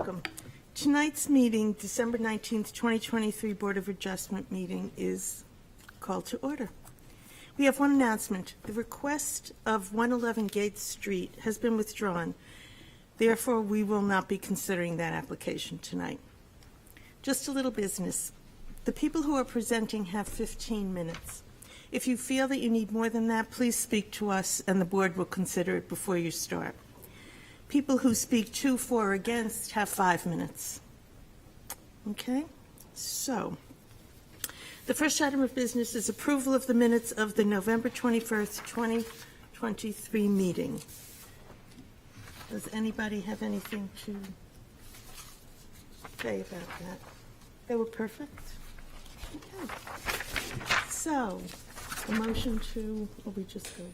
welcome. Tonight's meeting, December 19th, 2023 Board of Adjustment meeting is called to order. We have one announcement. The request of 111 Gates Street has been withdrawn. Therefore, we will not be considering that application tonight. Just a little business. The people who are presenting have 15 minutes. If you feel that you need more than that, please speak to us and the board will consider it before you start. People who speak to, for, or against have 5 minutes. Okay? So, the first item of business is approval of the minutes of the November 21st, 2023 meeting. Does anybody have anything to say about that? They were perfect? Okay. So, a motion to, or we just go,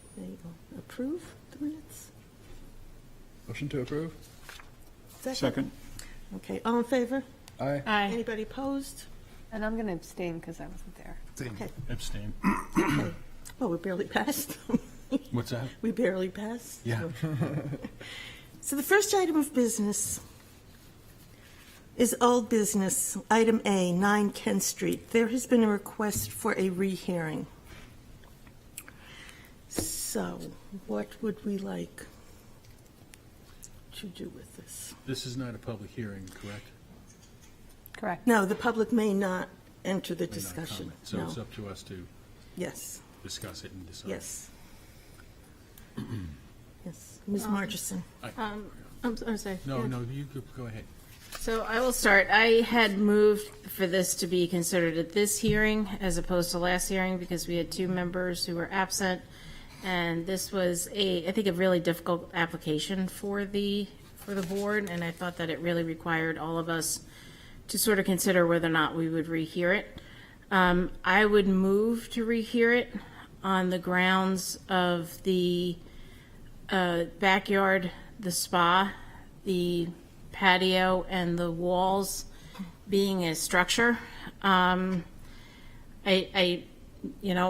approve the minutes? Motion to approve? Second. Okay, all in favor? Aye. Aye. Anybody opposed? And I'm going to abstain because I wasn't there. Okay. Abstain. Okay. Well, we barely passed. What's that? We barely passed. Yeah. So the first item of business is old business, item A, 9 Kent Street. There has been a request for a rehearing. So what would we like to do with this? This is not a public hearing, correct? Correct. No, the public may not enter the May not discussion. comment. So No. it's up to us to Yes, discuss it and decide. yes. Yes, Ms. Marchison. I'm sorry. No, no, you go ahead. So I will start. I had moved for this to be considered at this hearing as opposed to last hearing because we had 2 members who were absent. And this was I think a really difficult application for the board. And I thought that it really required all of us to sort of consider whether or not we would rehear it. I would move to rehear it on the grounds of the backyard, the spa, the patio, and the walls being a structure. I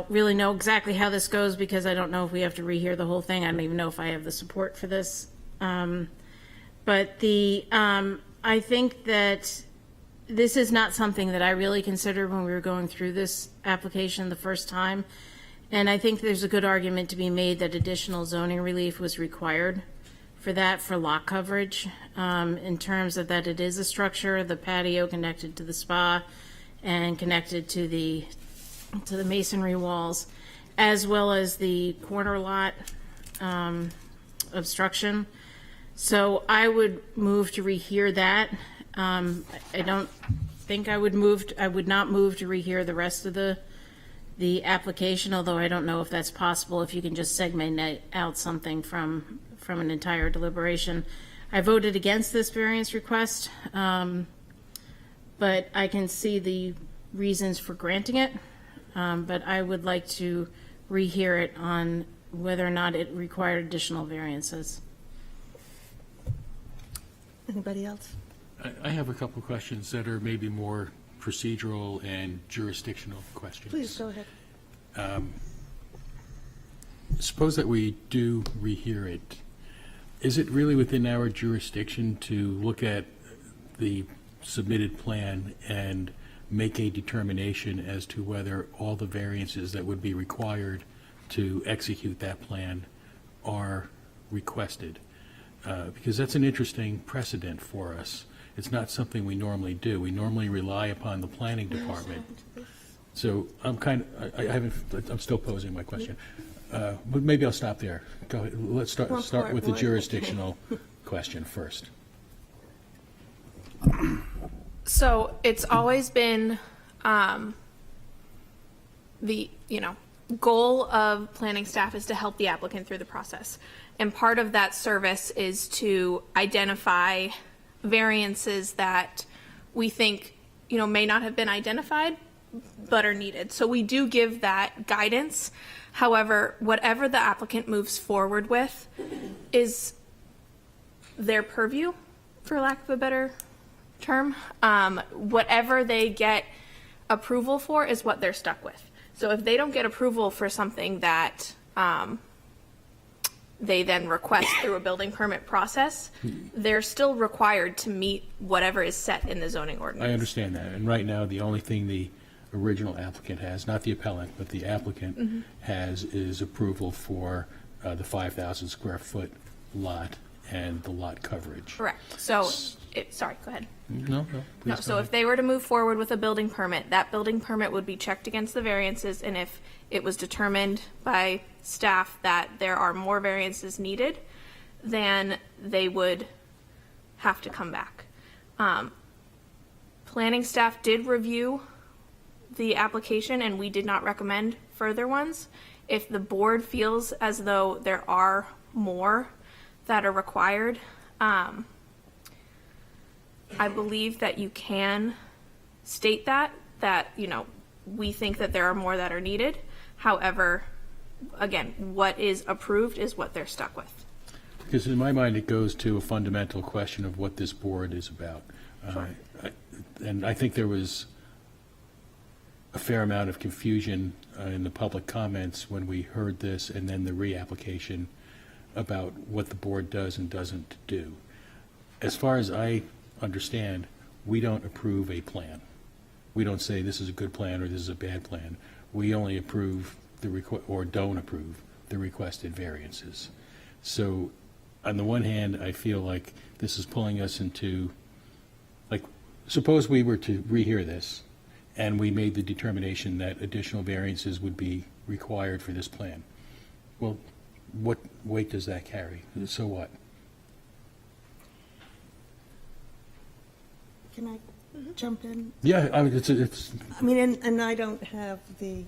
really know exactly how this goes because I don't know if we have to rehear the whole thing. I don't even know if I have the support for this. But I think that this is not something that I really considered when we were going through this application the first time. And I think there's a good argument to be made that additional zoning relief was required for that, for lot coverage, in terms of that it is a structure, the patio connected to the spa and connected to the masonry walls, as well as the corner lot obstruction. So I would move to rehear that. I don't think I would not move to rehear the rest of the application, although I don't know if that's possible, if you can just segment out something from an entire deliberation. I voted against this variance request, but I can see the reasons for granting it. But I would like to rehear it on whether or not it required additional variances. Anybody else? I have a couple questions that are maybe more procedural and jurisdictional questions. Please, go ahead. Suppose that we do rehear it. Is it really within our jurisdiction to look at the submitted plan and make a determination as to whether all the variances that would be required to execute that plan are requested? Because that's an interesting precedent for us. It's not something we normally do. We normally rely upon the planning department. So I'm still posing my question. But maybe I'll stop there. Go ahead. Let's start with the jurisdictional question first. So it's always been the goal of planning staff is to help the applicant through the process. And part of that service is to identify variances that we think, may not have been identified, but are needed. So we do give that guidance. However, whatever the applicant moves forward with is their purview, for lack of a better term. Whatever they get approval for is what they're stuck with. So if they don't get approval for something that they then request through a building permit process, they're still required to meet whatever is set in the zoning ordinance. I understand that, and right now, the only thing the original applicant has, not the appellant, but the applicant has, is approval for the 5,000 square foot lot and the lot coverage. Correct. So, sorry, go ahead. No, No, please go so ahead. if they were to move forward with a building permit, that building permit would be checked against the variances, and if it was determined by staff that there are more variances needed, then they would have to come back. Planning staff did review the application, and we did not recommend further ones. If the board feels as though there are more that are required, I believe that you can state that, you know, we think that there are more that are needed. However, again, what is approved is what they're stuck with. Because in my mind, it goes to a fundamental question of what this board is about. And I think there was a fair amount of confusion in the public comments when we heard this, and then the reapplication about what the board does and doesn't do. As far as I understand, we don't approve a plan. We don't say this is a good plan or this is a bad plan. We only approve or don't approve the requested variances. So on the one hand, I feel like this is pulling us into, like, suppose we were to rehear this and we made the determination that additional variances would be required for this plan. Well, what weight does that carry? So what? Can I jump in? Yeah, I mean, it's I mean, and I don't have the,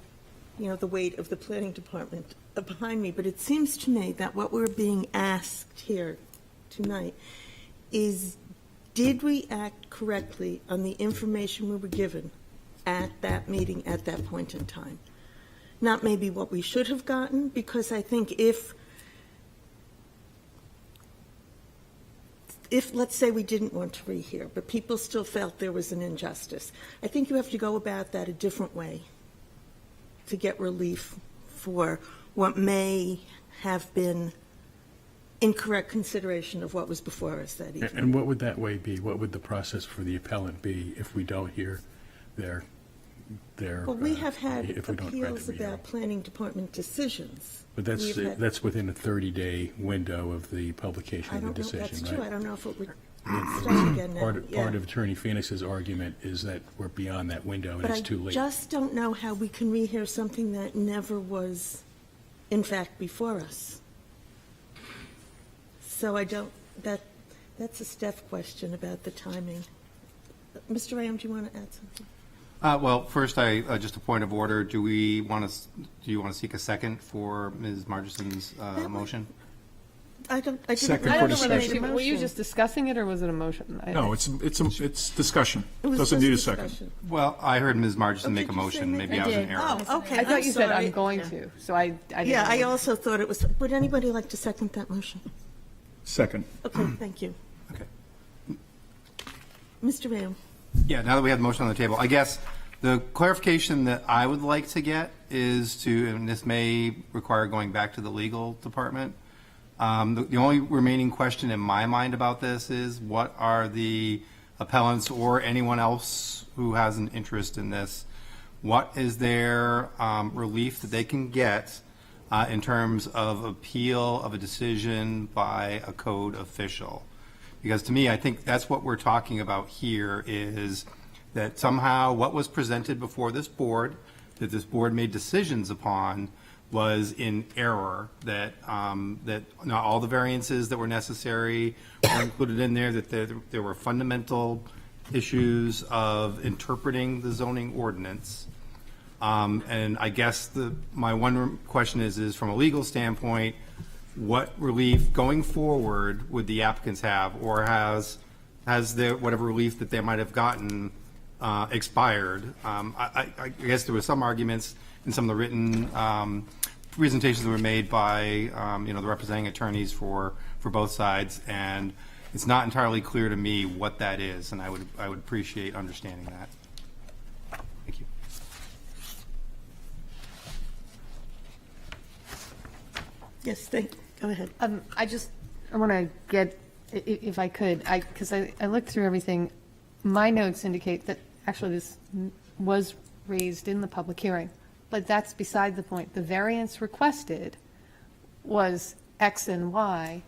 you know, the weight of the planning department behind me, but it seems to me that what we're being asked here tonight is, did we act correctly on the information we were given at that meeting at that point in time? Not maybe what we should have gotten, because I think if, let's say we didn't want to rehear, but people still felt there was an injustice, I think you have to go about that a different way to get relief for what may have been incorrect consideration of what was before us that evening. And what would that way be? What would the process for the appellant be if we don't hear their Well, we have had if we don't grant appeals the rehearing? about planning department decisions. But We've had- that's within a 30-day window of the publication I of the don't know if decision, that's right? true. I don't know if it would start again now. Part Yeah. of Attorney Phoenix's argument is that we're beyond that window and But it's I too late. just don't know how we can rehear something that never was, in fact, before us. So I don't, that's a Steph question about the timing. Mr. Ram, do you want to add something? Well, first, just a point of order. Do you want to seek a second for Ms. Margison's motion? I didn't Second know for that we made a discussion. Were you motion. just discussing it, or was it a motion? No, it's discussion. It was Doesn't just need a second. discussion. Well, I heard Ms. Margison Oh, make a did you say motion. make- Maybe I I was in did. error. Oh, okay. I thought you said sorry. I'm going to, so I didn't. Yeah, I know. also thought it was, would anybody like to second that motion? Second. Okay, thank you. Okay. Mr. Ram? Yeah, now that we have the motion on the table, I guess the clarification that I would like to get is to, and this may require going back to the legal department. The only remaining question in my mind about this is, what are the appellants or anyone else who has an interest in this, what is their relief that they can get in terms of appeal of a decision by a code official? Because to me, I think that's what we're talking about here, is that somehow what was presented before this board, that this board made decisions upon, was in error, that that not all the variances that were necessary were included in there, that there were fundamental issues of interpreting the zoning ordinance. And I guess my one question is from a legal standpoint, what relief going forward would the applicants have, or has the whatever relief that they might have gotten expired? I guess there were some arguments in some of the written presentations that were made by the representing attorneys for both sides, and it's not entirely clear to me what that is, and I would appreciate understanding that. Thank you. Yes, Go ahead. I want to get, if I could, because I looked through everything. My notes indicate that actually this was raised in the public hearing, but that's beside the point. The variance requested was X and Y.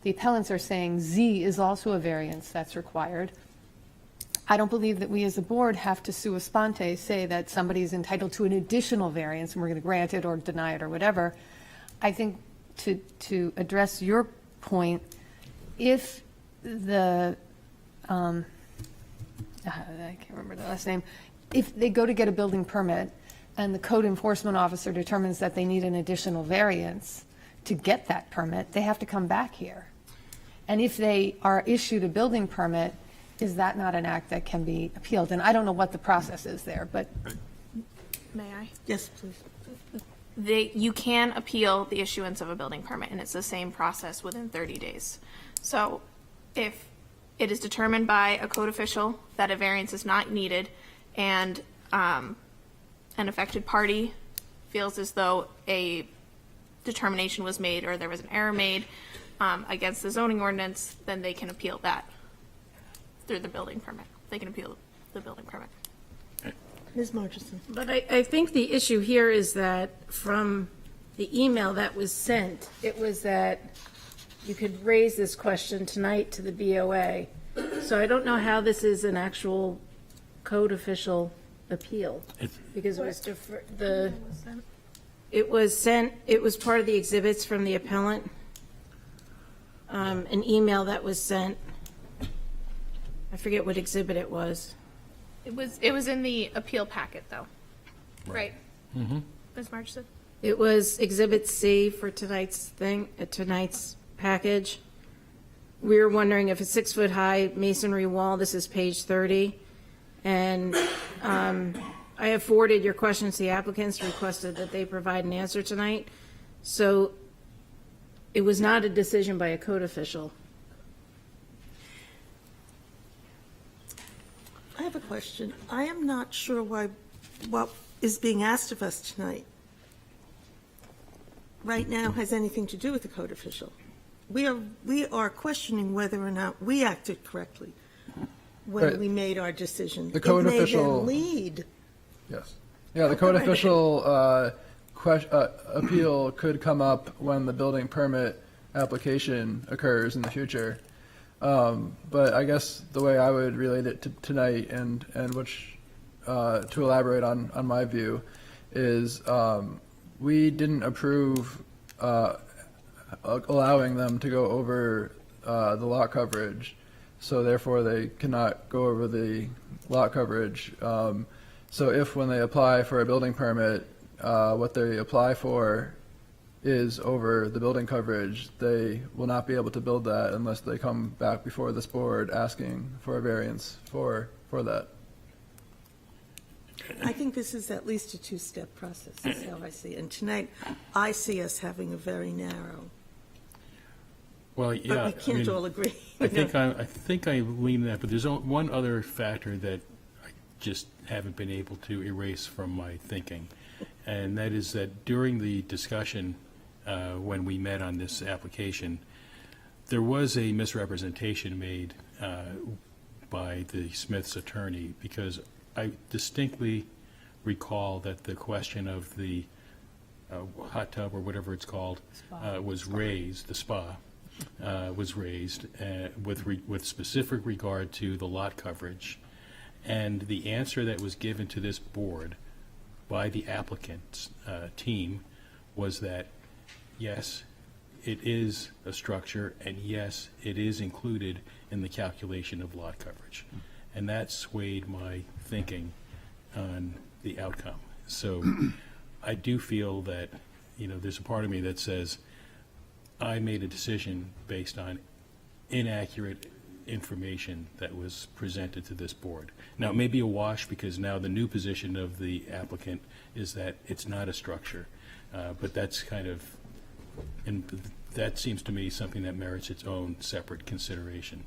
The appellants are saying Z is also a variance that's required. I don't believe that we as a board have to sua sponte say that somebody is entitled to an additional variance and we're going to grant it or deny it or whatever. I think to address your point, if the, I can't remember the last name, if they go to get a building permit and the code enforcement officer determines that they need an additional variance to get that permit, they have to come back here. And if they are issued a building permit, is that not an act that can be appealed? And I don't know what the process is there, but May I? Yes, please. You can appeal the issuance of a building permit, and it's the same process within 30 days. So if it is determined by a code official that a variance is not needed, and an affected party feels as though a determination was made or there was an error made against the zoning ordinance, then they can appeal that through the building permit. They can appeal the building permit. Ms. Murchison. But I think the issue here is that from the email that was sent, it was that you could raise this question tonight to the BOA. So I don't know how this is an actual code official appeal, because it was it was sent, it was part of the exhibits from the appellant, an email that was sent. I forget what exhibit it was. It was in the appeal packet, though, right? Ms. Marchson? It was Exhibit C for tonight's package. We were wondering if a 6-foot-high masonry wall, this is page 30, and I have forwarded your questions to the applicants, requested that they provide an answer tonight. So it was not a decision by a code official. I have a question. I am not sure what is being asked of us tonight right now has anything to do with the code official. We are questioning whether or not we acted correctly when Right. we made our decision. The code It may then official- lead. Yes. Yeah, the code official appeal could come up when the building permit application occurs in the future. But I guess the way I would relate it to tonight and which, to elaborate on my view, is we didn't approve allowing them to go over the lot coverage, so therefore they cannot go over the lot coverage. So if when they apply for a building permit, what they apply for is over the building coverage, they will not be able to build that unless they come back before this board asking for a variance for that. I think this is at least a two-step process, is how I see it. And tonight, I see us having a very narrow, Well, yeah. but we can't all agree. I think I lean that, but there's one other factor that I just haven't been able to erase from my thinking, and that is that during the discussion when we met on this application, there was a misrepresentation made by the Smith's attorney, because I distinctly recall that the question of the hot tub or whatever it's called was raised, the spa was raised with specific regard to the lot coverage. And the answer that was given to this board by the applicant's team was that, yes, it is a structure, and yes, it is included in the calculation of lot coverage. And that swayed my thinking on the outcome. So I do feel that, there's a part of me that says I made a decision based on inaccurate information that was presented to this board. Now, it may be a wash because now the new position of the applicant is that it's not a structure, but that's and that seems to me something that merits its own separate consideration.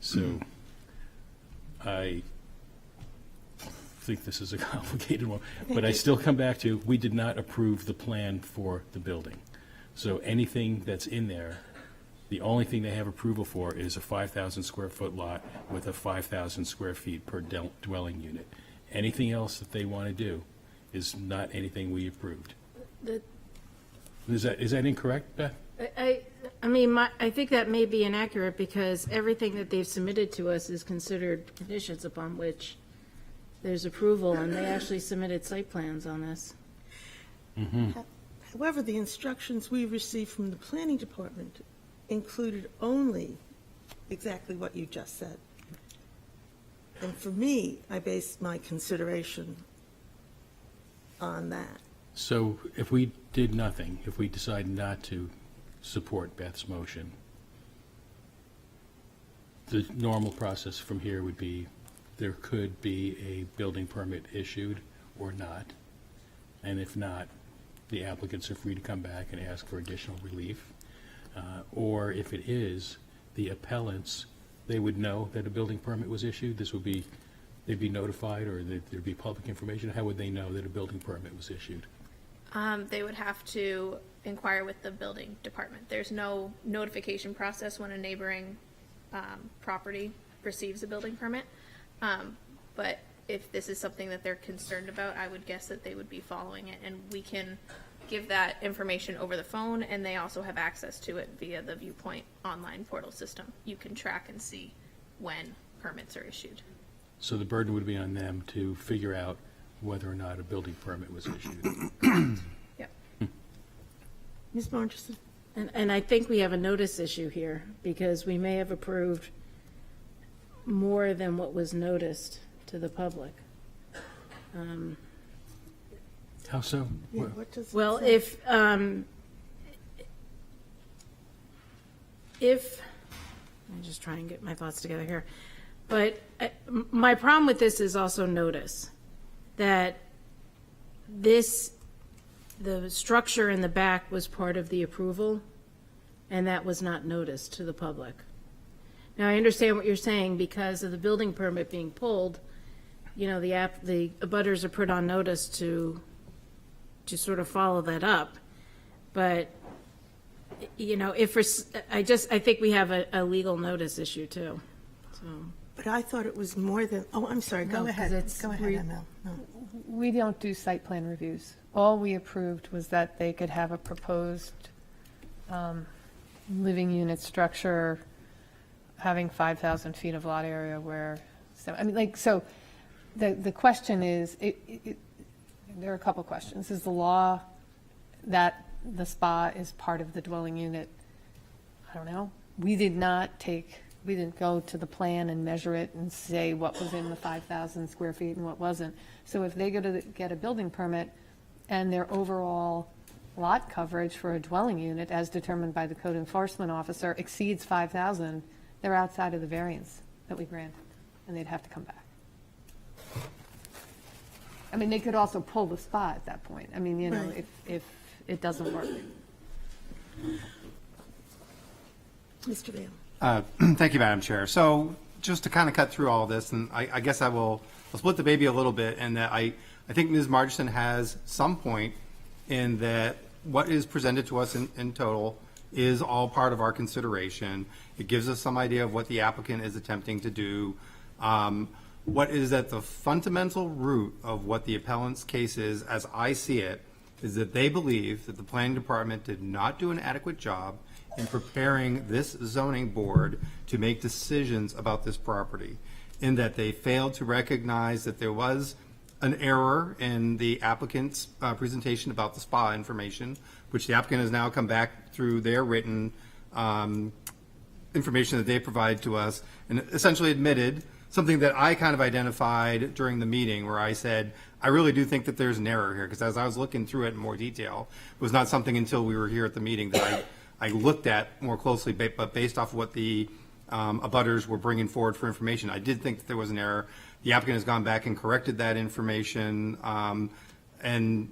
So I think this is a complicated one, but I still come back to, we did not approve the plan for the building. So anything that's in there, the only thing they have approval for is a 5,000 square foot lot with a 5,000 square feet per dwelling unit. Anything else that they want to do is not anything we approved. The- Is that incorrect, Beth? I mean, I think that may be inaccurate because everything that they've submitted to us is considered conditions upon which there's approval, and they actually submitted site plans on this. However, the instructions we received from the planning department included only exactly what you just said. And for me, I based my consideration on that. So if we did nothing, if we decide not to support Beth's motion, the normal process from here would be there could be a building permit issued or not. And if not, the applicants are free to come back and ask for additional relief. Or if it is, the appellants, they would know that a building permit was issued. They'd be notified, or there'd be public information. How would they know that a building permit was issued? They would have to inquire with the building department. There's no notification process when a neighboring property receives a building permit. But if this is something that they're concerned about, I would guess that they would be following it, and we can give that information over the phone, and they also have access to it via the Viewpoint online portal system. You can track and see when permits are issued. So the burden would be on them to figure out whether or not a building permit was issued. Yep. Ms. Marchison? And I think we have a notice issue here, because we may have approved more than what was noticed to the public. How so? Yeah, what does it Well, say? if, let me just try and get my thoughts together here. But my problem with this is also notice, that the structure in the back was part of the approval, and that was not noticed to the public. Now, I understand what you're saying, because of the building permit being pulled, the abutters are put on notice to sort of follow that up. But, I think we have a legal notice issue too, so. But I thought it was more than, I'm sorry, No, go 'cause ahead. it's Go ahead, Emil. No. We don't do site plan reviews. All we approved was that they could have a proposed living unit structure having 5,000 feet of lot area where, so the question is, there are a couple questions. Is the law that the spa is part of the dwelling unit? I don't know. We didn't go to the plan and measure it and say what was in the 5,000 square feet and what wasn't. So if they go to get a building permit and their overall lot coverage for a dwelling unit, as determined by the code enforcement officer, exceeds 5,000, they're outside of the variance that we grant, and they'd have to come back. They could also pull the spa at that point. Right. If it doesn't work. Mr. Vail? Thank you, Madam Chair. So just to kind of cut through all this, and I guess I'll split the baby a little bit, and that I think Ms. Marchison has some point in that what is presented to us in total is all part of our consideration. It gives us some idea of what the applicant is attempting to do. What is at the fundamental root of what the appellant's case is, as I see it, is that they believe that the planning department did not do an adequate job in preparing this zoning board to make decisions about this property, in that they failed to recognize that there was an error in the applicant's presentation about the spa information, which the applicant has now come back through their written information that they provide to us, and essentially admitted something that I kind of identified during the meeting, where I said, I really do think that there's an error here, because as I was looking through it in more detail, it was not something until we were here at the meeting that I looked at more closely, but based off what the abutters were bringing forward for information, I did think that there was an error. The applicant has gone back and corrected that information, and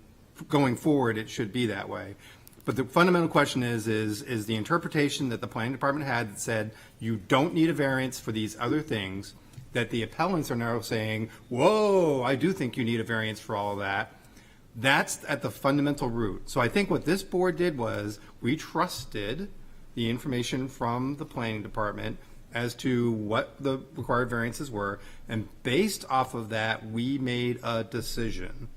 going forward, it should be that way. But the fundamental question is the interpretation that the planning department had that said you don't need a variance for these other things, that the appellants are now saying, whoa, I do think you need a variance for all of that. That's at the fundamental root. So I think what this board did was we trusted the information from the planning department as to what the required variances were, and based off of that, we made a decision.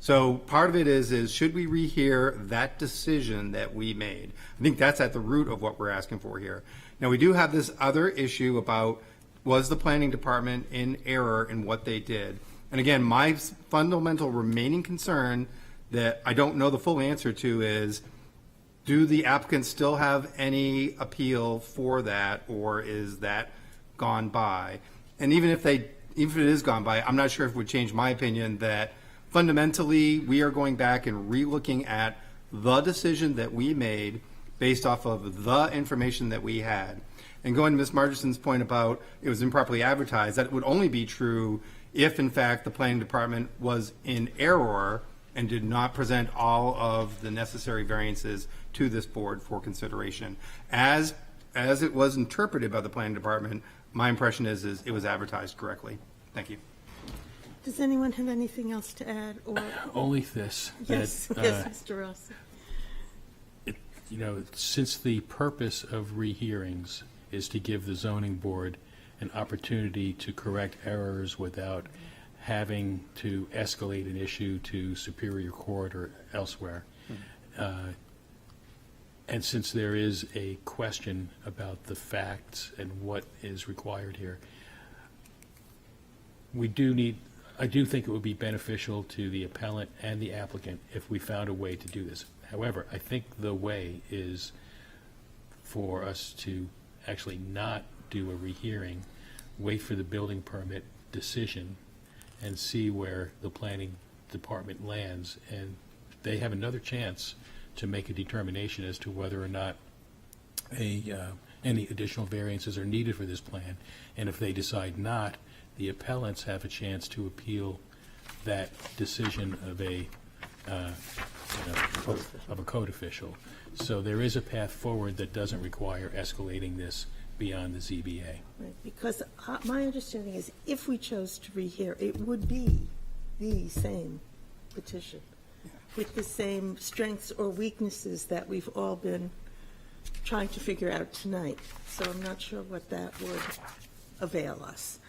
So part of it is should we rehear that decision that we made? I think that's at the root of what we're asking for here. Now, we do have this other issue about, was the planning department in error in what they did? And again, my fundamental remaining concern that I don't know the full answer to is, do the applicants still have any appeal for that, or is that gone by? And even if it is gone by, I'm not sure if it would change my opinion that fundamentally we are going back and re-looking at the decision that we made based off of the information that we had. And going to Ms. Margison's point about it was improperly advertised, that would only be true if in fact the planning department was in error and did not present all of the necessary variances to this board for consideration. As it was interpreted by the planning department, my impression is it was advertised correctly. Thank you. Does anyone have anything else to add, or? Only this, Yes, that, yes, Mr. Ross. you know, since the purpose of rehearings is to give the zoning board an opportunity to correct errors without having to escalate an issue to Superior Court or elsewhere, and since there is a question about the facts and what is required here, I do think it would be beneficial to the appellant and the applicant if we found a way to do this. However, I think the way is for us to actually not do a rehearing, wait for the building permit decision, and see where the planning department lands. And they have another chance to make a determination as to whether or not any additional variances are needed for this plan. And if they decide not, the appellants have a chance to appeal that decision of a code official. So there is a path forward that doesn't require escalating this beyond the ZBA. Right, because my understanding is if we chose to rehear, it would be the same petition with the same strengths or weaknesses that we've all been trying to figure out tonight. So I'm not sure what that would avail us.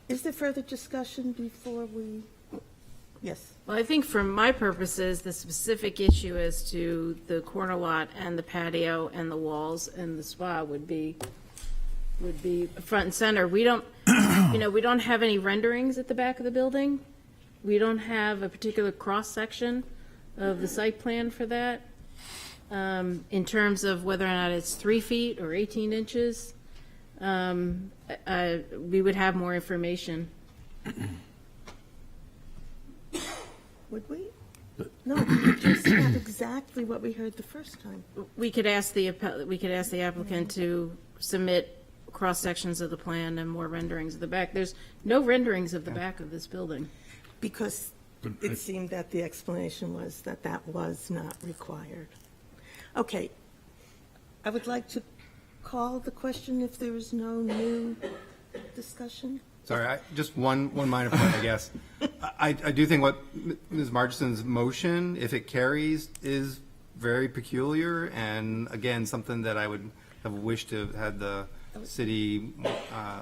Is there further discussion before we, yes? Well, I think for my purposes, the specific issue as to the corner lot and the patio and the walls and the spa would be front and center. We don't, we don't have any renderings at the back of the building. We don't have a particular cross-section of the site plan for that, in terms of whether or not it's 3 feet or 18 inches. We would have more information. Would we? No, we just have exactly what we heard the first time. We could ask the applicant to submit cross-sections of the plan and more renderings of the back. There's no renderings of the back of this building. Because it seemed that the explanation was that that was not required. Okay. I would like to call the question if there is no new discussion. Sorry, just one minor point, I guess. I do think what Ms. Margison's motion, if it carries, is very peculiar, and again, something that I would have wished to have had the city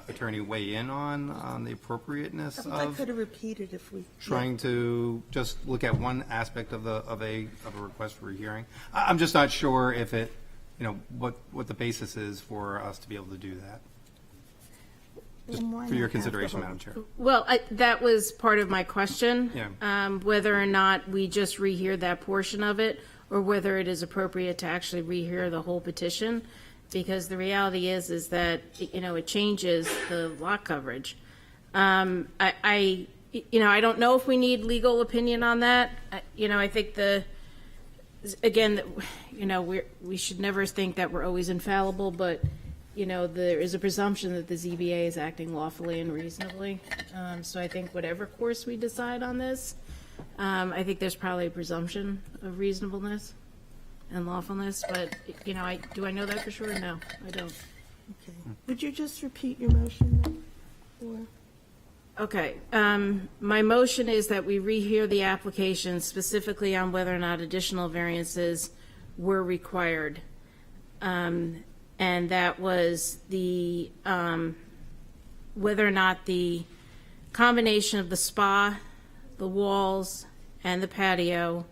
attorney weigh in on the appropriateness I of could have repeated if we. trying to just look at one aspect of a request for a hearing. I'm just not sure if it, what the basis is for us to be able to do that. Just Then why for your not have the consideration, whole- Madam Chair. Well, that was part of my question. Yeah. Whether or not we just rehear that portion of it, or whether it is appropriate to actually rehear the whole petition. Because the reality is that, it changes the lot coverage. I don't know if we need legal opinion on that. I think we should never think that we're always infallible, but, there is a presumption that the ZBA is acting lawfully and reasonably. So I think whatever course we decide on this, I think there's probably a presumption of reasonableness and lawfulness, but, do I know that for sure? No, I don't. Okay. Would you just repeat your motion then? Okay, my motion is that we rehear the application specifically on whether or not additional variances were required. And that was the, whether or not the combination of the spa, the walls, and the patio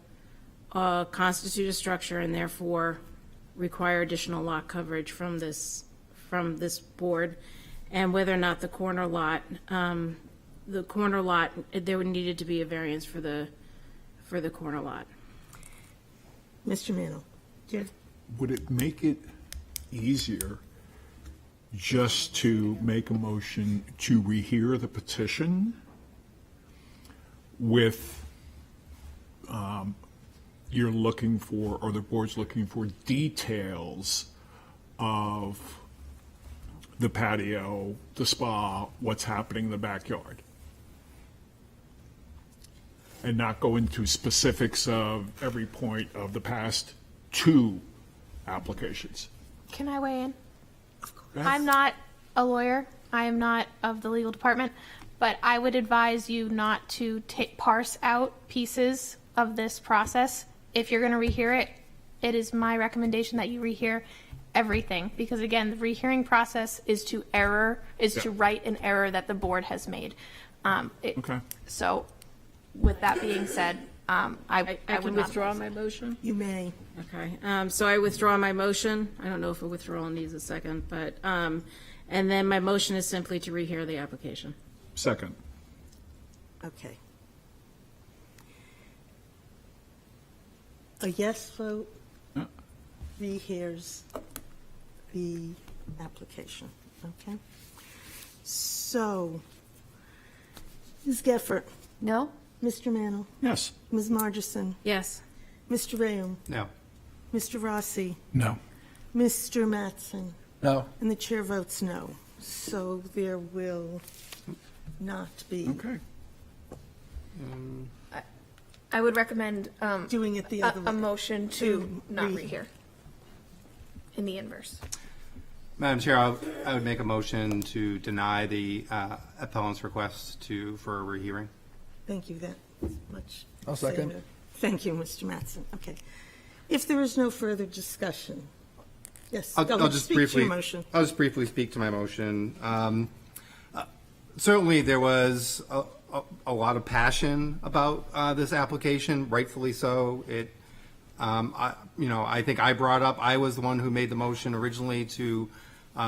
constitute a structure and therefore require additional lot coverage from this board, and whether or not the corner lot, there needed to be a variance for the corner lot. Mr. Mantle? Would it make it easier just to make a motion to rehear the petition with, you're looking for, or the board's looking for details of the patio, the spa, what's happening in the backyard? And not go into specifics of every point of the past two applications. Can I weigh in? Yes. I'm not a lawyer. I am not of the legal department, but I would advise you not to parse out pieces of this process. If you're going to rehear it, it is my recommendation that you rehear everything, because again, the rehearing process is to right an error that the board has made. Okay. So, with that being said, I I would can not withdraw my motion? You may. Okay, so I withdraw my motion. I don't know if a withdrawal needs a second, but, and then my motion is simply to rehear the application. Second. Okay. A yes vote Yeah. rehears the application, okay? So, Ms. Geffert, No? Mr. Mantle, Yes. Ms. Margison, Yes. Mr. Rayum, No. Mr. Rossi, No. Mr. Mattson, No. and the chair votes no. So there will not be Okay. I would recommend doing it the other a way. motion to To not rehear. rehear in the inverse. Madam Chair, I would make a motion to deny the appellant's request for a rehearing. Thank you, that's much. I'll second. saner. Thank you, Mr. Mattson. Okay. If there is no further discussion, yes, I'll go just speak to briefly. your motion. I'll just briefly speak to my motion. Certainly, there was a lot of passion about this application, rightfully so. I think I brought up. I was the one who made the motion originally to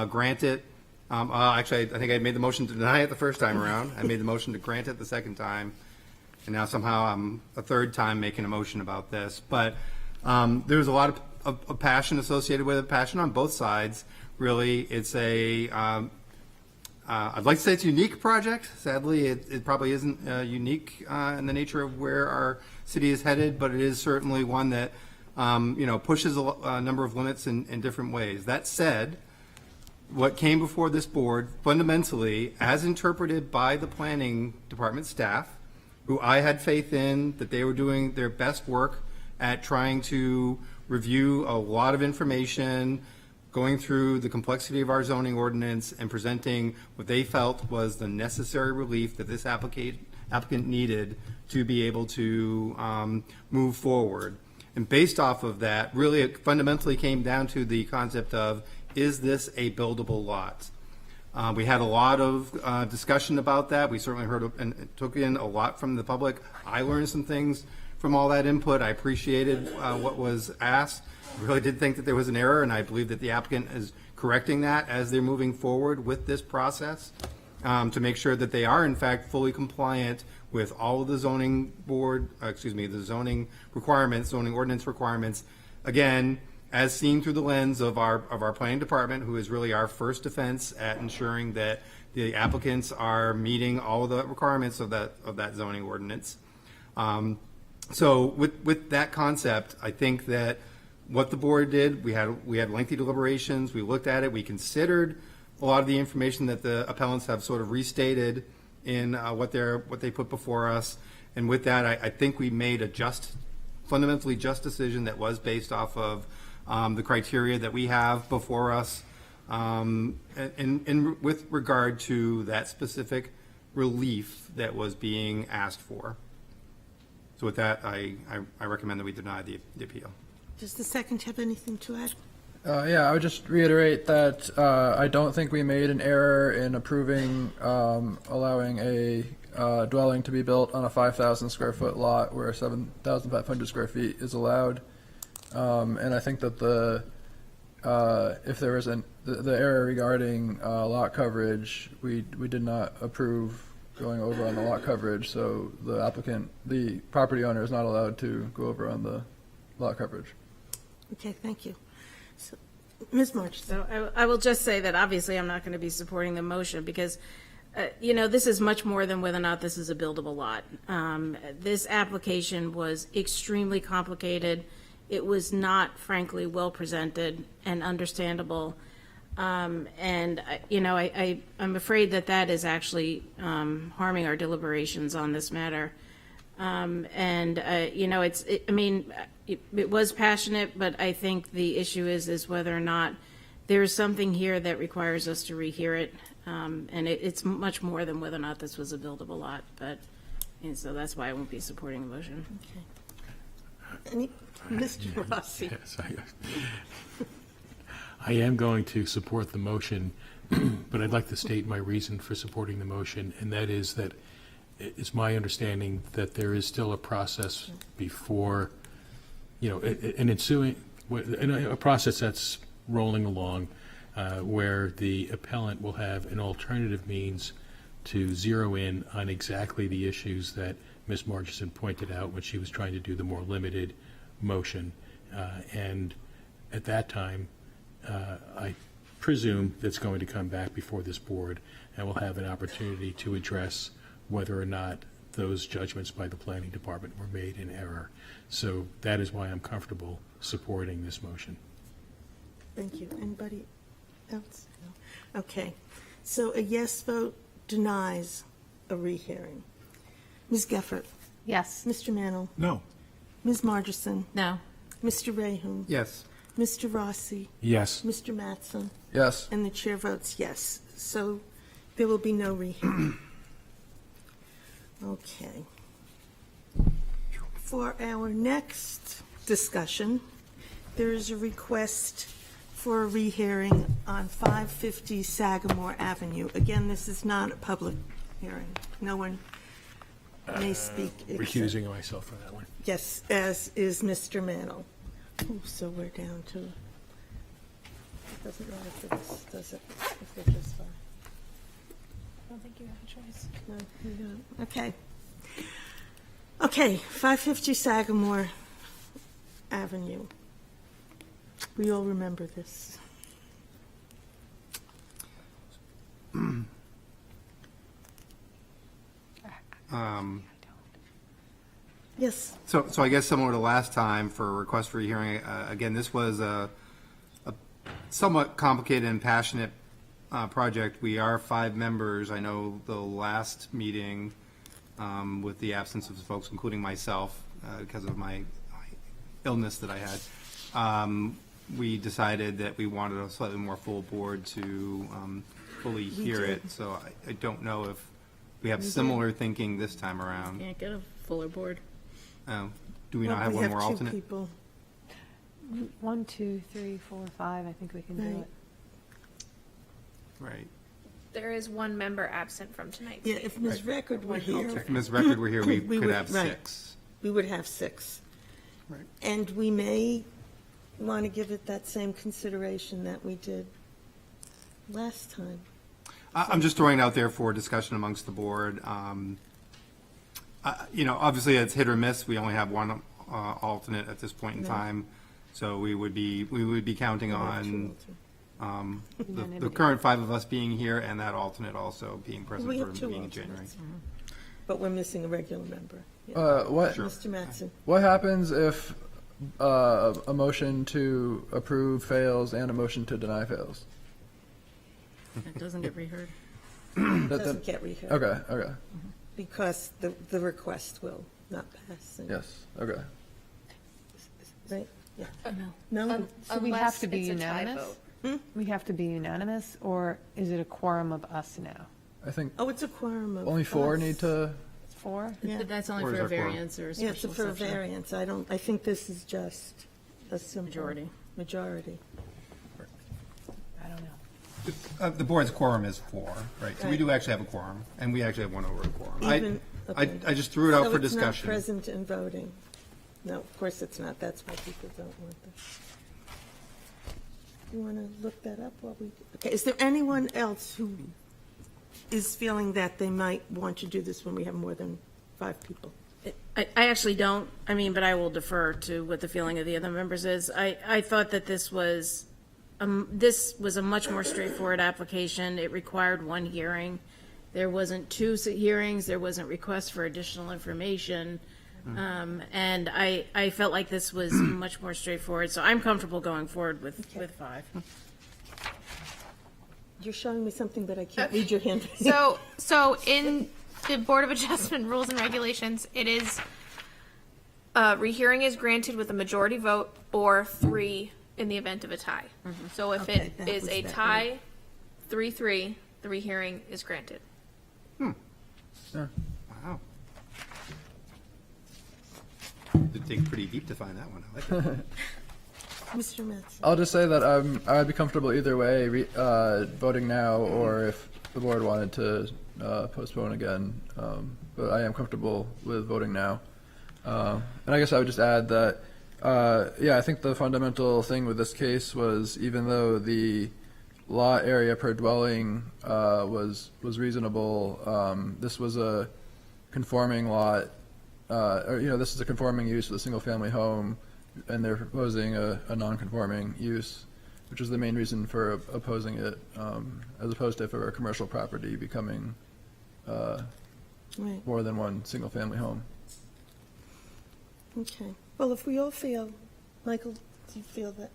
grant it. Actually, I think I made the motion to deny it the first time around. I made the motion to grant it the second time, and now somehow I'm a third time making a motion about this. But there's a lot of passion associated with it, passion on both sides. Really, it's I'd like to say it's a unique project. Sadly, it probably isn't unique in the nature of where our city is headed, but it is certainly one that pushes a number of limits in different ways. That said, what came before this board fundamentally, as interpreted by the planning department staff, who I had faith in, that they were doing their best work at trying to review a lot of information, going through the complexity of our zoning ordinance and presenting what they felt was the necessary relief that this applicant needed to be able to move forward. And based off of that, really it fundamentally came down to the concept of, is this a buildable lot? We had a lot of discussion about that. We certainly heard and took in a lot from the public. I learned some things from all that input. I appreciated what was asked. I really did think that there was an error, and I believe that the applicant is correcting that as they're moving forward with this process to make sure that they are, in fact, fully compliant with all of the zoning requirements, zoning ordinance requirements. Again, as seen through the lens of our planning department, who is really our first defense at ensuring that the applicants are meeting all of the requirements of that zoning ordinance. So with that concept, I think that what the board did, we had lengthy deliberations. We looked at it. We considered a lot of the information that the appellants have sort of restated in what they put before us. And with that, I think we made a fundamentally just decision that was based off of the criteria that we have before us, and with regard to that specific relief that was being asked for. So with that, I recommend that we deny the appeal. Does the second have anything to add? Yeah, I would just reiterate that I don't think we made an error in approving allowing a dwelling to be built on a 5,000 square foot lot where 7,500 square feet is allowed. And I think that if there was the error regarding lot coverage, we did not approve going over on the lot coverage, so the property owner is not allowed to go over on the lot coverage. Okay, thank you. So, Ms. March? So I will just say that obviously I'm not going to be supporting the motion because, this is much more than whether or not this is a buildable lot. This application was extremely complicated. It was not frankly well presented and understandable. I'm afraid that is actually harming our deliberations on this matter. It was passionate, but I think the issue is whether or not there is something here that requires us to rehear it. It's much more than whether or not this was a buildable lot, and so that's why I won't be supporting the motion. Mr. Rossi? Yes, I am going to support the motion, but I'd like to state my reason for supporting the motion, and that is that it's my understanding that there is still a process before, a process that's rolling along where the appellant will have an alternative means to zero in on exactly the issues that Ms. Margison pointed out when she was trying to do the more limited motion. And at that time, I presume that's going to come back before this board, and we'll have an opportunity to address whether or not those judgments by the planning department were made in error. So that is why I'm comfortable supporting this motion. Thank you. Anybody else? No. Okay. So a yes vote denies a rehearing. Ms. Geffert? Yes. Mr. Mannel? No. Ms. Margison? No. Mr. Rehum? Yes. Mr. Rossi? Yes. Mr. Mattson? Yes. And the chair votes yes. So there will be no rehearing. Okay. For our next discussion, there is a request for a rehearing on 550 Sagamore Avenue. Again, this is not a public hearing. No one may speak. Recusing myself from that one. Yes, as is Mr. Mannel. Ooh, so we're down to, it doesn't matter for this, does it? If they're just fine. I don't think you have a choice. No, you don't. Okay. Okay, 550 Sagamore Avenue. We all remember this. Yes, So I guess similar to last time for a request for a hearing, again, this was a somewhat complicated and passionate project. We are 5 members. I know the last meeting, with the absence of folks, including myself, because of my illness that I had, we decided that we wanted a slightly more full board to fully hear did. it. So I don't know if we have similar thinking this time around. Can't get a fuller board. Do we not have we one more two alternate? people. 1, 2, 3, 4, 5, I think we can do Right. it. Right. There is one member absent from tonight's Yeah, meeting. if Ms. Record were here, If Ms. Record were here, we We could would- have right. 6. we would have 6. Right. And we may want to give it that same consideration that we did last time. I'm just throwing it out there for discussion amongst the board. Obviously, it's hit or miss. We only have one alternate at this point in Right. time. So we would be counting on the Unanimity. current 5 of us being here and that alternate also being present We for have the 2 meeting in January. alternates. But we're missing a regular member. Yeah. What Mr. Mattson? what happens if a motion to approve fails and a motion to deny fails? It doesn't get reheard. Doesn't get reheard. Okay. Because the request will not pass. and- Yes. Okay. Right? Yeah. No. No? So we have Unless to be it's a tie unanimous? vote. We have to be unanimous, or is it a quorum of us now? I think Oh, it's a quorum of. only 4 us. need to, 4? Yeah. But that's only Or is for a that quorum? variance or a Yeah, it's special for a exception. variance. I think this is just a simple. Majority. Majority. I don't know. The board's quorum is 4, right? So we do actually have a quorum, and we actually have 1 over a quorum. Even- okay. I just threw it out So for it's not discussion. present and voting. No, of course it's not. That's why people don't want this. You want to look that up while we, okay, is there anyone else who is feeling that they might want to do this when we have more than 5 people? I actually don't, I mean, but I will defer to what the feeling of the other members is. I thought that this was a much more straightforward application. It required 1 hearing. There wasn't 2 hearings, there wasn't requests for additional information. And I felt like this was much more straightforward, so I'm comfortable going forward with 5. You're showing me something, but I can't read your hand. So in the Board of Adjustment rules and regulations, it is, rehearing is granted with a majority vote or 3 in the event of a tie. So if Okay, it that is was a that, tie, 3-3, the rehearing is granted. Wow. It'd dig pretty deep to find that one. I like it. Mr. Mattson. I'll just say that I'd be comfortable either way, voting now, or if the board wanted to postpone again. But I am comfortable with voting now. And I guess I would just add that, yeah, I think the fundamental thing with this case was, even though the lot area per dwelling was reasonable, this was a conforming lot, or, this is a conforming use with a single-family home, and they're proposing a non-conforming use, which is the main reason for opposing it, as opposed to if it were a commercial property becoming Right, more than one single-family home. okay. Well, if we all feel, Michael, do you feel that,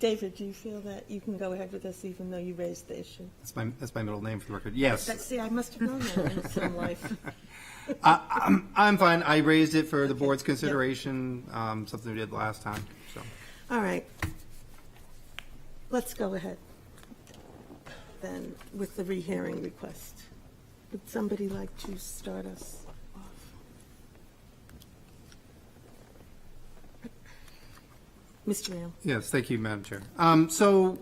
David, do you feel that you can go ahead with this even though you raised the issue? That's my middle name for the record. Yes. See, I must have known that in some life. I'm fine. I raised it for the board's consideration, something we did last time, so. All right. Let's go ahead then with the rehearing request. Would somebody like to start us off? Mr. Ram? Yes, thank you, Madam Chair. So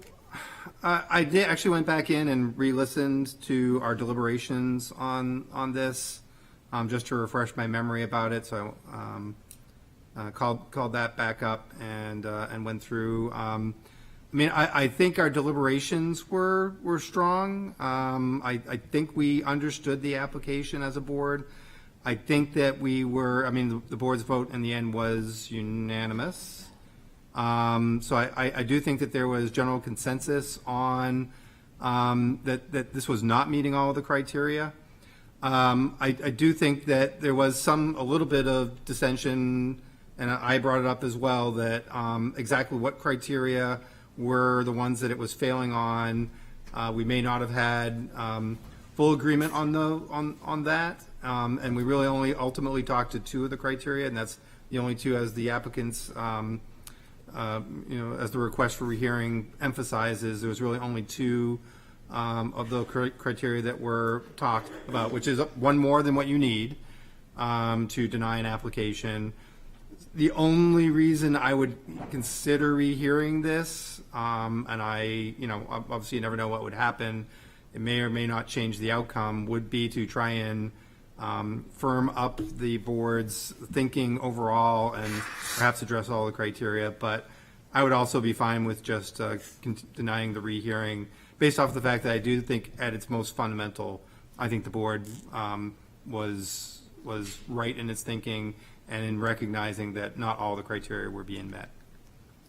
I did actually went back in and re-listened to our deliberations on this, just to refresh my memory about it. So called that back up and went through. I think our deliberations were strong. I think we understood the application as a board. I think that we were, the board's vote in the end was unanimous. So I do think that there was general consensus on that this was not meeting all of the criteria. I do think that there was a little bit of dissension, and I brought it up as well, that exactly what criteria were the ones that it was failing on. We may not have had full agreement on that, and we really only ultimately talked to 2 of the criteria, and that's the only 2 as the applicants. As the request for rehearing emphasizes, there was really only 2 of the criteria that were talked about, which is 1 more than what you need to deny an application. The only reason I would consider rehearing this, and obviously you never know what would happen, it may or may not change the outcome, would be to try and firm up the board's thinking overall and perhaps address all the criteria. But I would also be fine with just denying the rehearing, based off the fact that I do think at its most fundamental, I think the board was right in its thinking and in recognizing that not all the criteria were being met.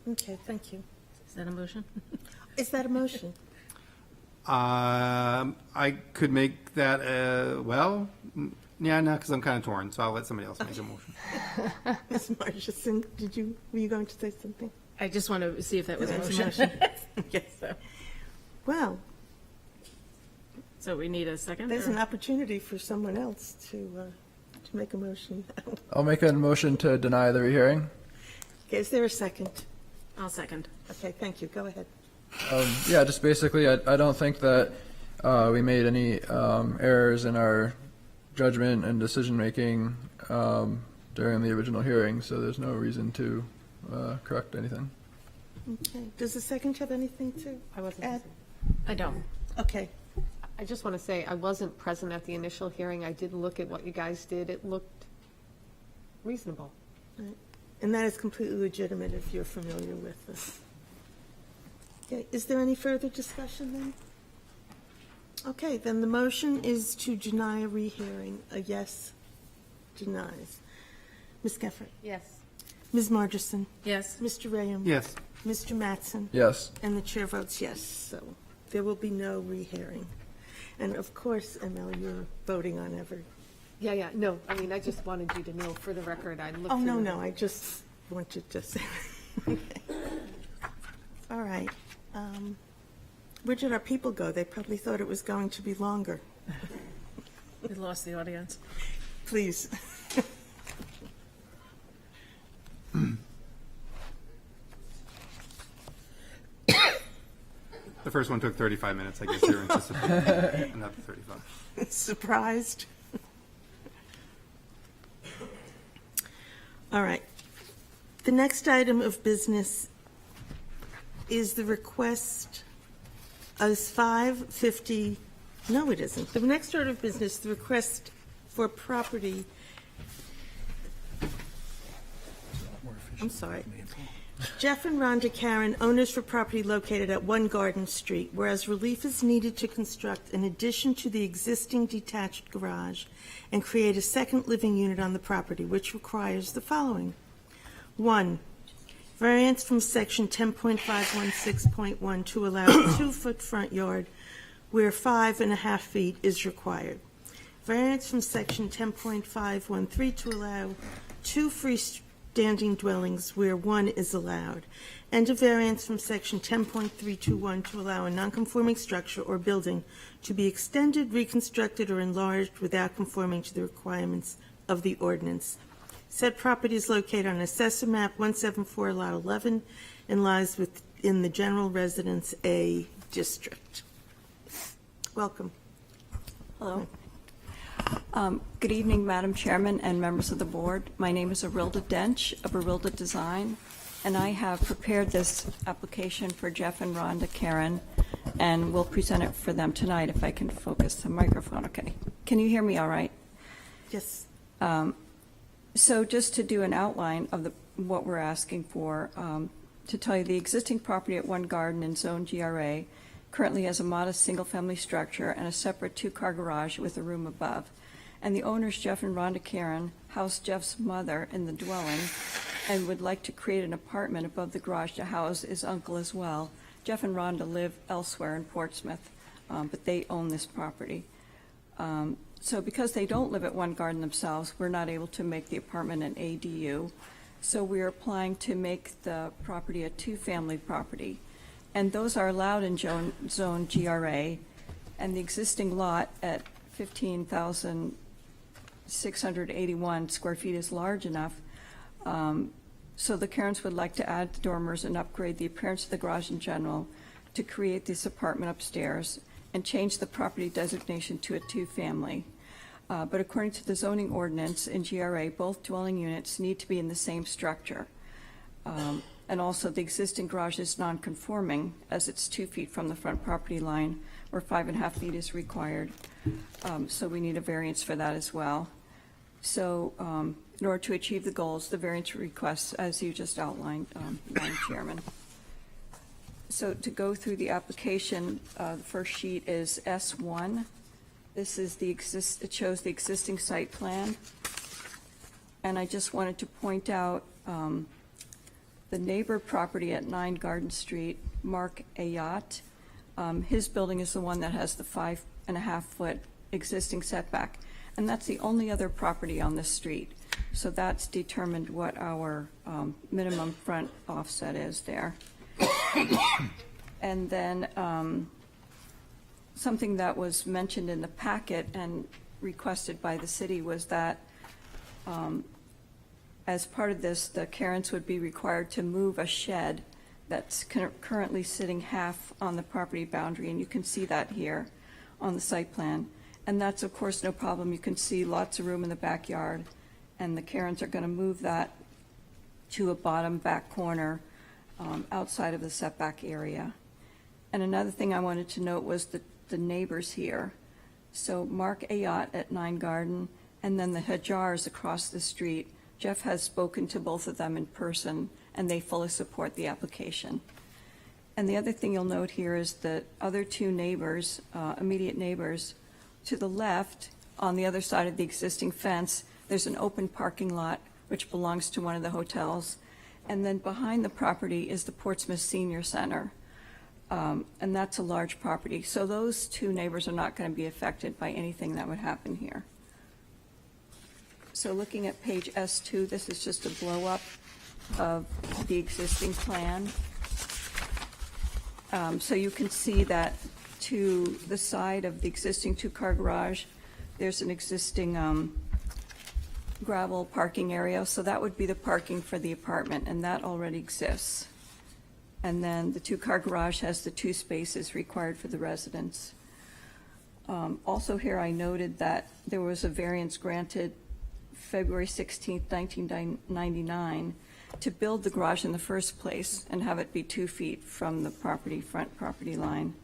Okay, thank you. Is that a motion? Is that a motion? I could make that, because I'm kind of torn, so I'll let somebody else make a motion. Ms. Marchison, were you going to say something? I just want to see if that was a That's a motion. Yes. Well, So we need a second? there's or- an opportunity for someone else to make a motion. I'll make a motion to deny the rehearing. Okay, is there a second? I'll second. Okay, thank you. Go ahead. Yeah, just basically, I don't think that we made any errors in our judgment and decision-making during the original hearing, so there's no reason to correct anything. Okay. Does the second have anything to I wasn't. add? I don't. Okay. I just want to say, I wasn't present at the initial hearing. I did look at what you guys did. It looked reasonable. And that is completely legitimate if you're familiar with this. Okay, is there any further discussion then? Okay, then the motion is to deny a rehearing. A yes denies. Ms. Geffert? Yes. Ms. Margerson? Yes. Mr. Rayam? Yes. Mr. Mattson? Yes. And the chair votes yes, so there will be no rehearing. And of course, ML, you're voting on every. Yeah, no, I mean, I just wanted you to know, for the record, I looked. Oh, through no, I just wanted to say. Okay. All right. Where did our people go? They probably thought it was going to be longer. We lost the audience. Please. The first one took 35 minutes. I guess you're anticipating another 35. Surprised? All right. The next item of business is the request as 550, no, it isn't. The next order of business, the request for property. I'm sorry. Jeff and Rhonda Karen, owners for property located at 1 Garden Street, whereas relief is needed to construct an addition to the existing detached garage and create a second living unit on the property, which requires the following. 1, variance from section 10.516.1 to allow a 2-foot front yard where 5.5 feet is required. Variance from section 10.513 to allow 2 freestanding dwellings where 1 is allowed, and a variance from section 10.321 to allow a nonconforming structure or building to be extended, reconstructed, or enlarged without conforming to the requirements of the ordinance. Said property is located on Assessor Map 174, Lot 11, and lies within the General Residence A District. Welcome. Hello. Good evening, Madam Chairman and members of the board. My name is Arilda Dench of Arilda Design, and I have prepared this application for Jeff and Rhonda Karen, and will present it for them tonight if I can focus the microphone. Okay. Can you hear me all right? Yes. So just to do an outline of what we're asking for, to tell you the existing property at 1 Garden in Zone GRA currently has a modest single-family structure and a separate 2-car garage with a room above. And the owners, Jeff and Rhonda Karen, housed Jeff's mother in the dwelling and would like to create an apartment above the garage to house his uncle as well. Jeff and Rhonda live elsewhere in Portsmouth, but they own this property. So because they don't live at 1 Garden themselves, we're not able to make the apartment an ADU. So we're applying to make the property a 2-family property. And those are allowed in Zone GRA. And the existing lot at 15,681 square feet is large enough. So the Karens would like to add the dormers and upgrade the appearance of the garage in general to create this apartment upstairs and change the property designation to a 2-family. But according to the zoning ordinance in GRA, both dwelling units need to be in the same structure. And also the existing garage is non-conforming as it's 2 feet from the front property line where 5.5 feet is required. So we need a variance for that as well. So in order to achieve the goals, the variance requests, as you just outlined, Madam Chairman. So to go through the application, the first sheet is S1. This is it shows the existing site plan. And I just wanted to point out the neighbor property at 9 Garden Street, Mark Ayat. His building is the one that has the 5.5-foot existing setback. And that's the only other property on this street. So that's determined what our minimum front offset is there. And then something that was mentioned in the packet and requested by the city was that as part of this, the Karens would be required to move a shed that's currently sitting half on the property boundary, and you can see that here on the site plan. And that's, of course, no problem. You can see lots of room in the backyard, and the Karens are going to move that to a bottom back corner outside of the setback area. And another thing I wanted to note was the neighbors here. So Mark Ayotte at 9 Garden, and then the Hajars across the street. Jeff has spoken to both of them in person, and they fully support the application. And the other thing you'll note here is that other two neighbors, immediate neighbors, to the left, on the other side of the existing fence, there's an open parking lot which belongs to one of the hotels. And then behind the property is the Portsmouth Senior Center. And that's a large property. So those two neighbors are not going to be affected by anything that would happen here. So looking at page S2, this is just a blow-up of the existing plan. So you can see that to the side of the existing two-car garage, there's an existing gravel parking area. So that would be the parking for the apartment, and that already exists. And then the two-car garage has the 2 spaces required for the residents. Also here, I noted that there was a variance granted February 16th, 1999, to build the garage in the first place and have it be 2 feet from the front property line.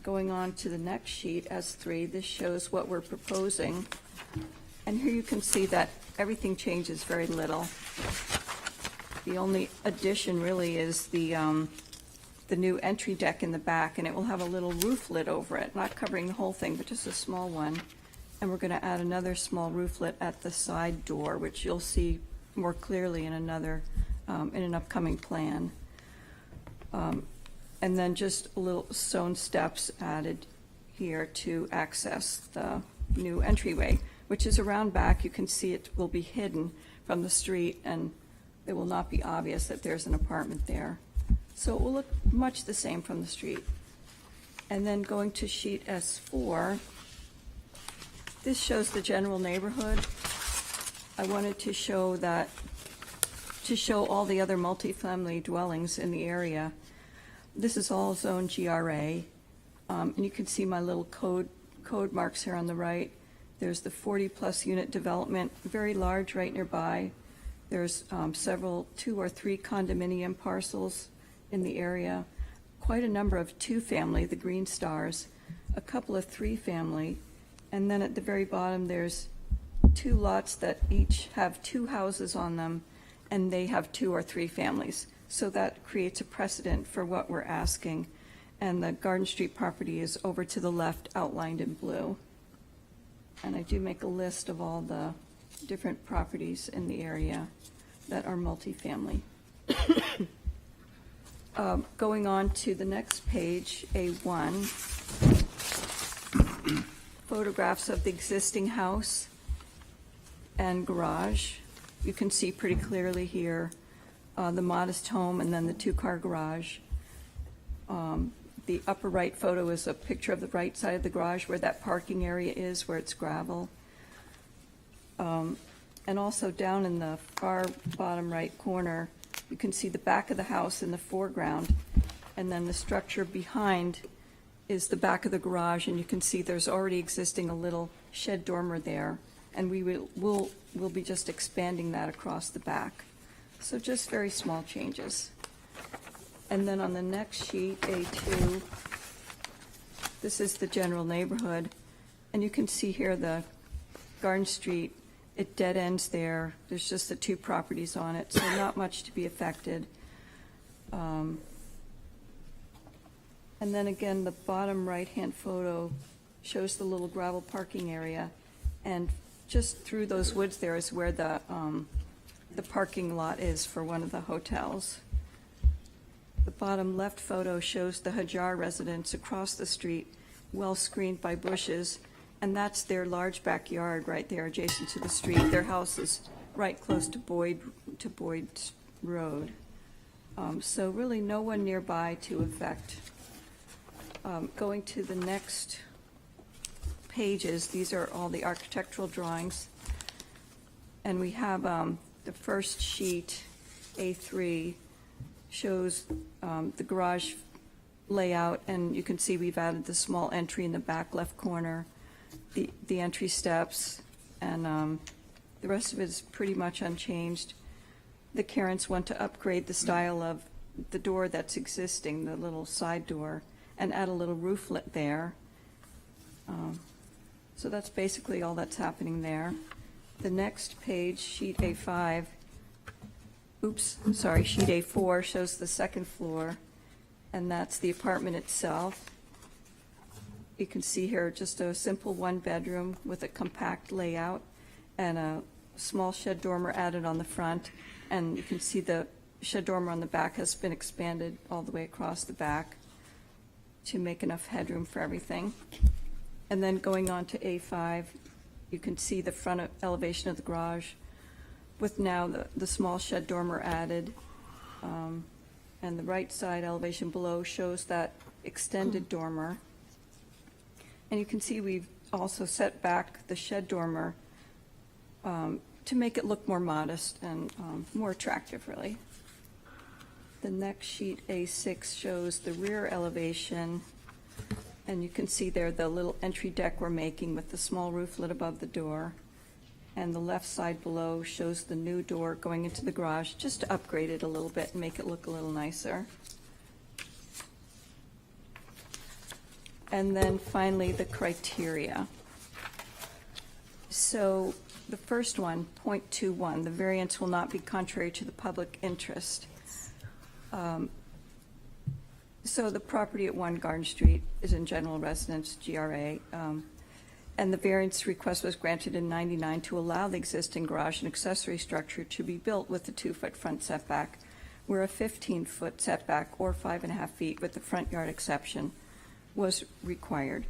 Going on to the next sheet, S3, this shows what we're proposing. And here you can see that everything changes very little. The only addition really is the new entry deck in the back, and it will have a little rooflet over it, not covering the whole thing, but just a small one. And we're going to add another small rooflet at the side door, which you'll see more clearly in another, in an upcoming plan. And then just a little stone steps added here to access the new entryway, which is around back. You can see it will be hidden from the street, and it will not be obvious that there's an apartment there. So it will look much the same from the street. And then going to sheet S4, this shows the general neighborhood. I wanted to show all the other multifamily dwellings in the area. This is all zone GRA, and you can see my little code marks here on the right. There's the 40-plus unit development, very large right nearby. There's several 2 or 3 condominium parcels in the area, quite a number of 2-family, the Green Stars, a couple of 3-family, and then at the very bottom there's 2 lots that each have 2 houses on them, and they have 2 or 3 families. So that creates a precedent for what we're asking. And the Garden Street property is over to the left, outlined in blue. And I do make a list of all the different properties in the area that are multifamily. Going on to the next page, A1, photographs of the existing house and garage. You can see pretty clearly here the modest home and then the 2-car garage. The upper right photo is a picture of the right side of the garage where that parking area is, where it's gravel. And also down in the far bottom right corner, you can see the back of the house in the foreground, and then the structure behind is the back of the garage, and you can see there's already existing a little shed dormer there, and we'll be just expanding that across the back. So just very small changes. And then on the next sheet, A2, this is the general neighborhood. And you can see here the Garden Street, it dead ends there. There's just the 2 properties on it, so not much to be affected. And then again, the bottom right-hand photo shows the little gravel parking area. And just through those woods there is where the parking lot is for one of the hotels. The bottom left photo shows the Hajar residence across the street, well screened by bushes, and that's their large backyard right there adjacent to the street. Their house is right close to Boyd Road. So really no one nearby to affect. Going to the next pages, these are all the architectural drawings. And we have the first sheet, A3, shows the garage layout, and you can see we've added the small entry in the back left corner, the entry steps, and the rest of it is pretty much unchanged. The Karens want to upgrade the style of the door that's existing, the little side door, and add a little rooflet there. So that's basically all that's happening there. The next page, sheet A5, sheet A4 shows the second floor, and that's the apartment itself. You can see here just a simple one-bedroom with a compact layout and a small shed dormer added on the front. And you can see the shed dormer on the back has been expanded all the way across the back to make enough headroom for everything. And then going on to A5, you can see the front elevation of the garage with now the small shed dormer added. And the right side elevation below shows that extended dormer. And you can see we've also set back the shed dormer to make it look more modest and more attractive, really. The next sheet, A6, shows the rear elevation. And you can see there the little entry deck we're making with the small rooflet above the door. And the left side below shows the new door going into the garage, just to upgrade it a little bit and make it look a little nicer. And then finally, the criteria. So the first one, 0.21, the variance will not be contrary to the public interest. So the property at 1 Garden Street is in general residence, GRA, and the variance request was granted in '99 to allow the existing garage and accessory structure to be built with a 2-foot front setback, where a 15-foot setback or 5.5 feet with the front yard exception was required.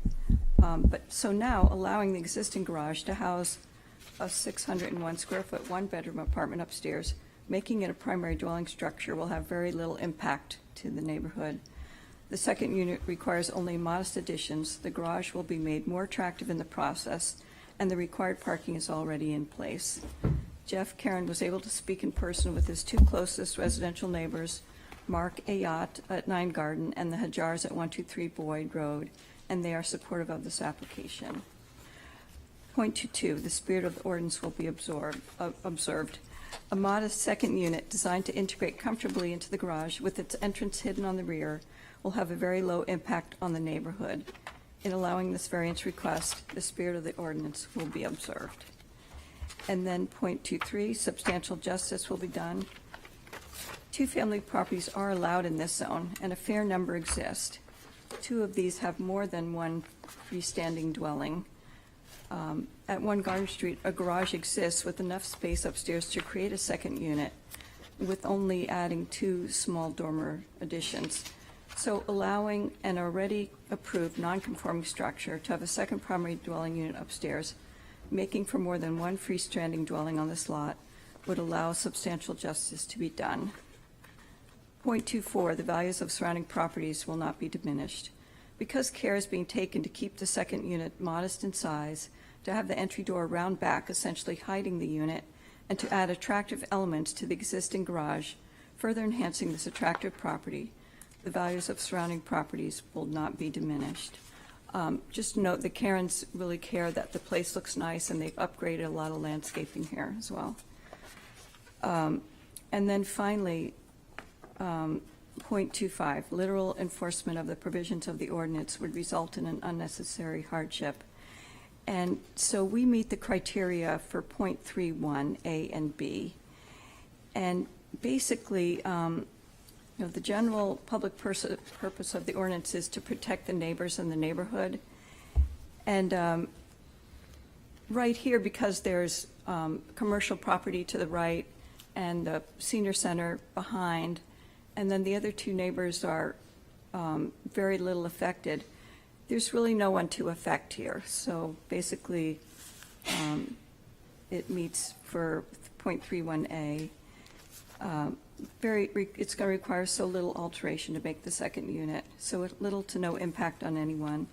So now, allowing the existing garage to house a 601 square foot, 1-bedroom apartment upstairs, making it a primary dwelling structure, will have very little impact to the neighborhood. The second unit requires only modest additions. The garage will be made more attractive in the process, and the required parking is already in place. Jeff Karen was able to speak in person with his 2 closest residential neighbors, Mark Ayat at 9 Garden and the Hajars at 123 Boyd Road, and they are supportive of this application. 0.22, the spirit of the ordinance will be observed. A modest second unit designed to integrate comfortably into the garage with its entrance hidden on the rear will have a very low impact on the neighborhood. In allowing this variance request, the spirit of the ordinance will be observed. And then 0.23, substantial justice will be done. 2-family properties are allowed in this zone, and a fair number exist. 2 of these have more than one freestanding dwelling. At 1 Garden Street, a garage exists with enough space upstairs to create a second unit, with only adding 2 small dormer additions. So allowing an already approved non-conforming structure to have a second primary dwelling unit upstairs, making for more than one freestanding dwelling on this lot, would allow substantial justice to be done. 0.24, the values of surrounding properties will not be diminished. Because care is being taken to keep the second unit modest in size, to have the entry door round back, essentially hiding the unit, and to add attractive elements to the existing garage, further enhancing this attractive property, the values of surrounding properties will not be diminished. Just note, the Karens really care that the place looks nice, and they've upgraded a lot of landscaping here as well. And then finally, 0.25, literal enforcement of the provisions of the ordinance would result in an unnecessary hardship. And so we meet the criteria for 0.31, A and B. And basically, the general public purpose of the ordinance is to protect the neighbors in the neighborhood. And right here, because there's commercial property to the right and the senior center behind, and then the other 2 neighbors are very little affected, there's really no one to affect here. So basically, it meets for 0.31A. It's going to require so little alteration to make the second unit, so little to no impact on anyone.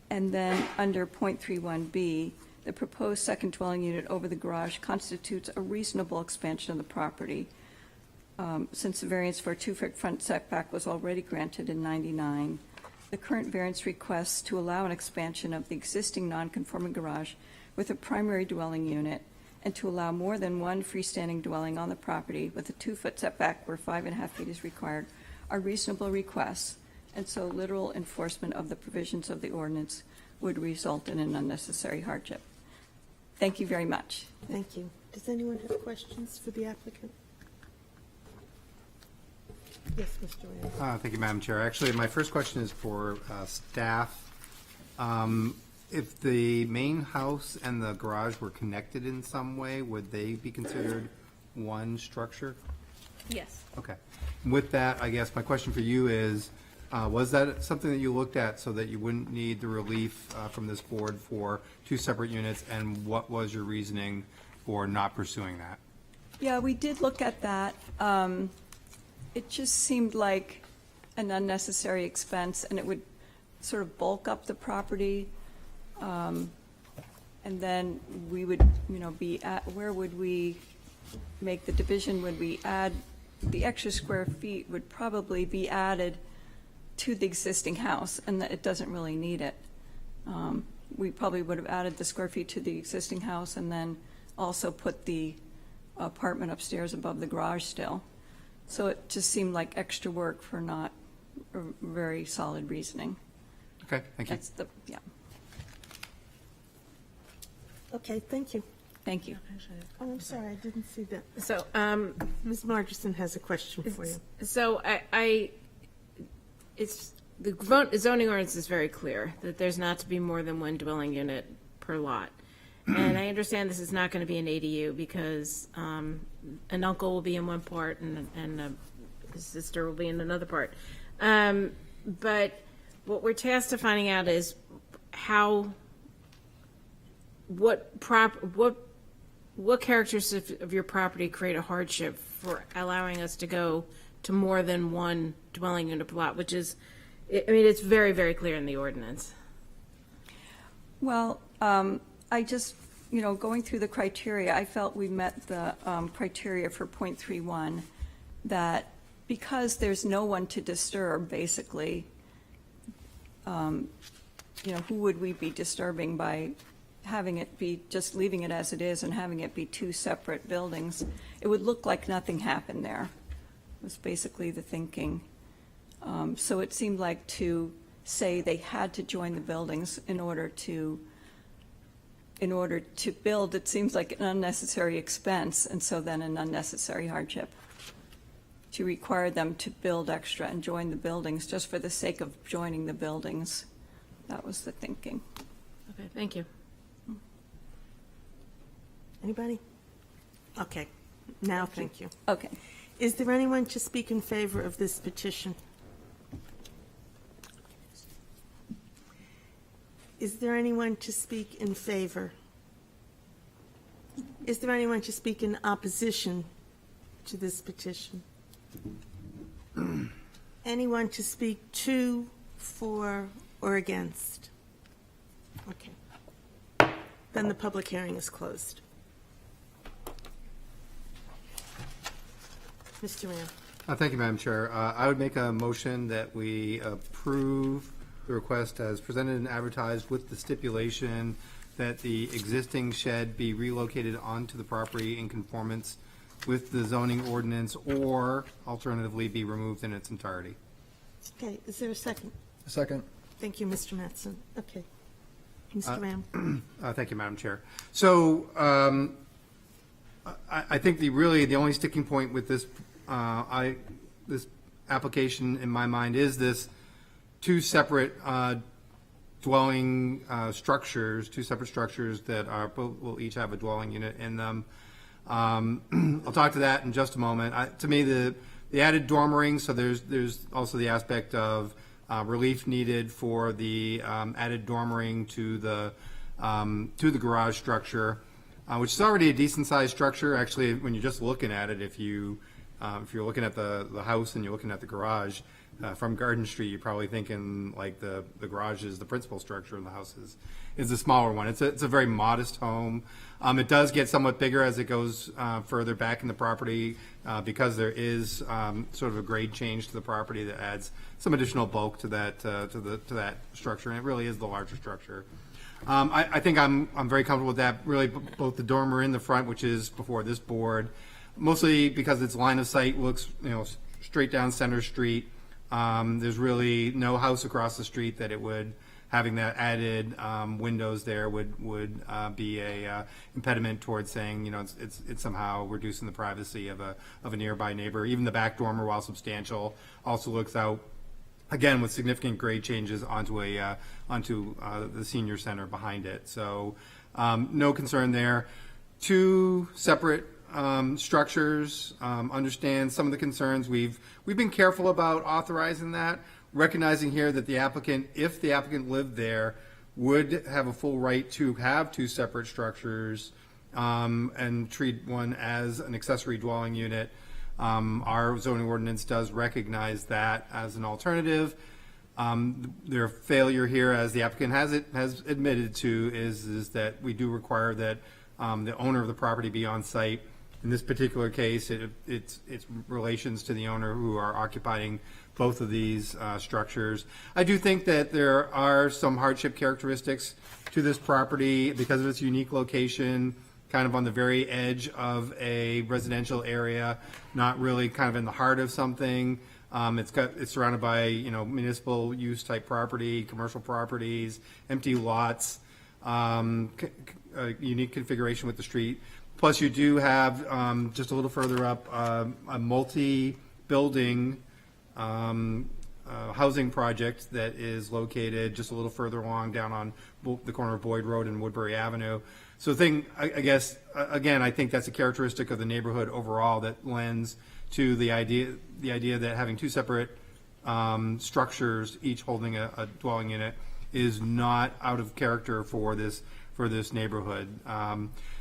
And then under 0.31B, the proposed second dwelling unit over the garage constitutes a reasonable expansion of the property. since the variance for a 2-foot front setback was already granted in 99, the current variance requests to allow an expansion of the existing non-conforming garage with a primary dwelling unit and to allow more than one freestanding dwelling on the property with a 2-foot setback where 5.5 feet is required are reasonable requests, and so literal enforcement of the provisions of the ordinance would result in an unnecessary hardship. Thank you very much. Thank you. Does anyone have questions for the applicant? Yes, Mr. Rand. Thank you, Madam Chair. Actually, my first question is for staff. If the main house and the garage were connected in some way, would they be considered one structure? Yes. Okay. With that, I guess my question for you is, was that something that you looked at so that you wouldn't need the relief from this board for 2 separate units, and what was your reasoning for not pursuing that? Yeah, we did look at that. It just seemed like an unnecessary expense, and it would sort of bulk up the property. And then we would, be at, where would we make the division? Would we add, the extra square feet would probably be added to the existing house, and that it doesn't really need it. We probably would have added the square feet to the existing house and then also put the apartment upstairs above the garage still. So it just seemed like extra work for not a very solid reasoning. Okay, thank you. That's the, yeah, Okay, thank you. thank you. Oh, I'm sorry, I didn't see that. So, Ms. Margerson has a question for you. so it's, the zoning ordinance is very clear that there's not to be more than one dwelling unit per lot. And I understand this is not going to be an ADU because an uncle will be in one part and his sister will be in another part. But what we're tasked to finding out is what characters of your property create a hardship for allowing us to go to more than one dwelling unit per lot, which is, I mean, it's very, very clear in the ordinance. Well, I just, going through the criteria, I felt we met the criteria for .31, that because there's no one to disturb, basically, who would we be disturbing by having it be, just leaving it as it is and having it be 2 separate buildings? It would look like nothing happened there, was basically the thinking. So it seemed like to say they had to join the buildings in order to build, it seems like an unnecessary expense, and so then an unnecessary hardship. To require them to build extra and join the buildings just for the sake of joining the buildings. That was the thinking. Okay, thank you. Anybody? Okay, now thank you. Okay. Is there anyone to speak in favor of this petition? Is there anyone to speak in favor? Is there anyone to speak in opposition to this petition? Anyone to speak to, for, or against? Okay. Then the public hearing is closed. Mr. Rand. Thank you, Madam Chair. I would make a motion that we approve the request as presented and advertised with the stipulation that the existing shed be relocated onto the property in conformance with the zoning ordinance, or alternatively be removed in its entirety. Okay, is there a second? Second. Thank you, Mr. Mattson. Okay. Mr. Ram. Thank you, Madam Chair. So I think the only sticking point with this this application in my mind is this 2 separate dwelling structures, 2 separate structures that will each have a dwelling unit in them. I'll talk to that in just a moment. To me, the added dormering, so there's also the aspect of relief needed for the added dormering to the garage structure, which is already a decent sized structure. Actually, when you're just looking at it, if you're looking at the house and you're looking at the garage, from Garden Street, you're probably thinking like the garage is the principal structure and the house is the smaller one. It's a very modest home. It does get somewhat bigger as it goes further back in the property because there is sort of a grade change to the property that adds some additional bulk to that structure, and it really is the larger structure. I think I'm very comfortable with that. Really, both the dormer in the front, which is before this board, mostly because its line of sight looks straight down Center Street. There's really no house across the street that it would, having that added windows there would be a impediment towards saying it's somehow reducing the privacy of a nearby neighbor. Even the back dormer, while substantial, also looks out again with significant grade changes onto the senior center behind it. So no concern there. Two separate structures. Understand some of the concerns. We've been careful about authorizing that, recognizing here that the applicant, if the applicant lived there, would have a full right to have two separate structures and treat one as an accessory dwelling unit. Our zoning ordinance does recognize that as an alternative. Their failure here, as the applicant has admitted to, is that we do require that the owner of the property be on site. In this particular case, it's relations to the owner who are occupying both of these structures. I do think that there are some hardship characteristics to this property because of its unique location, kind of on the very edge of a residential area, not really kind of in the heart of something. It's surrounded by municipal use type property, commercial properties, empty lots, a unique configuration with the street. Plus, you do have just a little further up a multi-building housing project that is located just a little further along down on the corner of Boyd Road and Woodbury Avenue. So I guess, again, I think that's a characteristic of the neighborhood overall that lends to the idea that having two separate structures, each holding a dwelling unit, is not out of character for this neighborhood.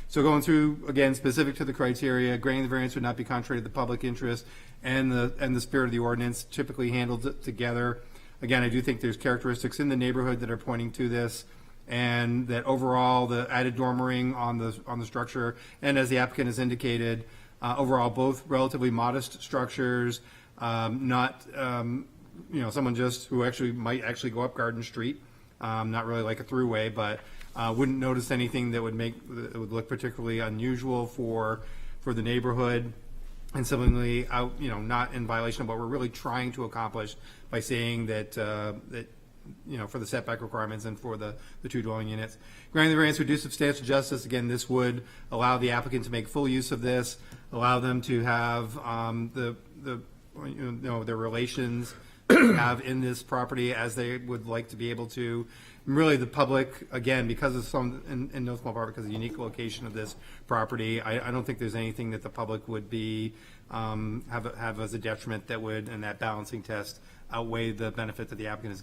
So going through, again, specific to the criteria, granting the variance would not be contrary to the public interest and the spirit of the ordinance, typically handled together. Again, I do think there's characteristics in the neighborhood that are pointing to this, and that overall the added dormering on the structure, and as the applicant has indicated, overall both relatively modest structures, not someone just who might actually go up Garden Street, not really like a throughway, but wouldn't notice anything that would would look particularly unusual for the neighborhood, and similarly not in violation of what we're really trying to accomplish by saying that for the setback requirements and for the two dwelling units. Granting the variance would do substantial justice. Again, this would allow the applicant to make full use of this, allow them to have their relations have in this property as they would like to be able to. And really, the public, again, because of in no small part because of the unique location of this property, I don't think there's anything that the public would be have as a detriment that would, in that balancing test, outweigh the benefit that the applicant is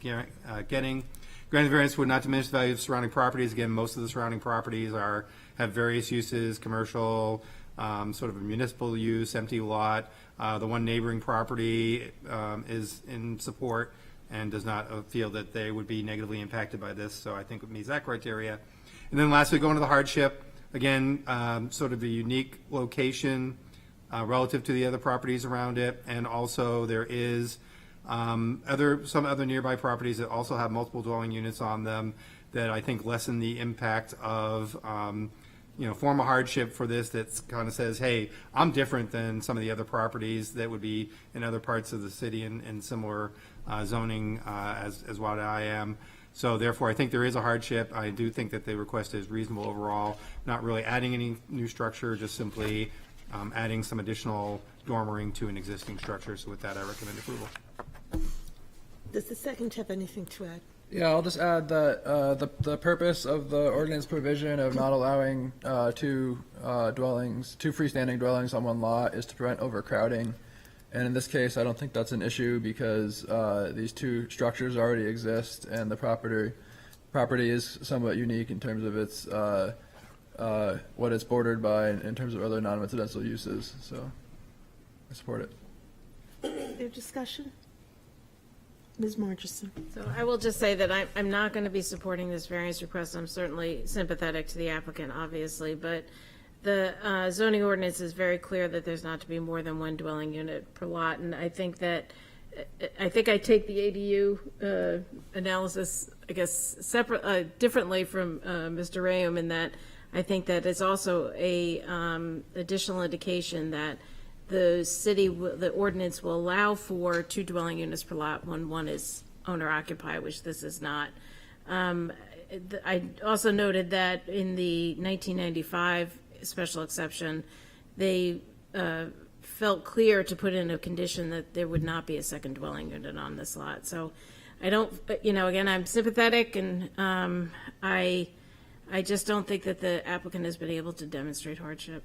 getting. Granted, variance would not diminish the value of surrounding properties. Again, most of the surrounding properties have various uses: commercial, sort of a municipal use, empty lot. The one neighboring property is in support and does not feel that they would be negatively impacted by this. So I think it meets that criteria. And then lastly, going to the hardship. Again, sort of a unique location relative to the other properties around it, and also there is some other nearby properties that also have multiple dwelling units on them that I think lessen the impact of form a hardship for this that kind of says, hey, I'm different than some of the other properties that would be in other parts of the city in similar zoning as what I am. So therefore, I think there is a hardship. I do think that the request is reasonable overall, not really adding any new structure, just simply adding some additional dormering to an existing structure. So with that, I recommend approval. Does the second have anything to add? Yeah, I'll just add that the purpose of the ordinance provision of not allowing two freestanding dwellings on one lot is to prevent overcrowding. And in this case, I don't think that's an issue because these two structures already exist, and the property is somewhat unique in terms of its what it's bordered by in terms of other non-residential uses. So I support it. Their discussion? Ms. Margison. So I will just say that I'm not going to be supporting this variance request. I'm certainly sympathetic to the applicant, obviously, but the zoning ordinance is very clear that there's not to be more than one dwelling unit per lot, and I think I take the ADU analysis, I guess, differently from Mr. Rayum, in that I think that it's also a additional indication that the ordinance will allow for 2 dwelling units per lot when one is owner occupied, which this is not. I also noted that in the 1995 special exception, they felt clear to put in a condition that there would not be a second dwelling unit on this lot. So I don't, again, I'm sympathetic, and I just don't think that the applicant has been able to demonstrate hardship.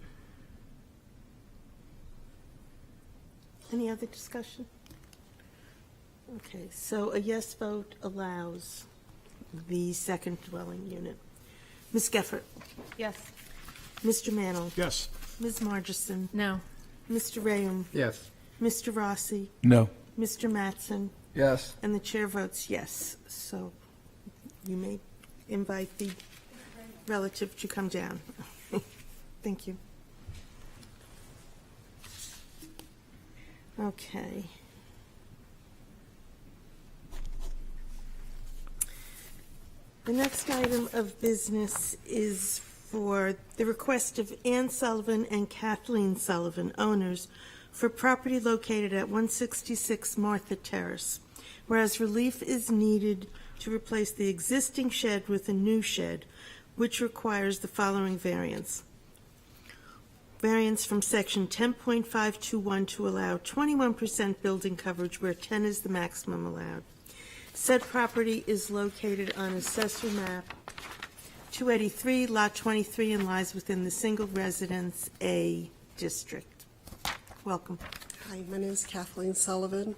Any other discussion? Okay, so a yes vote allows the second dwelling unit. Ms. Geffert? Yes. Mr. Mannel? Yes. Ms. Margison? No. Mr. Rayum? Yes. Mr. Rossi? No. Mr. Mattson? Yes. And the chair votes yes. So you may invite the relative to come down. Thank you. Okay. The next item of business is for the request of Ann Sullivan and Kathleen Sullivan, owners, for property located at 166 Martha Terrace, whereas relief is needed to replace the existing shed with a new shed, which requires the following variance. Variance from section 10.521 to allow 21% building coverage where 10 is the maximum allowed. Said property is located on Assessor Map 283, Lot 23, and lies within the Single Residence A District. Welcome. Hi, my name is Kathleen Sullivan,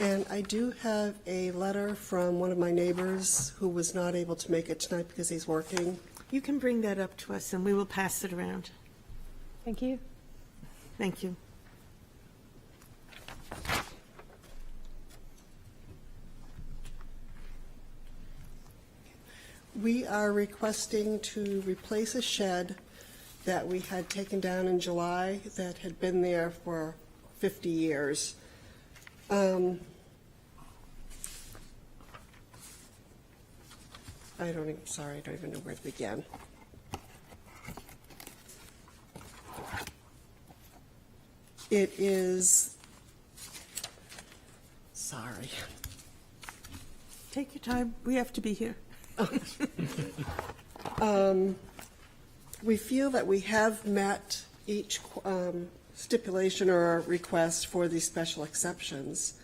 and I do have a letter from one of my neighbors who was not able to make it tonight because he's working. You can bring that up to us, and we will pass it around. Thank you. Thank you. We are requesting to replace a shed that we had taken down in July that had been there for 50 years. I don't even know where to begin. It is, sorry. Take your time. We have to be here. We feel that we have met each stipulation or request for these special exceptions,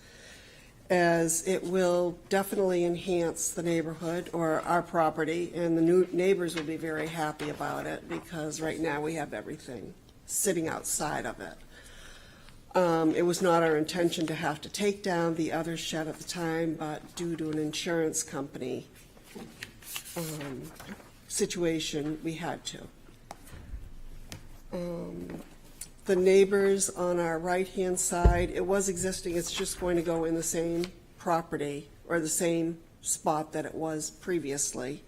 as it will definitely enhance the neighborhood or our property, and the new neighbors will be very happy about it, because right now we have everything sitting outside of it. It was not our intention to have to take down the other shed at the time, but due to an insurance company situation, we had to. The neighbors on our right-hand side, it was existing, it's just going to go in the same property or the same spot that it was previously.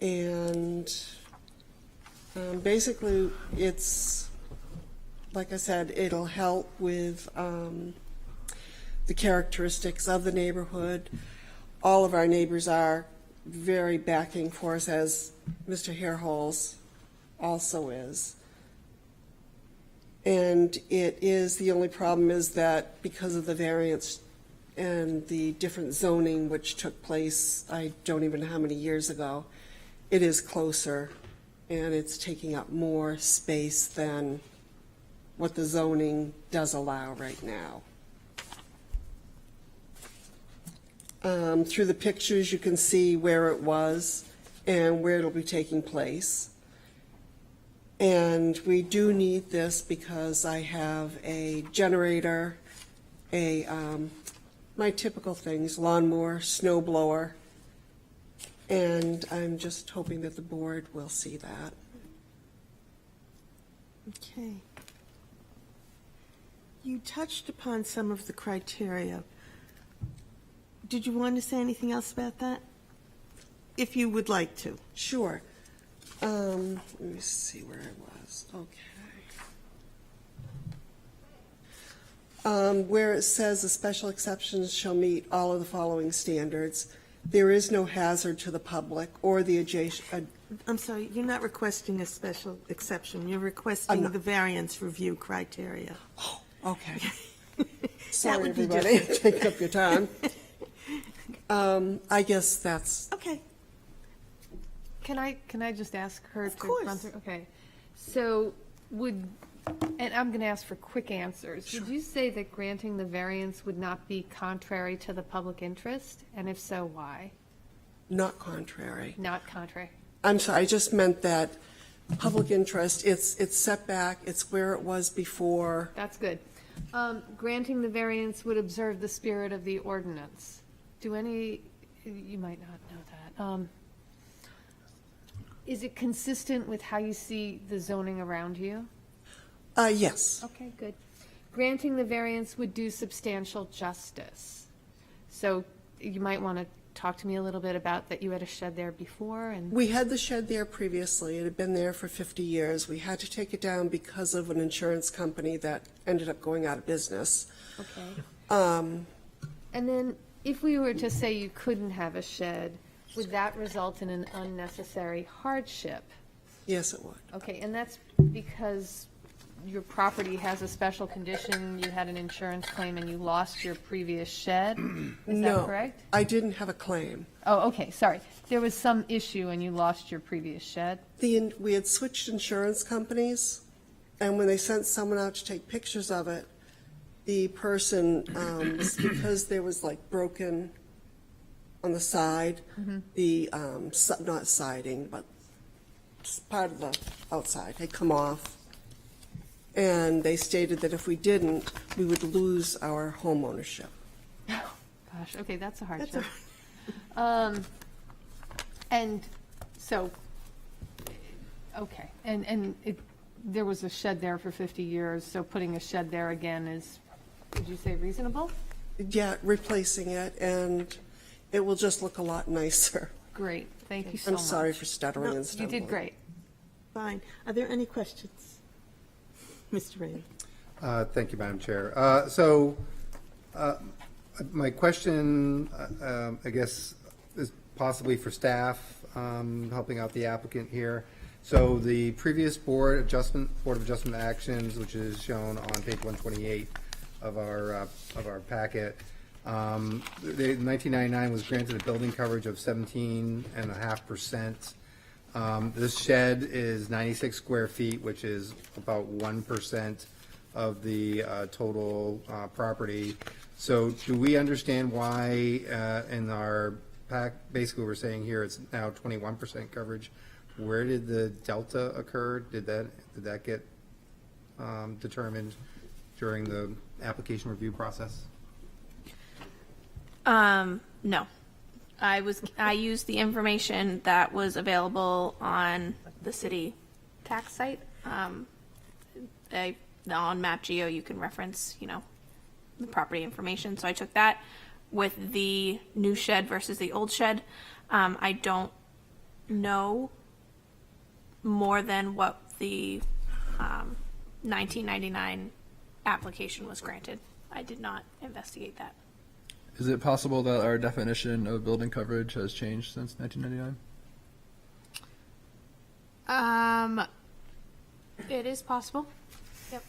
And basically, it's, like I said, it'll help with the characteristics of the neighborhood. All of our neighbors are very backing for us, as Mr. Hairholes also is. And it is, the only problem is that because of the variance and the different zoning which took place, I don't even know how many years ago, it is closer and it's taking up more space than what the zoning does allow right now. Through the pictures, you can see where it was and where it'll be taking place. And we do need this because I have a generator, my typical things, lawnmower, snow blower, and I'm just hoping that the board will see that. Okay. You touched upon some of the criteria, Did you want to say anything else about that? If you would like to. Sure. Let me see where I was. Okay. Where it says the special exceptions shall meet all of the following standards, there is no hazard to the public or the adjacent. I'm sorry, you're not requesting a special exception. You're I'm requesting not. the variance review criteria. Okay. That Sorry, would be everybody. different. Take up your time. I guess that's, Okay. Can I just ask her Of to run course. through? Okay. So and I'm going to ask for quick answers. Would you say that granting the variance would not be contrary to the public interest? And if so, why? not contrary. Not contrary. I'm sorry, I just meant that public interest, it's set back, it's where it was before. That's good. Granting the variance would observe the spirit of the ordinance. You might not know that. Is it consistent with how you see the zoning around you? Yes. Okay, good. Granting the variance would do substantial justice. So you might want to talk to me a little bit about that you had a shed there before and. We had the shed there previously. It had been there for 50 years. We had to take it down because of an insurance company that ended up going out of business. Okay. And then if we were to say you couldn't have a shed, would that result in an unnecessary hardship? Yes, it would. Okay, and that's because your property has a special condition, you had an insurance claim and you lost your previous shed? Is No, that correct? I didn't have a claim. Oh, okay, sorry. There was some issue and you lost your previous shed? We had switched insurance companies, and when they sent someone out to take pictures of it, the person, because there was like broken on the side, the, not siding, but part of the outside had come off. And they stated that if we didn't, we would lose our home ownership. Gosh, okay, that's a That's hardship. And so, okay, and there was a shed there for 50 years, so putting a shed there again is, would you say reasonable? Yeah, replacing it, and it will just look a lot nicer. Great, thank you so I'm much. sorry for stuttering No, and You stumbling. did great. Fine. Are there any questions? Mr. Ray? Thank you, Madam Chair. My question, I guess, is possibly for staff, helping out the applicant here. So the previous Board of Adjustment actions, which is shown on page 128 of our packet, the 1999 was granted a building coverage of 17.5%. This shed is 96 square feet, which is about 1% of the total property. So do we understand why in our pack, basically we're saying here it's now 21% coverage? Where did the delta occur? Did that get determined during the application review process? No. I used the information that was available on the city tax site. On MapGeo, you can reference, the property information. So I took that with the new shed versus the old shed. I don't know more than what the 1999 application was granted. I did not investigate that. Is it possible that our definition of building coverage has changed since 1999? It is possible. Yep.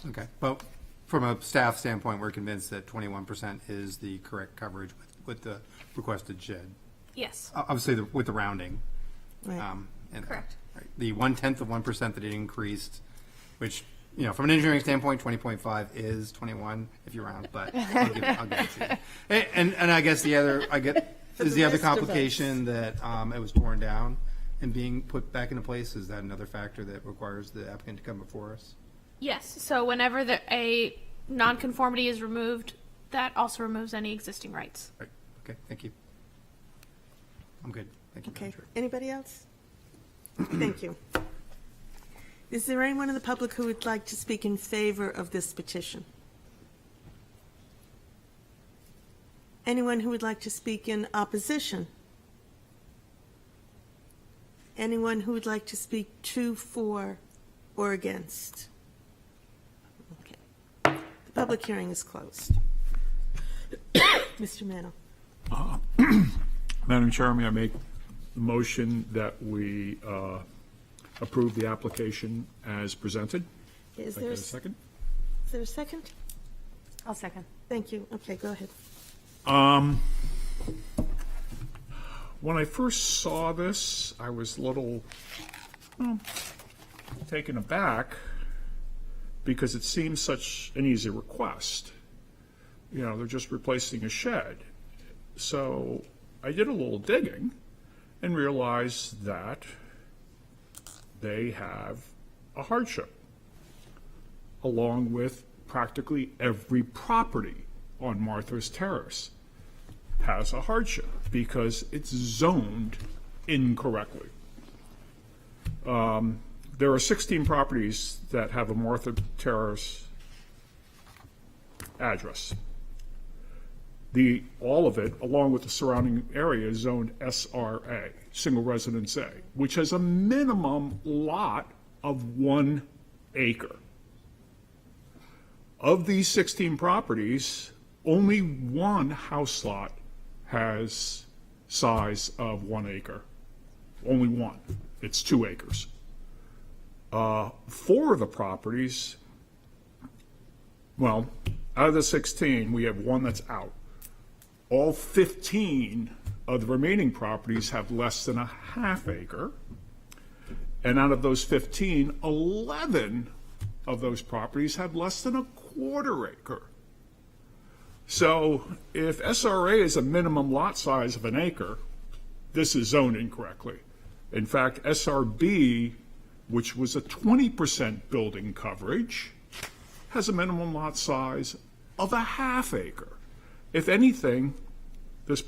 Okay, but from a staff standpoint, we're convinced that 21% is the correct coverage with the requested shed. Yes. Obviously, with the rounding. Right. Correct. Right. The 1/10 of 1% that it increased, which, from an engineering standpoint, 20.5 is 21 if you round, but I'll give it to you. And I guess the other complication that it was torn down and being put back into place. Is that another factor that requires the applicant to come before us? Yes. So whenever a nonconformity is removed, that also removes any existing rights. Right. Okay, thank you. I'm good. Thank you, Madam Okay. Chair. Anybody else? Thank you. Is there anyone in the public who would like to speak in favor of this petition? Anyone who would like to speak in opposition? Anyone who would like to speak to, for, or against? Okay. The public hearing is closed. Mr. Mano. Madam Chairman, I make the motion that we approve the application as presented. Is Can I there, get a is second? there a second? I'll second. Thank you. Okay, go ahead. When I first saw this, I was a little taken aback because it seems such an easy request. You know, they're just replacing a shed. So I did a little digging and realized that they have a hardship, along with practically every property on Martha's Terrace has a hardship because it's zoned incorrectly. There are 16 properties that have a Martha Terrace address. All of it, along with the surrounding area, is zoned SRA, Single Residence A, which has a minimum lot of 1 acre. Of these 16 properties, only one house lot has size of 1 acre. Only one. It's 2 acres. 4 of the properties, well, out of the 16, we have one that's out. All 15 of the remaining properties have less than a half acre. And out of those 15, 11 of those properties have less than a quarter acre. So if SRA is a minimum lot size of 1 acre, this is zoned incorrectly. In fact, SRB, which was a 20% building coverage, has a minimum lot size of a half acre. If anything, this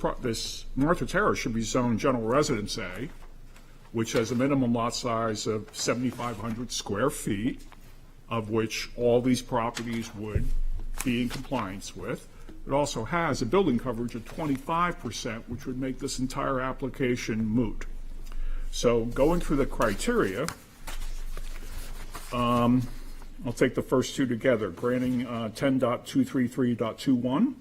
Martha Terrace should be zoned General Residence A, which has a minimum lot size of 7,500 square feet, of which all these properties would be in compliance with. It also has a building coverage of 25%, which would make this entire application moot. So going through the criteria, I'll take the first two together, granting 10.233.21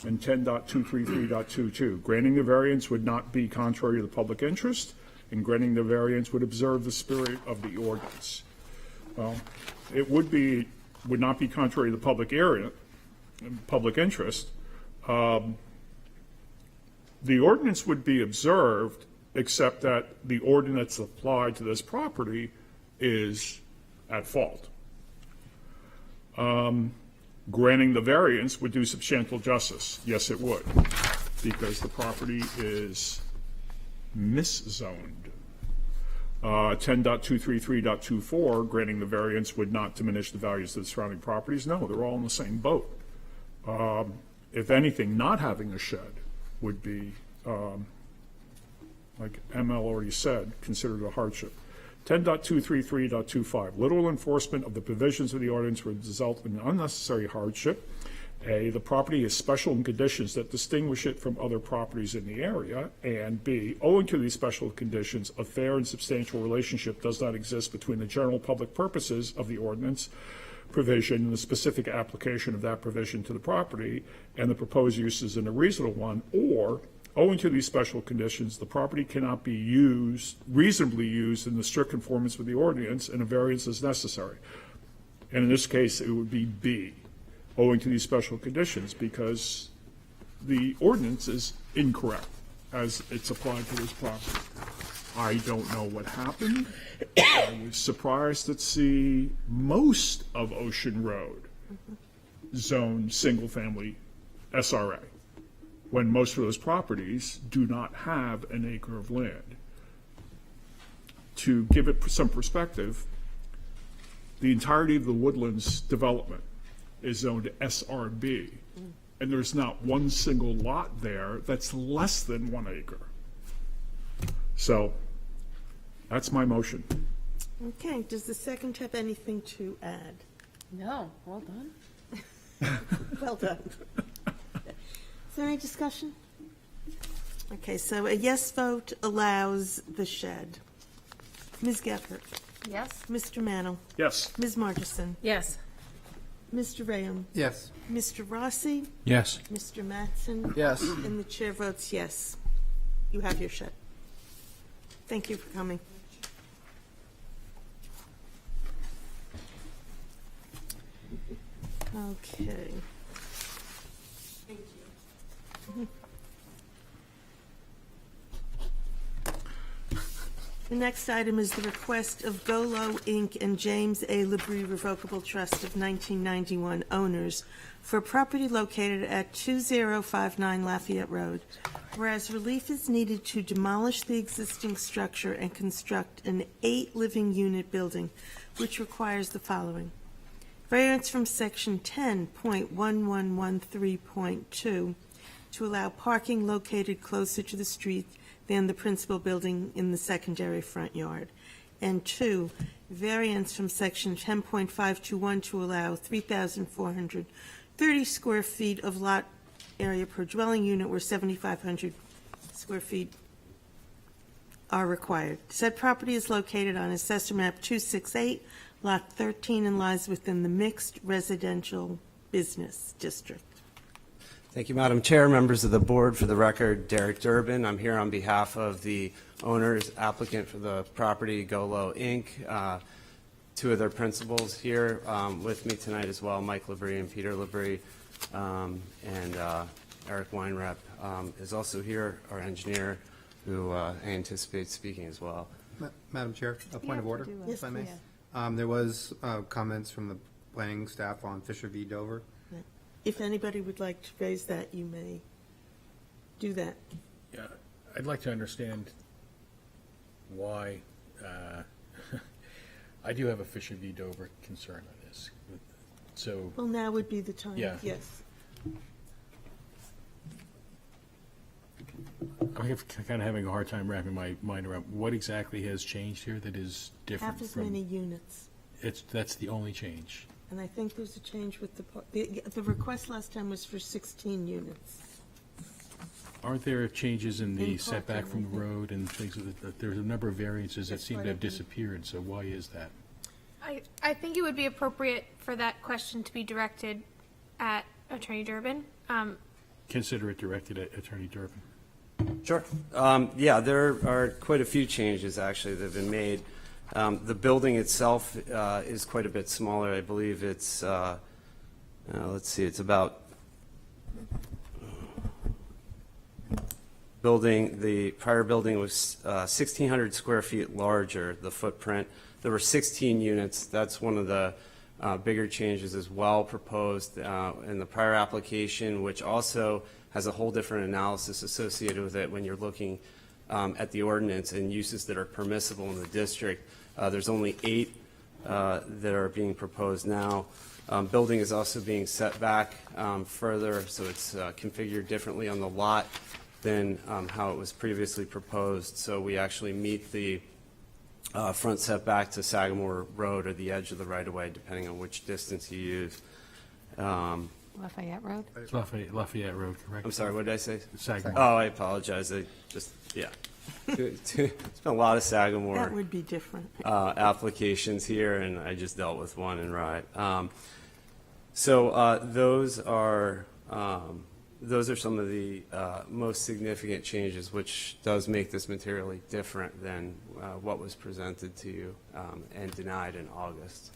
and 10.233.22. Granting the variance would not be contrary to the public interest, and granting the variance would observe the spirit of the ordinance. Well, it would not be contrary to the public interest. The ordinance would be observed, except that the ordinance applied to this property is at fault. Granting the variance would do substantial justice. Yes, it would, because the property is miszoned. 10.233.24, granting the variance would not diminish the values of the surrounding properties. No, they're all in the same boat. If anything, not having a shed would be, like ML already said, considered a hardship. 10.233.25, literal enforcement of the provisions of the ordinance would result in unnecessary hardship. A, the property has special conditions that distinguish it from other properties in the area. And B, owing to these special conditions, a fair and substantial relationship does not exist between the general public purposes of the ordinance provision and the specific application of that provision to the property and the proposed uses in a reasonable one, or owing to these special conditions, the property cannot be reasonably used in the strict conformance with the ordinance, and a variance is necessary. And in this case, it would be B, owing to these special conditions, because the ordinance is incorrect as it's applied to this property. I don't know what happened. I was surprised to see most of Ocean Road zoned single-family SRA, when most of those properties do not have an acre of land. To give it some perspective, the entirety of the Woodlands development is zoned SRB, and there's not one single lot there that's less than 1 acre. So that's my motion. Okay, does the second have anything to add? No, well done. Well done. Is there any discussion? Okay, so a yes vote allows the shed. Ms. Gephardt? Yes? Mr. Mannell? Yes. Ms. Marchison? Yes. Mr. Rayam? Yes. Mr. Rossi? Yes. Mr. Mattson? Yes. And the chair votes yes. You have your shed. Thank you for coming. Okay. Thank you. The next item is the request of Golo Inc. and James A. Labrie Revocable Trust of 1991 owners for property located at 2059 Lafayette Road, whereas relief is needed to demolish the existing structure and construct an 8-living-unit building, which requires the following. Variance from Section 10.1113.2 to allow parking located closer to the street than the principal building in the secondary front yard. And 2, variance from Section 10.521 to allow 3,430 square feet of lot area per dwelling unit where 7,500 square feet are required. Said property is located on Assessor Map 268, Lot 13, and lies within the mixed residential business district. Thank you, Madam Chair, members of the board. For the record, Derek Durbin. I'm here on behalf of the owners applicant for the property, Golo Inc. Two of their principals here with me tonight as well, Mike Labrie and Peter Labrie, and Eric Weinrep is also here, our engineer, who I anticipate speaking as well. Madam Chair, a point of order, Yes, if I may. please. There was comments from the planning staff on Fisher v. Dover. If anybody would like to raise that, you may do that. Yeah, I'd like to understand why, I do have a Fisher v. Dover concern on this. So, Well, now would be the time, Yeah. yes. I'm kind of having a hard time wrapping my mind around what exactly has changed here that is different Half as from. many units. That's the only change. And I think there's a change with the request last time was for 16 units. Aren't there changes in the In setback from the parking, I think. road and things of that? There's a number of variances that That's seem quite to have a few. disappeared, so why is that? I think it would be appropriate for that question to be directed at Attorney Durbin. Consider it directed at Attorney Durbin. Sure. Yeah, there are quite a few changes, actually, that have been made. The building itself is quite a bit smaller. I believe it's, let's see, it's about the prior building was 1,600 square feet larger, the footprint. There were 16 units. That's one of the bigger changes as well proposed in the prior application, which also has a whole different analysis associated with it when you're looking at the ordinance and uses that are permissible in the district. There's only 8 that are being proposed now. Building is also being set back further, so it's configured differently on the lot than how it was previously proposed. So we actually meet the front setback to Sagamore Road or the edge of the right-of-way, depending on which distance you use. Lafayette Road? It's Lafayette Road, correct? I'm sorry, what did I say? Sagamore. Oh, I apologize. I just, yeah. It's been a lot of Sagamore. That would be different. Applications here, and I just dealt with one in Rye. So those are some of the most significant changes, which does make this materially different than what was presented to you and denied in August.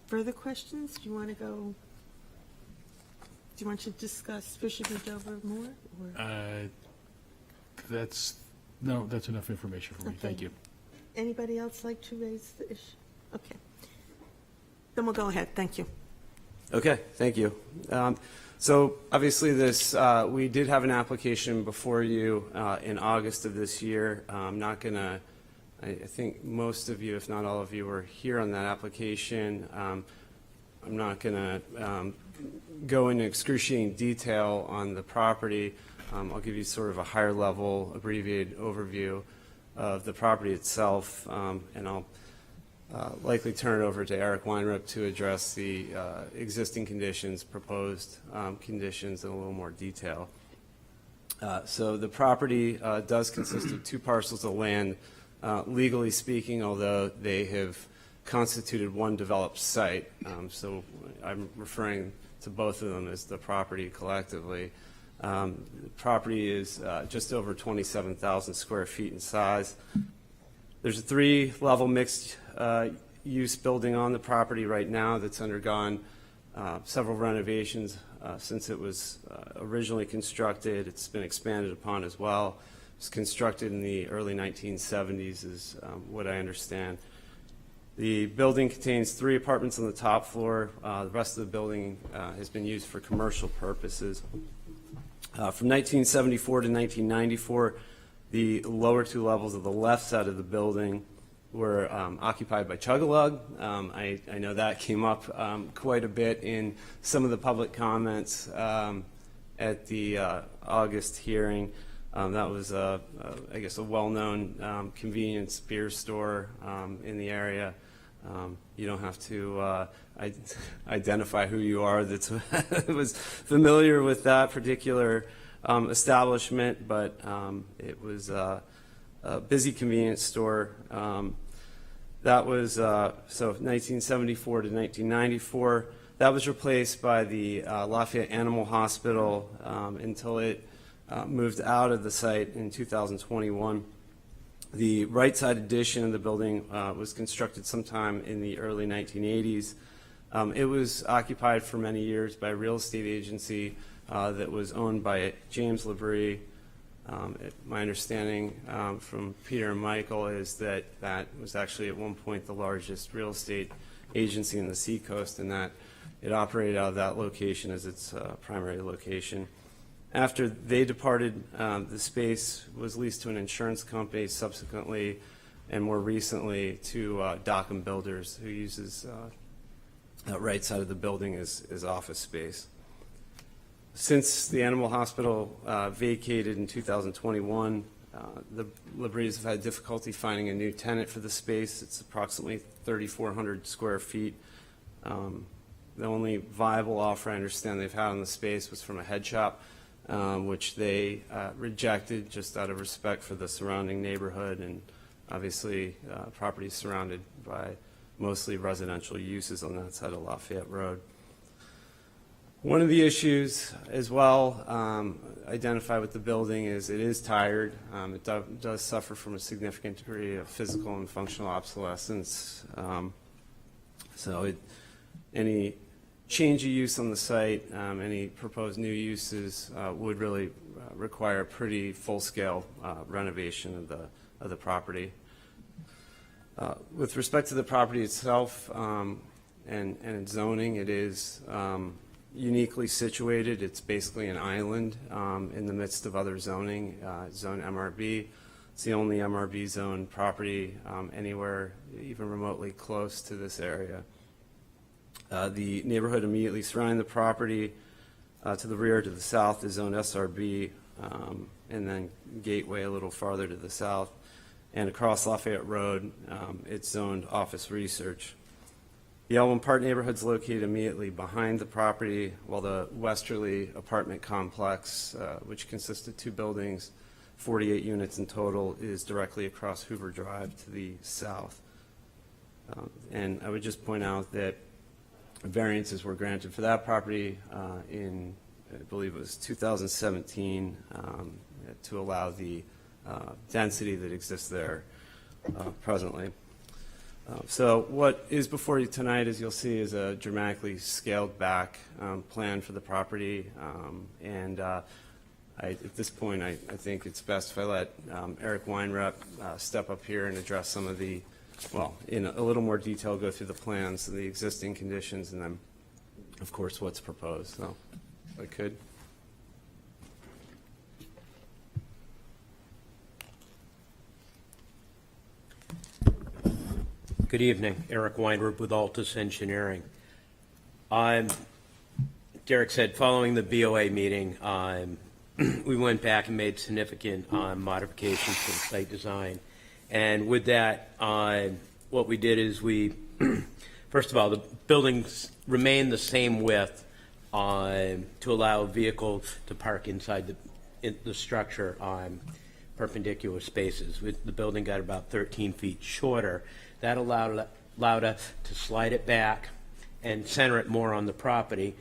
Further questions? Do you want to discuss Fisher v. Dover more? Or That's enough information for me. Okay. Thank you. anybody else like to raise the issue? Okay. Then we'll go ahead. Thank you. Okay, thank you. So obviously we did have an application before you in August of this year. I'm not going to, I think most of you, if not all of you, were here on that application. I'm not going to go into excruciating detail on the property. I'll give you sort of a higher level, abbreviated overview of the property itself, and I'll likely turn it over to Eric Weinrep to address the existing conditions, proposed conditions in a little more detail. So the property does consist of 2 parcels of land, legally speaking, although they have constituted one developed site. So I'm referring to both of them as the property collectively. The property is just over 27,000 square feet in size. There's a 3-level mixed use building on the property right now that's undergone several renovations since it was originally constructed. It's been expanded upon as well. It was constructed in the early 1970s is what I understand. The building contains 3 apartments on the top floor. The rest of the building has been used for commercial purposes. From 1974 to 1994, the lower 2 levels of the left side of the building were occupied by Chug-a-Lug. I know that came up quite a bit in some of the public comments at the August hearing. That was, I guess, a well-known convenience beer store in the area. You don't have to identify who you are that was familiar with that particular establishment, but it was a busy convenience store. That was, so 1974 to 1994. That was replaced by the Lafayette Animal Hospital until it moved out of the site in 2021. The right side addition of the building was constructed sometime in the early 1980s. It was occupied for many years by a real estate agency that was owned by James Labrie. My understanding from Peter and Michael is that that was actually at one point the largest real estate agency in the Seacoast, and that it operated out of that location as its primary location. After they departed, the space was leased to an insurance company subsequently, and more recently to Dockham Builders, who uses that right side of the building as office space. Since the animal hospital vacated in 2021, the Labries have had difficulty finding a new tenant for the space. It's approximately 3,400 square feet. The only viable offer I understand they've had on the space was from a head shop, which they rejected just out of respect for the surrounding neighborhood, and obviously property surrounded by mostly residential uses on that side of Lafayette Road. One of the issues as well identified with the building is it is tired. It does suffer from a significant degree of physical and functional obsolescence. Any change of use on the site, any proposed new uses would really require a pretty full-scale renovation of the property. With respect to the property itself and its zoning, it is uniquely situated. It's basically an island in the midst of other zoning, zone MRB. It's the only MRB zone property anywhere even remotely close to this area. The neighborhood immediately surrounding the property to the rear to the south is zoned SRB, and then Gateway a little farther to the south. And across Lafayette Road, it's zoned office research. The Elwyn Park neighborhood is located immediately behind the property, while the westerly apartment complex, which consists of 2 buildings, 48 units in total, is directly across Hoover Drive to the south. And I would just point out that variances were granted for that property in, I believe it was 2017, to allow the density that exists there presently. So what is before you tonight, as you'll see, is a dramatically scaled back plan for the property. At this point, I think it's best if I let Eric Weinrep step up here and address some of the, well, in a little more detail, go through the plans and the existing conditions, and then, of course, what's proposed. So, if I could. Good evening. Eric Weinreb with Altus Engineering. Derek said, following the BOA meeting, we went back and made significant modifications to the site design. And with that, what we did is we, first of all, the buildings remain the same width to allow a vehicle to park inside the structure on perpendicular spaces. The building got about 13 feet shorter. That allowed us to slide it back and center it more on the property,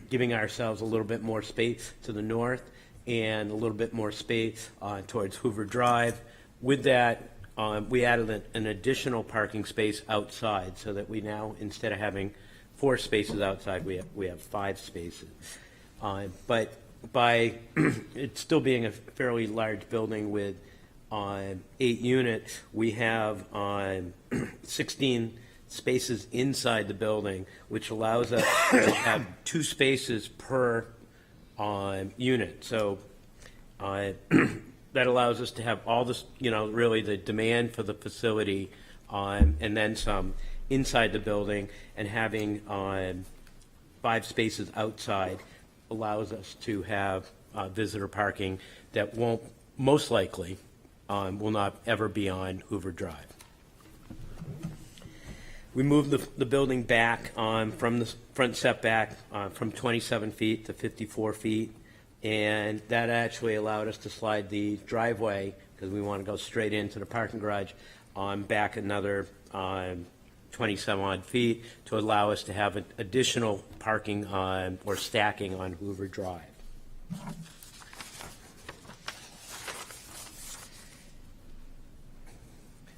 giving ourselves a little bit more space to the north and a little bit more space towards Hoover Drive. With that, we added an additional parking space outside, so that we now, instead of having 4 spaces outside, we have 5 spaces. But by it still being a fairly large building with 8 units, we have 16 spaces inside the building, which allows us to have 2 spaces per unit. So that allows us to have all this, really the demand for the facility, and then some inside the building, and having 5 spaces outside allows us to have visitor parking that won't, most likely, will not ever be on Hoover Drive. We moved the building back from the front setback from 27 feet to 54 feet, and that actually allowed us to slide the driveway, because we want to go straight into the parking garage, back another 20-some odd feet to allow us to have additional parking or stacking on Hoover Drive.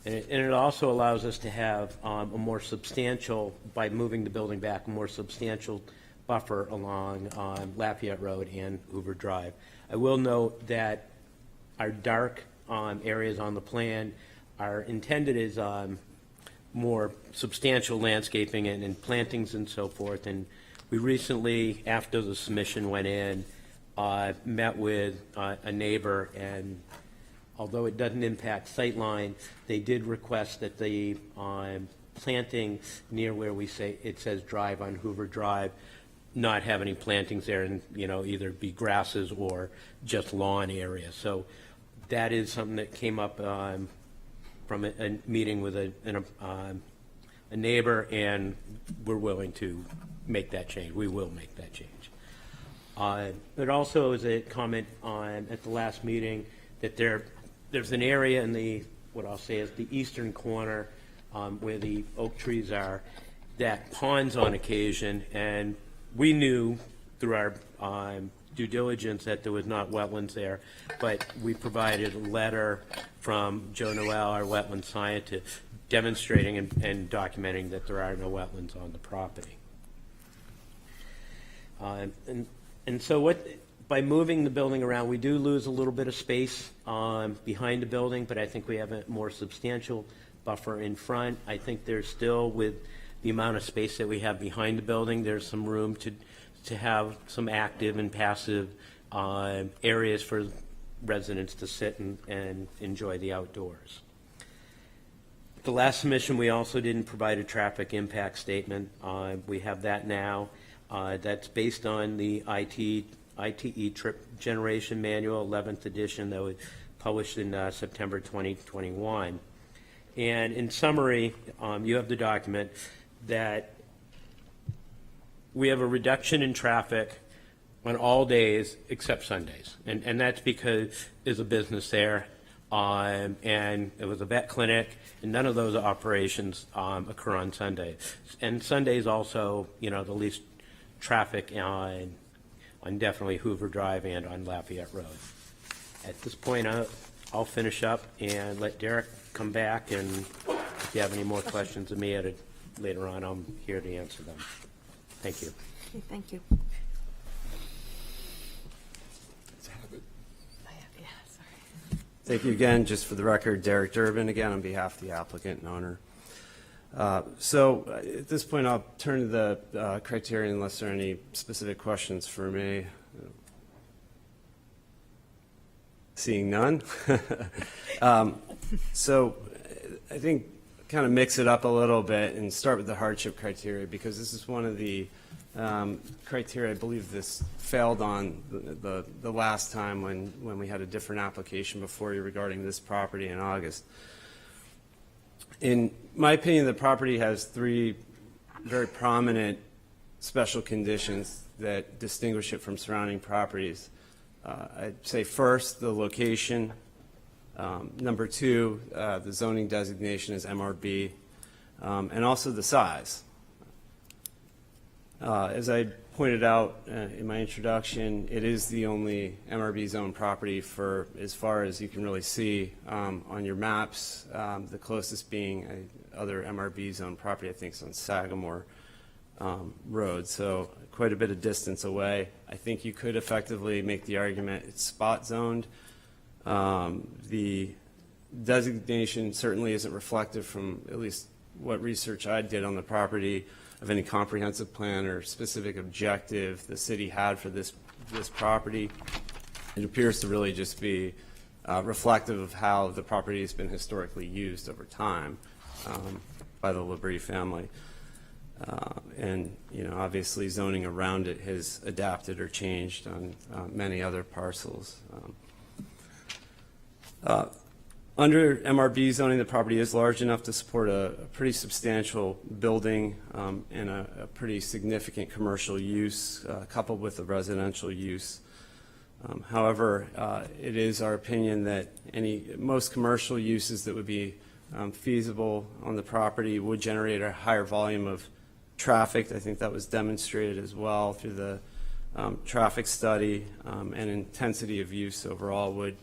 And it also allows us to have a more substantial, by moving the building back, a more substantial buffer along Lafayette Road and Hoover Drive. I will note that our dark areas on the plan are intended as more substantial landscaping and plantings and so forth. And we recently, after the submission went in, met with a neighbor, and although it doesn't impact sightline, they did request that the planting near where it says drive on Hoover Drive not have any plantings there, and either be grasses or just lawn area. So that is something that came up from a meeting with a neighbor, and we're willing to make that change. We will make that change. It also is a comment at the last meeting that there's an area in what I'll say is the eastern corner where the oak trees are that ponds on occasion, and we knew through our due diligence that there was not wetlands there, but we provided a letter from Joe Noel, our wetland scientist, demonstrating and documenting that there are no wetlands on the property. And so by moving the building around, we do lose a little bit of space behind the building, but I think we have a more substantial buffer in front. I think there's still, with the amount of space that we have behind the building, there's some room to have some active and passive areas for residents to sit and enjoy the outdoors. The last submission, we also didn't provide a traffic impact statement. We have that now. That's based on the ITE Trip Generation Manual, 11th edition, that was published in September 2021. And in summary, you have the document that we have a reduction in traffic on all days except Sundays. And that's because there's a business there, and it was a vet clinic, and none of those operations occur on Sunday. And Sundays also, the least traffic on definitely Hoover Drive and on Lafayette Road. At this point, I'll finish up and let Derek come back, and if you have any more questions of me later on, I'm here to answer them. Thank you. Okay, thank you. Thank you again. Just for the record, Derek Durbin, again, on behalf of the applicant and owner. So at this point, I'll turn to the criteria unless there are any specific questions for me. Seeing none. So I think kind of mix it up a little bit and start with the hardship criteria, because this is one of the criteria I believe this failed on the last time when we had a different application before you regarding this property in August. In my opinion, the property has three very prominent special conditions that distinguish it from surrounding properties. I'd say first, the location. Number two, the zoning designation is MRB, and also the size. As I pointed out in my introduction, it is the only MRB zone property for as far as you can really see on your maps, the closest being other MRB zone property, I think, is on Sagamore Road, so quite a bit of distance away. I think you could effectively make the argument it's spot zoned. The designation certainly isn't reflective from at least what research I did on the property of any comprehensive plan or specific objective the city had for this property. It appears to really just be reflective of how the property has been historically used over time by the Labrie family. And, you know, obviously zoning around it has adapted or changed on many other parcels. Under MRB zoning, the property is large enough to support a pretty substantial building and a pretty significant commercial use coupled with a residential use. However, it is our opinion that most commercial uses that would be feasible on the property would generate a higher volume of traffic. I think that was demonstrated as well through the traffic study, and intensity of use overall would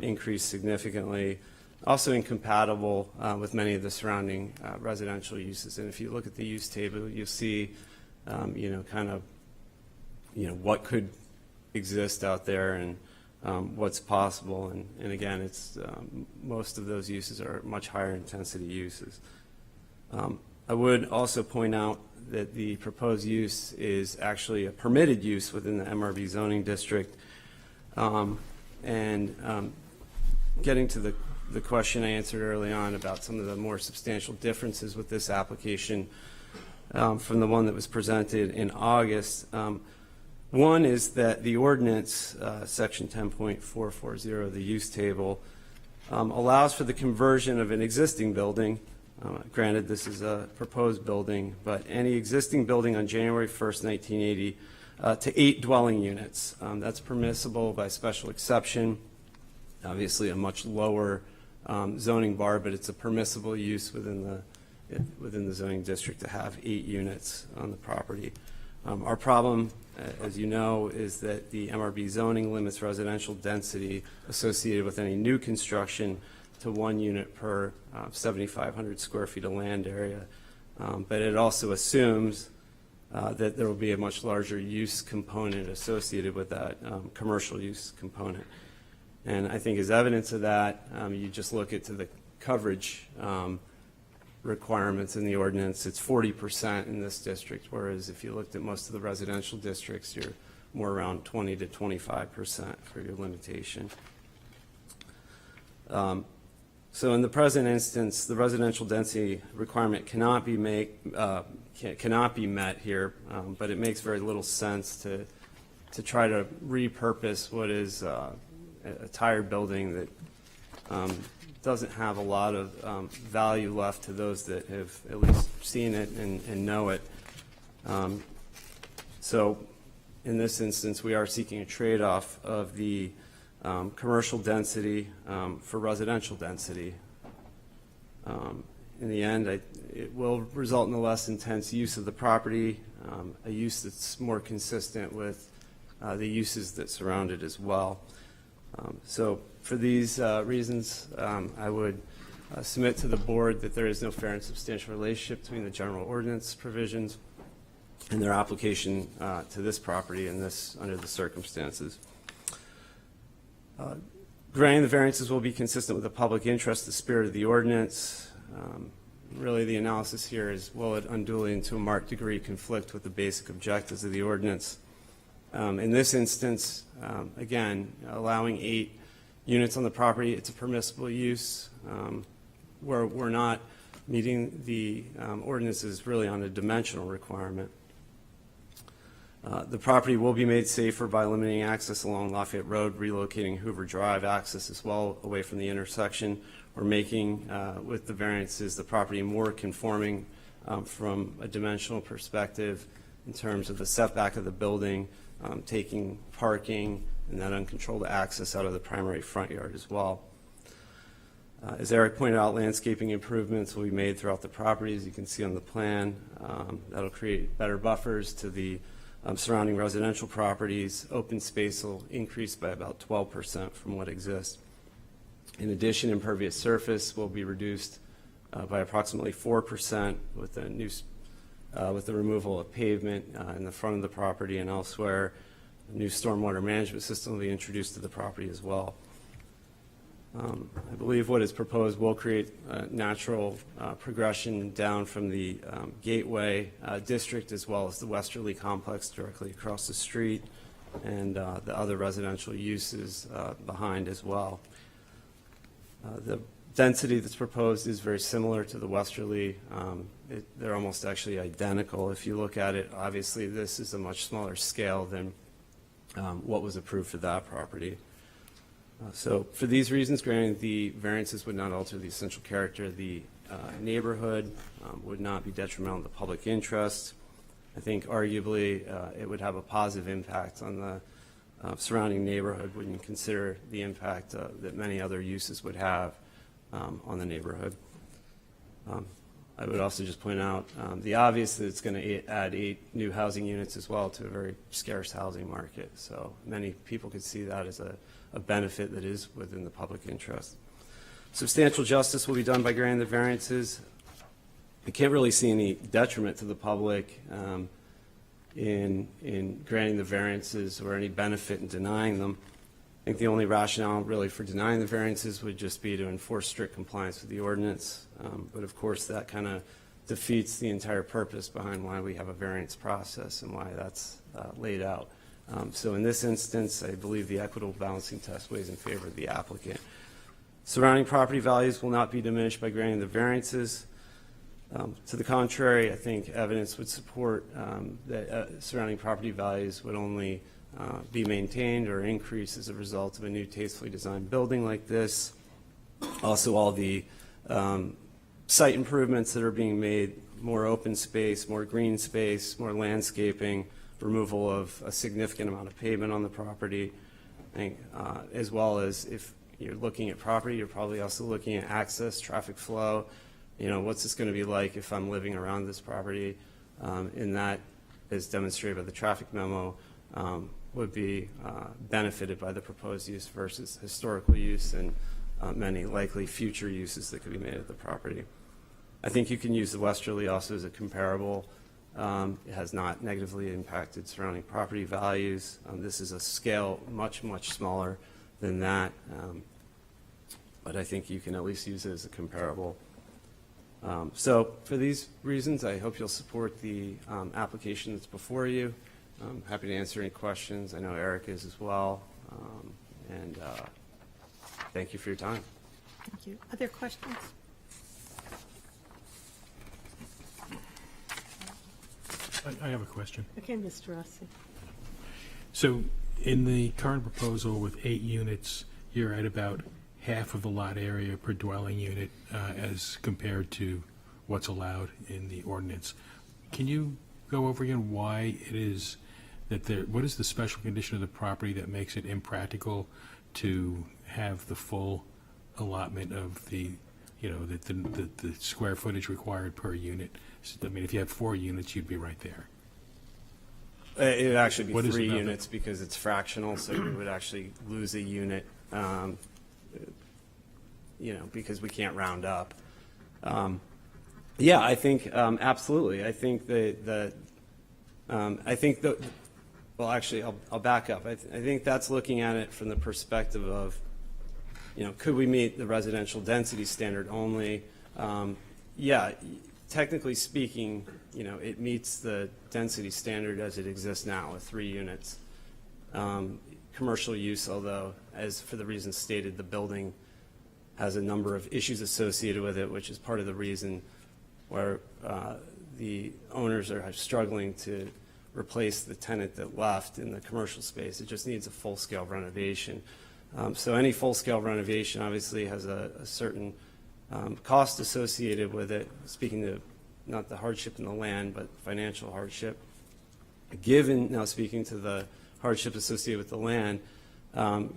increase significantly. Also incompatible with many of the surrounding residential uses. And if you look at the use table, you'll see, what could exist out there and what's possible. And again, it's most of those uses are much higher intensity uses. I would also point out that the proposed use is actually a permitted use within the MRB zoning district. Getting to the question I answered early on about some of the more substantial differences with this application from the one that was presented in August. One is that the ordinance, section 10.440, the use table, allows for the conversion of an existing building. Granted, this is a proposed building, but any existing building on January 1st, 1980, to 8 dwelling units. That's permissible by special exception. Obviously, a much lower zoning bar, but it's a permissible use within the zoning district to have 8 units on the property. Our problem, as you know, is that the MRB zoning limits residential density associated with any new construction to 1 unit per 7,500 square feet of land area. But it also assumes that there will be a much larger use component associated with that commercial use component. And I think as evidence of that, you just look at the coverage requirements in the ordinance. It's 40% in this district, whereas if you looked at most of the residential districts, you're more around 20 to 25% for your limitation. So in the present instance, the residential density requirement cannot be met here, but it makes very little sense to try to repurpose what is a tired building that doesn't have a lot of value left to those that have at least seen it and know it. So in this instance, we are seeking a trade-off of the commercial density for residential density. In the end, it will result in a less intense use of the property, a use that's more consistent with the uses that surround it as well. So for these reasons, I would submit to the board that there is no fair and substantial relationship between the general ordinance provisions and their application to this property and this under the circumstances. Granting the variances will be consistent with the public interest, the spirit of the ordinance. Really, the analysis here is, will it unduly and to a marked degree conflict with the basic objectives of the ordinance? In this instance, again, allowing 8 units on the property, it's a permissible use. Where we're not meeting the ordinances really on a dimensional requirement. The property will be made safer by limiting access along Lafayette Road, relocating Hoover Drive access as well away from the intersection. We're making, with the variances, the property more conforming from a dimensional perspective in terms of the setback of the building, taking parking and that uncontrolled access out of the primary front yard as well. As Eric pointed out, landscaping improvements will be made throughout the property, as you can see on the plan. That'll create better buffers to the surrounding residential properties. Open space will increase by about 12% from what exists. In addition, impervious surface will be reduced by approximately 4% with the removal of pavement in the front of the property and elsewhere. A new stormwater management system will be introduced to the property as well. I believe what is proposed will create a natural progression down from the Gateway district as well as the Westerly complex directly across the street and the other residential uses behind as well. The density that's proposed is very similar to the Westerly. They're almost actually identical. If you look at it, obviously this is a much smaller scale than what was approved for that property. So for these reasons, granting the variances would not alter the essential character of the neighborhood, would not be detrimental to the public interest. I think arguably it would have a positive impact on the surrounding neighborhood when you consider the impact that many other uses would have on the neighborhood. I would also just point out the obvious that it's going to add 8 new housing units as well to a very scarce housing market. So many people could see that as a benefit that is within the public interest. Substantial justice will be done by granting the variances. I can't really see any detriment to the public in granting the variances or any benefit in denying them. I think the only rationale really for denying the variances would just be to enforce strict compliance with the ordinance. But of course that kind of defeats the entire purpose behind why we have a variance process and why that's laid out. So in this instance, I believe the equitable balancing test weighs in favor of the applicant. Surrounding property values will not be diminished by granting the variances. To the contrary, I think evidence would support that surrounding property values would only be maintained or increase as a result of a new tastefully designed building like this. Also, all the site improvements that are being made, more open space, more green space, more landscaping, removal of a significant amount of pavement on the property, I think, as well as if you're looking at property, you're probably also looking at access, traffic flow. You know, what's this going to be like if I'm living around this property? And that, as demonstrated by the traffic memo, would be benefited by the proposed use versus historical use and many likely future uses that could be made of the property. I think you can use the Westerly also as a comparable. It has not negatively impacted surrounding property values. This is a scale much, much smaller than that, but I think you can at least use it as a comparable. So for these reasons, I hope you'll support the application that's before you. I'm happy to answer any questions. I know Eric is as well. And thank you for your time. Thank you. Other questions? I have a question. Okay, Mr. Rossi. So in the current proposal with 8 units, you're at about half of the lot area per dwelling unit as compared to what's allowed in the ordinance. Can you go over again why it is that what is the special condition of the property that makes it impractical to have the full allotment of the, you know, the square footage required per unit? I mean, if you had 4 units, you'd be right there. It would actually be What is 3 about it? units because it's fractional, so you would actually lose a unit, you know, because we can't round up. Yeah, I think absolutely. I think well, actually, I'll back up. I think that's looking at it from the perspective of, you know, could we meet the residential density standard only? Yeah, technically speaking, you know, it meets the density standard as it exists now with 3 units. Commercial use, although, as for the reasons stated, the building has a number of issues associated with it, which is part of the reason where the owners are struggling to replace the tenant that left in the commercial space. It just needs a full-scale renovation. So any full-scale renovation obviously has a certain cost associated with it, speaking to not the hardship in the land, but financial hardship. Now speaking to the hardship associated with the land,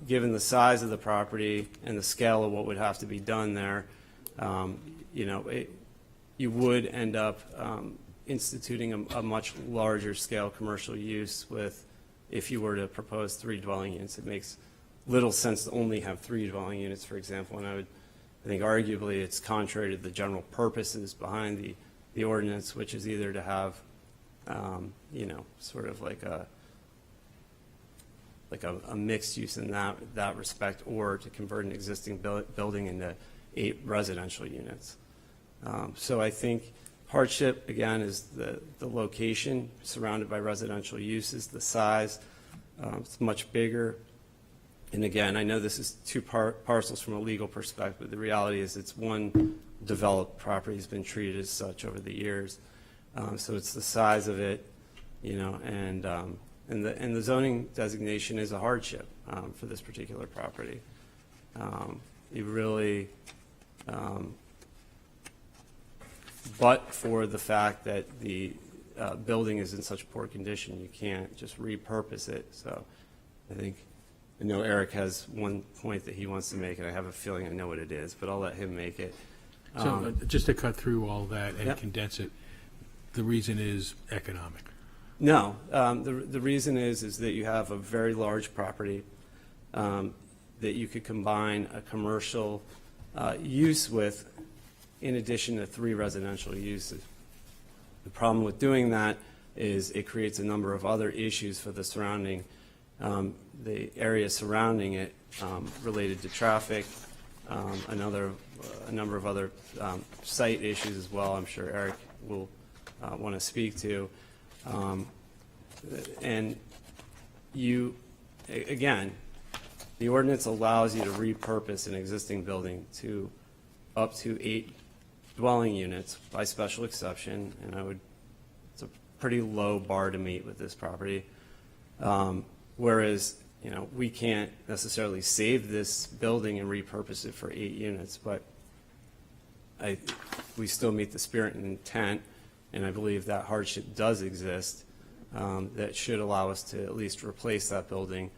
given the size of the property and the scale of what would have to be done there, you would end up instituting a much larger scale commercial use if you were to propose 3 dwelling units. It makes little sense to only have 3 dwelling units, for example, and I think arguably it's contrary to the general purposes behind the ordinance, which is either to have, sort of like a mixed use in that respect, or to convert an existing building into 8 residential units. So I think hardship, again, is the location surrounded by residential uses, the size. It's much bigger. And again, I know this is 2 parcels from a legal perspective, but the reality is it's one developed property has been treated as such over the years. So it's the size of it, and the zoning designation is a hardship for this particular property. You really, but for the fact that the building is in such poor condition, you can't just repurpose it. So I know Eric has one point that he wants to make, and I have a feeling I know what it is, but I'll let him make it. So just to cut through all that and Yep. condense it, the reason is economic. No, the reason is that you have a very large property that you could combine a commercial use with, in addition to 3 residential uses. The problem with doing that is it creates a number of other issues for the surrounding, the area surrounding it, related to traffic, a number of other site issues as well. I'm sure Eric will want to speak to. And again, the ordinance allows you to repurpose an existing building to up to 8 dwelling units by special exception, and it's a pretty low bar to meet with this property. Whereas, we can't necessarily save this building and repurpose it for 8 units, but we still meet the spirit and intent, and I believe that hardship does exist, that should allow us to at least replace that building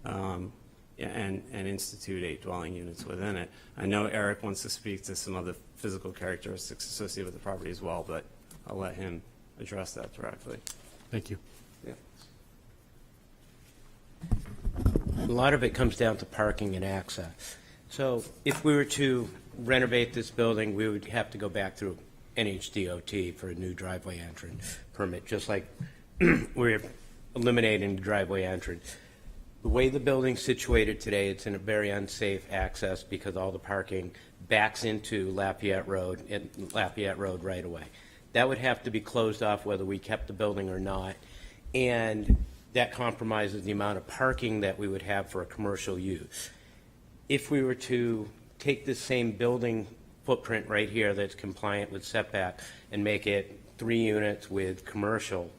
and institute 8 dwelling units within it. I know Eric wants to speak to some of the physical characteristics associated with the property as well, but I'll let him address that directly. Thank you. Yeah. A lot of it comes down to parking and access. So if we were to renovate this building, we would have to go back through NHDOT for a new driveway entrance permit, just like we're eliminating the driveway entrance. The way the building's situated today, it's in a very unsafe access because all the parking backs into Lafayette Road and Lafayette Road right away. That would have to be closed off whether we kept the building or not, and that compromises the amount of parking that we would have for a commercial use. If we were to take this same building footprint right here that's compliant with setback and make it 3 units with commercial,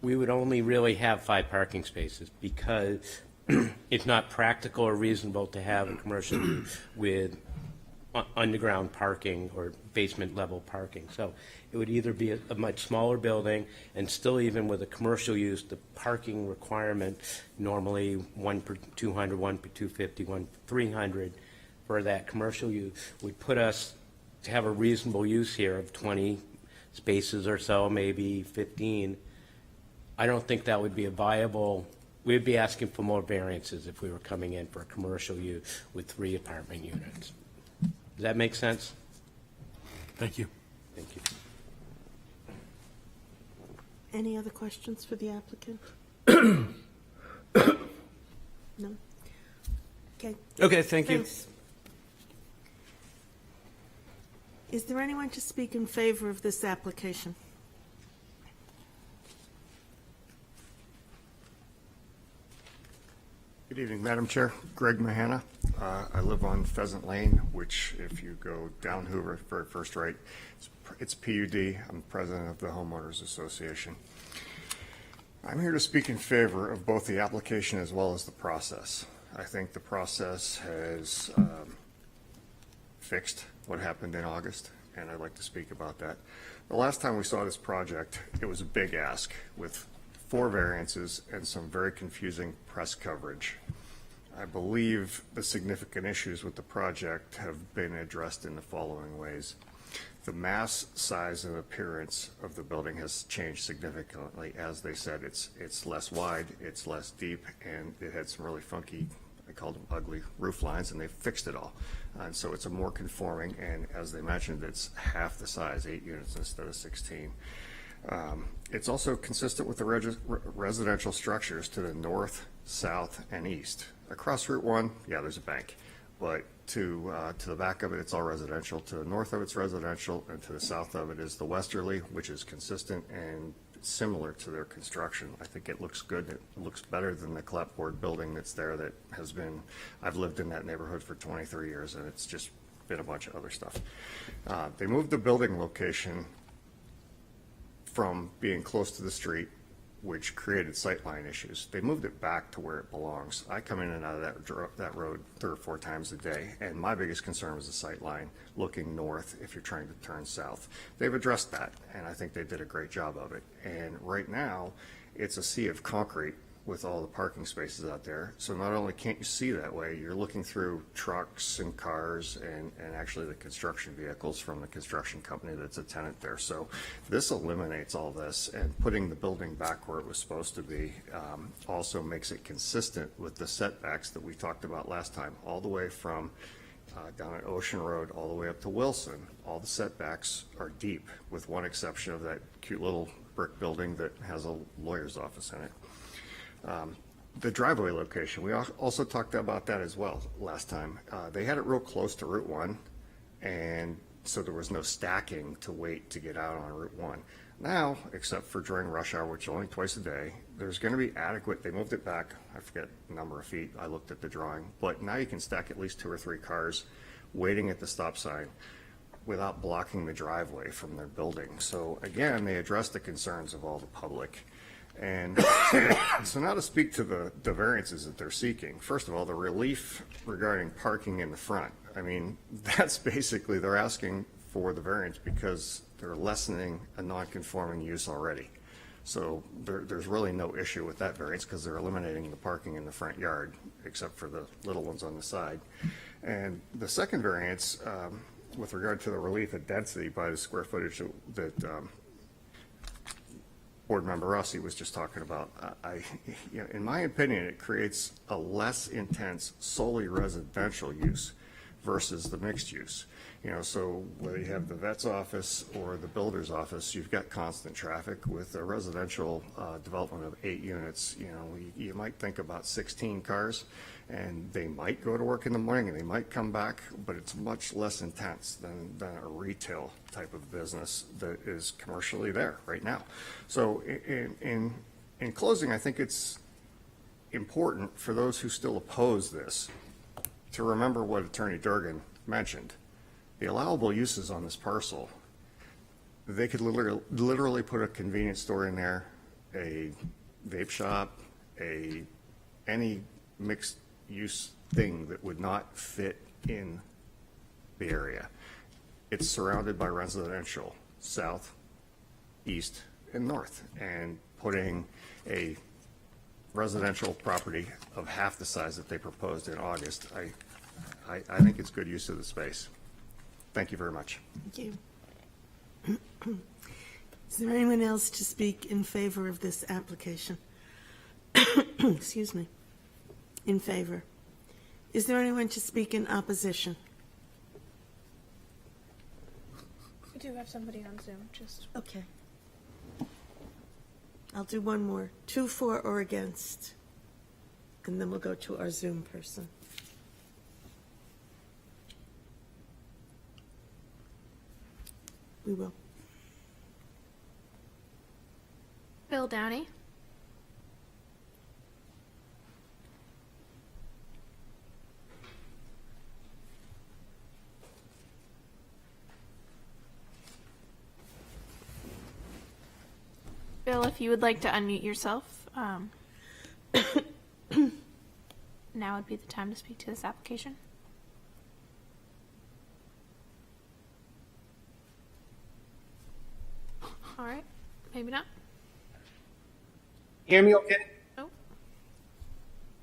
we would only really have 5 parking spaces because it's not practical or reasonable to have a commercial use with underground parking or basement level parking. So it would either be a much smaller building, and still even with a commercial use, the parking requirement normally 1 per 200, 1 per 250, 1 per 300 for that commercial use would put us to have a reasonable use here of 20 spaces or so, maybe 15. I don't think that would be a viable, we'd be asking for more variances if we were coming in for a commercial use with 3 apartment units. Does that make sense? Thank you. Thank you. Any other questions for the applicant? No? Okay. Okay, thank you. Thanks. Is there anyone to speak in favor of this application? Good evening, Madam Chair. Greg Mahana. I live on Pheasant Lane, which if you go down Hoover, very first right, it's PUD. I'm president of the Homeowners Association. I'm here to speak in favor of both the application as well as the process. I think the process has fixed what happened in August, and I'd like to speak about that. The last time we saw this project, it was a big ask with 4 variances and some very confusing press coverage. I believe the significant issues with the project have been addressed in the following ways. The mass, size, and appearance of the building has changed significantly. As they said, it's less wide, it's less deep, and it had some really funky, I called them ugly, roof lines, and they fixed it all. And so it's a more conforming, and as they mentioned, it's half the size, 8 units instead of 16. It's also consistent with the residential structures to the north, south, and east. Across Route 1, yeah, there's a bank, but to the back of it, it's all residential. To the north of it's residential, and to the south of it is the westerly, which is consistent and similar to their construction. I think it looks good. It looks better than the clapboard building that's there that has been, I've lived in that neighborhood for 23 years, and it's just been a bunch of other stuff. They moved the building location from being close to the street, which created sightline issues. They moved it back to where it belongs. I come in and out of that road 3 or 4 times a day, and my biggest concern was the sightline looking north if you're trying to turn south. They've addressed that, and I think they did a great job of it. And right now, it's a sea of concrete with all the parking spaces out there. So not only can't you see that way, you're looking through trucks and cars and actually the construction vehicles from the construction company that's a tenant there. So this eliminates all this, and putting the building back where it was supposed to be also makes it consistent with the setbacks that we talked about last time, all the way from down at Ocean Road all the way up to Wilson. All the setbacks are deep, with one exception of that cute little brick building that has a lawyer's office in it. The driveway location, we also talked about that as well last time. They had it real close to Route 1, and so there was no stacking to wait to get out on Route 1. Now, except for during rush hour, which is only twice a day, there's going to be adequate, they moved it back, I forget the number of feet, I looked at the drawing, but now you can stack at least 2 or 3 cars waiting at the stop sign without blocking the driveway from their building. So again, they addressed the concerns of all the public. And so now to speak to the variances that they're seeking. First of all, the relief regarding parking in the front. I mean, that's basically, they're asking for the variance because they're lessening a non-conforming use already. So there's really no issue with that variance because they're eliminating the parking in the front yard, except for the little ones on the side. And the second variance, with regard to the relief of density by the square footage that Board Member Rossi was just talking about, in my opinion, it creates a less intense, solely residential use versus the mixed use. So whether you have the vet's office or the builder's office, you've got constant traffic. With a residential development of 8 units, you might think about 16 cars, and they might go to work in the morning and they might come back, but it's much less intense than a retail type of business that is commercially there right now. So in closing, I think it's important for those who still oppose this to remember what Attorney Durgan mentioned. The allowable uses on this parcel, they could literally put a convenience store in there, a vape shop, any mixed use thing that would not fit in the area. It's surrounded by residential, south, east, and north, and putting a residential property of half the size that they proposed in August, I think it's good use of the space. Thank you very much. Thank you. Is there anyone else to speak in favor of this application? Excuse me. In favor. Is there anyone to speak in opposition? We do have somebody on Zoom, just. Okay. I'll do one more. 2 for or against. And then we'll go to our Zoom person. We will. Bill Downey. Bill, if you would like to unmute yourself, now would be the time to speak to this application. All right, maybe not. Hear me okay? Oh,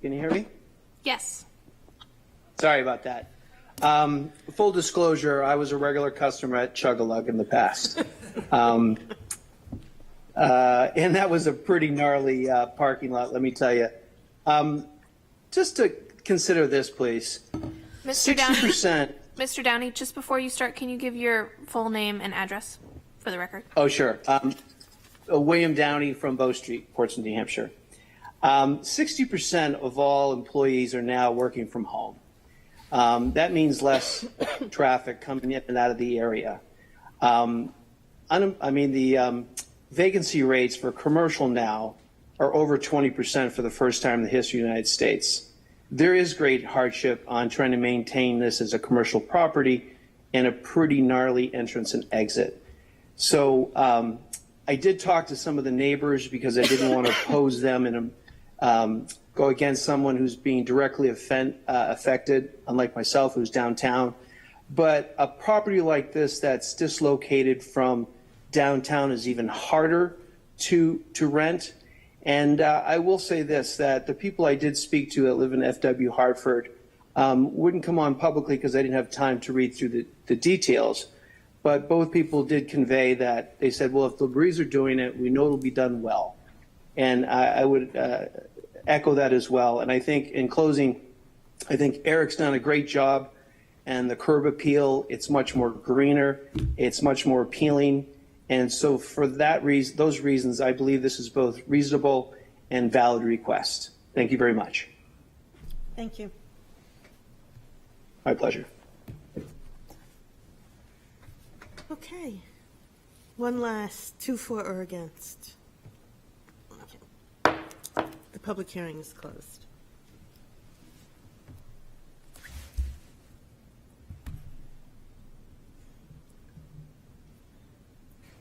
Can you hear me? yes. Sorry about that. Full disclosure, I was a regular customer at Chug-a-Lug in the past. And that was a pretty gnarly parking lot, let me tell you. Just to consider this, please. Mr. Downey, 60%. Mr. Downey, just before you start, can you give your full name and address for the record? Oh, sure. William Downey from Bow Street, Portsmouth, New Hampshire. 60% of all employees are now working from home. That means less traffic coming in and out of the area. The vacancy rates for commercial now are over 20% for the first time in the history of the United States. There is great hardship on trying to maintain this as a commercial property and a pretty gnarly entrance and exit. So I did talk to some of the neighbors because I didn't want to oppose them and go against someone who's being directly affected, unlike myself, who's downtown. But a property like this that's dislocated from downtown is even harder to rent. And I will say this, that the people I did speak to that live in FW Hartford wouldn't come on publicly because I didn't have time to read through the details. But both people did convey that they said, well, if the Breeze are doing it, we know it'll be done well. And I would echo that as well. And I think in closing, I think Eric's done a great job. And the curb appeal, it's much more greener, it's much more appealing. And so for that reason, those reasons, I believe this is both reasonable and valid request. Thank you very much. Thank you. My pleasure. Okay. One last, 2 for or against. Okay. The public hearing is closed.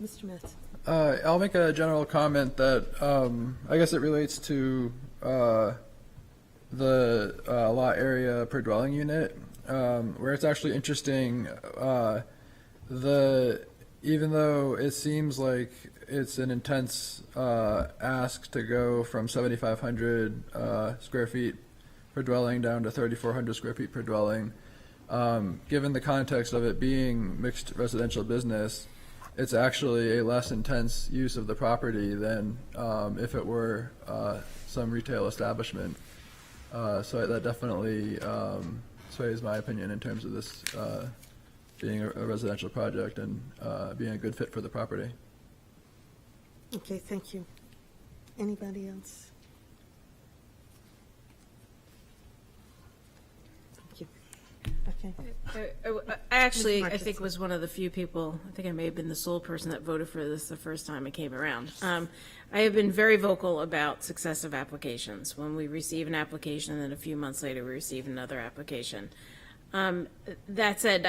Mr. Metz. I'll make a general comment that I guess it relates to the lot area per dwelling unit, where it's actually interesting. Even though it seems like it's an intense ask to go from 7,500 square feet per dwelling down to 3,400 square feet per dwelling, given the context of it being mixed residential business, it's actually a less intense use of the property than if it were some retail establishment. So that definitely sways my opinion in terms of this being a residential project and being a good fit for the property. Okay, thank you. Anybody else? Thank you. Okay. I think was one of the few people, I think I may have been the sole person that voted for this the first time it came around. I have been very vocal about successive applications. When we receive an application and then a few months later we receive another application. That said,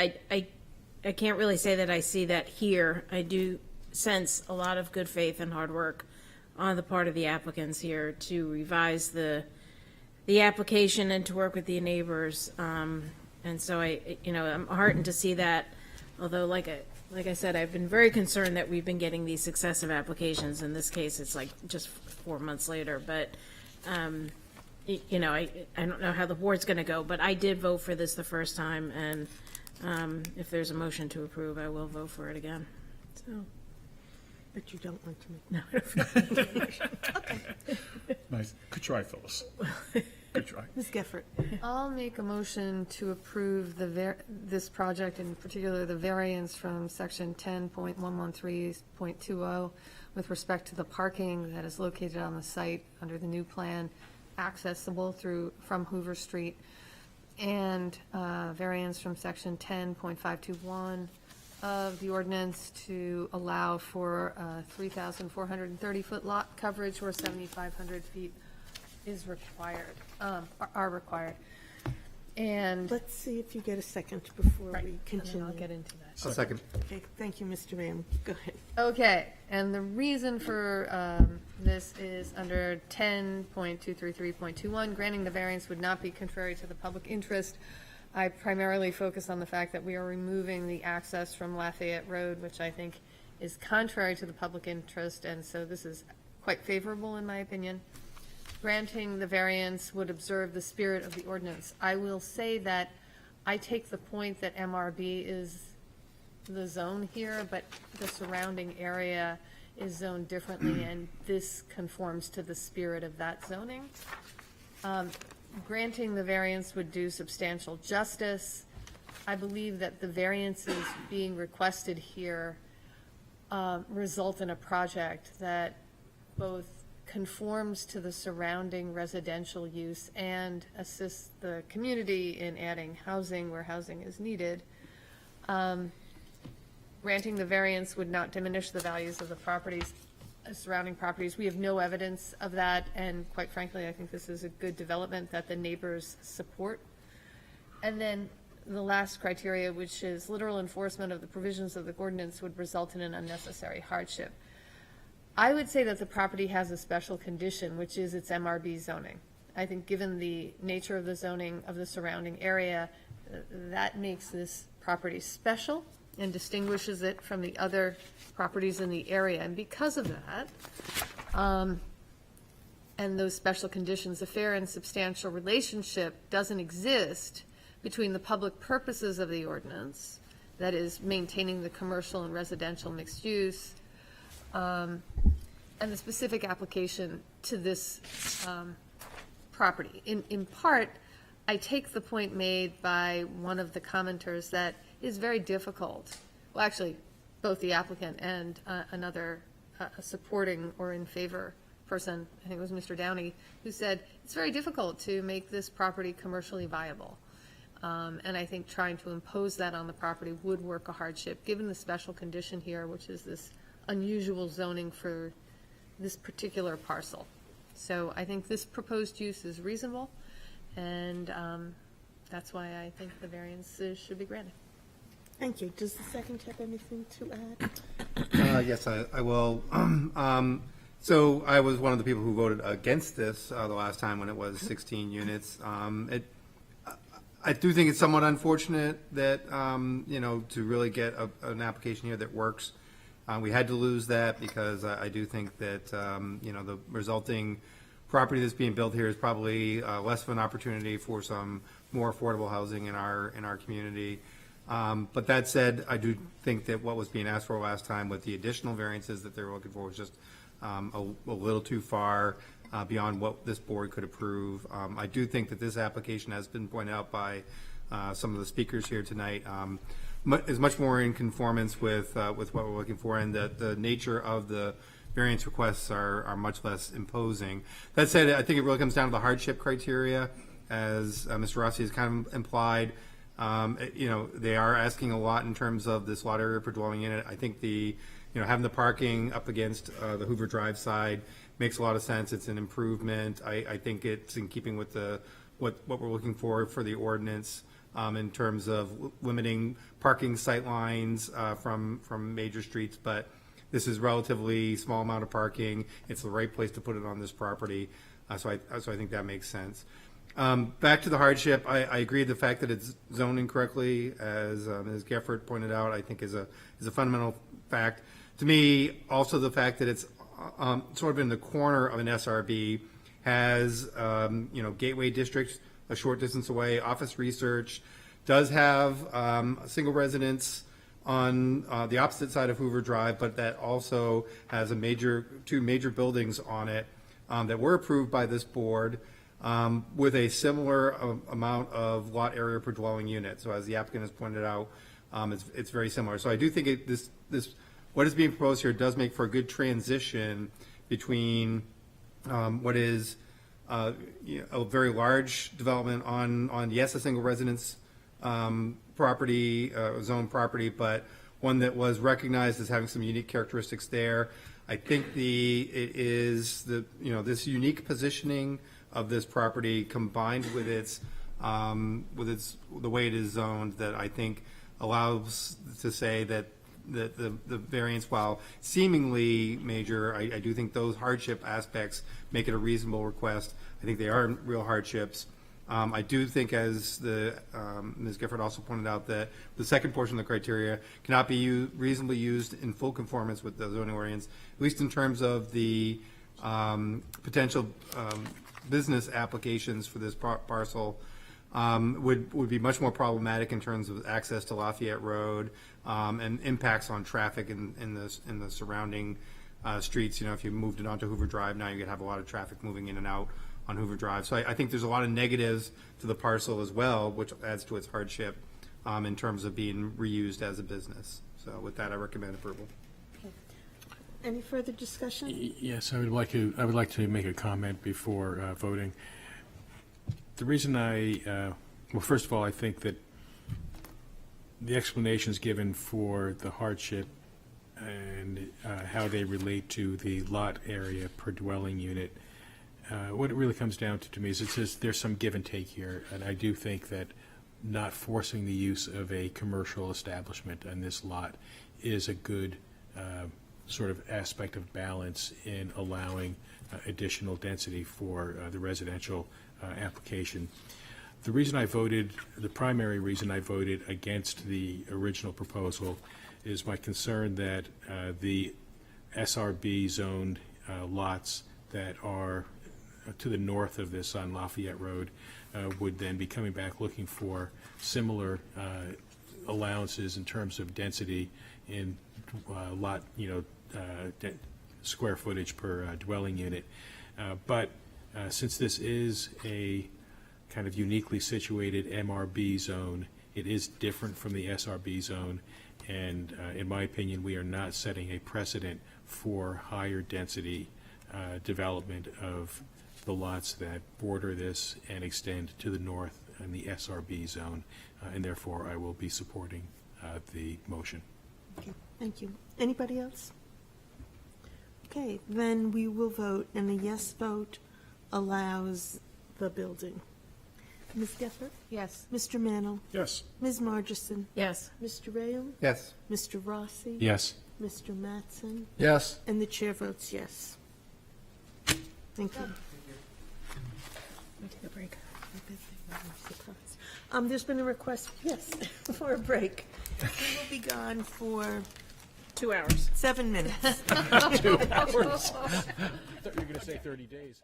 I can't really say that I see that here. I do sense a lot of good faith and hard work on the part of the applicants here to revise the application and to work with the neighbors. And so I'm heartened to see that, although like I said, I've been very concerned that we've been getting these successive applications. In this case, it's like just 4 months later, but I don't know how the board's going to go, but I did vote for this the first time, and if there's a motion to approve, I will vote for it again. So. But you don't want to make. No. Okay. Nice. Good try, Phyllis. Good try. Ms. Geffert. I'll make a motion to approve this project, in particular the variance from section 10.113.20 with respect to the parking that is located on the site under the new plan, accessible from Hoover Street, and variance from section 10.521 of the ordinance to allow for 3,430-foot lot coverage where 7,500 feet is required, are required. And Let's see if you get a second before Right, we and continue. then I'll get into that. A second. Okay, thank you, Mr. Ram. Go ahead. Okay, and the reason for this is under 10.233.21, granting the variance would not be contrary to the public interest. I primarily focus on the fact that we are removing the access from Lafayette Road, which I think is contrary to the public interest, and so this is quite favorable in my opinion. Granting the variance would observe the spirit of the ordinance. I will say that I take the point that MRB is the zone here, but the surrounding area is zoned differently, and this conforms to the spirit of that zoning. Granting the variance would do substantial justice. I believe that the variances being requested here result in a project that both conforms to the surrounding residential use and assists the community in adding housing where housing is needed. Granting the variance would not diminish the values of the properties, surrounding properties. We have no evidence of that, and quite frankly, I think this is a good development that the neighbors support. And then the last criteria, which is literal enforcement of the provisions of the ordinance, would result in an unnecessary hardship. I would say that the property has a special condition, which is its MRB zoning. I think given the nature of the zoning of the surrounding area, that makes this property special and distinguishes it from the other properties in the area. And because of that, and those special conditions, a fair and substantial relationship doesn't exist between the public purposes of the ordinance, that is maintaining the commercial and residential mixed use, and the specific application to this property. In part, I take the point made by one of the commenters that is very difficult. Well, actually, both the applicant and another supporting or in favor person, I think it was Mr. Downey, who said it's very difficult to make this property commercially viable. And I think trying to impose that on the property would work a hardship, given the special condition here, which is this unusual zoning for this particular parcel. So I think this proposed use is reasonable, and that's why I think the variances should be granted. Thank you. Does the second have anything to add? Yes, I will. So I was one of the people who voted against this the last time when it was 16 units. I do think it's somewhat unfortunate that, to really get an application here that works, we had to lose that because I do think that, the resulting property that's being built here is probably less of an opportunity for some more affordable housing in our community. But that said, I do think that what was being asked for last time with the additional variances that they were looking for was just a little too far beyond what this board could approve. I do think that this application has been pointed out by some of the speakers here tonight, is much more in conformance with what we're looking for, and that the nature of the variance requests are much less imposing. That said, I think it really comes down to the hardship criteria, as Mr. Rossi has kind of implied. They are asking a lot in terms of this lot area per dwelling unit. I think having the parking up against the Hoover Drive side makes a lot of sense. It's an improvement. I think it's in keeping with what we're looking for the ordinance in terms of limiting parking sight lines from major streets. But this is relatively small amount of parking. It's the right place to put it on this property. So I think that makes sense. Back to the hardship, I agree the fact that it's zoned incorrectly, as Ms. Geffert pointed out, I think is a fundamental fact. To me, also the fact that it's sort of in the corner of an SRB, has gateway districts a short distance away, office research, does have a single residence on the opposite side of Hoover Drive, but that also has two major buildings on it that were approved by this board. With a similar amount of lot area per dwelling unit. So as the applicant has pointed out, it's very similar. So I do think this what is being proposed here does make for a good transition between what is a very large development on yes, a single residence property, zone property, but one that was recognized as having some unique characteristics there. I think this unique positioning of this property, combined with its with the way it is zoned, that I think allows to say that the variance, while seemingly major, I do think those hardship aspects make it a reasonable request. I think they are real hardships. I do think, as Ms. Gifford also pointed out, that the second portion of the criteria cannot be reasonably used in full conformance with the zoning ordinance, at least in terms of the potential business applications for this parcel. Would be much more problematic in terms of access to Lafayette Road and impacts on traffic in the surrounding streets. You know, if you moved it onto Hoover Drive, now you could have a lot of traffic moving in and out on Hoover Drive. So I think there's a lot of negatives to the parcel as well, which adds to its hardship in terms of being reused as a business. So with that, I recommend approval. Any further discussion? Yes, I would like to make a comment before voting. The reason well, first of all, I think that the explanations given for the hardship and how they relate to the lot area per dwelling unit, what it really comes down to me is it says there's some give and take here, and I do think that not forcing the use of a commercial establishment on this lot is a good sort of aspect of balance in allowing additional density for the residential application. The primary reason I voted against the original proposal is my concern that the SRB zoned lots that are to the north of this on Lafayette Road would then be coming back looking for similar allowances in terms of density in lot, square footage per dwelling unit. But since this is a kind of uniquely situated MRB zone, it is different from the SRB zone, and in my opinion, we are not setting a precedent for higher density development of the lots that border this and extend to the north in the SRB zone, and therefore I will be supporting the motion. Okay, thank you. Anybody else? Okay, then we will vote, and a yes vote allows the building. Ms. Geffert? Yes. Mr. Mannel? Yes. Ms. Margison? Yes. Mr. Rayam? Yes. Mr. Rossi? Yes. Mr. Mattson? Yes. And the chair votes yes. Thank you. Take a break. There's been a request, yes, for a break. We will be gone for 2 hours. 7 minutes. 2 hours. I thought you were going to say 30 days.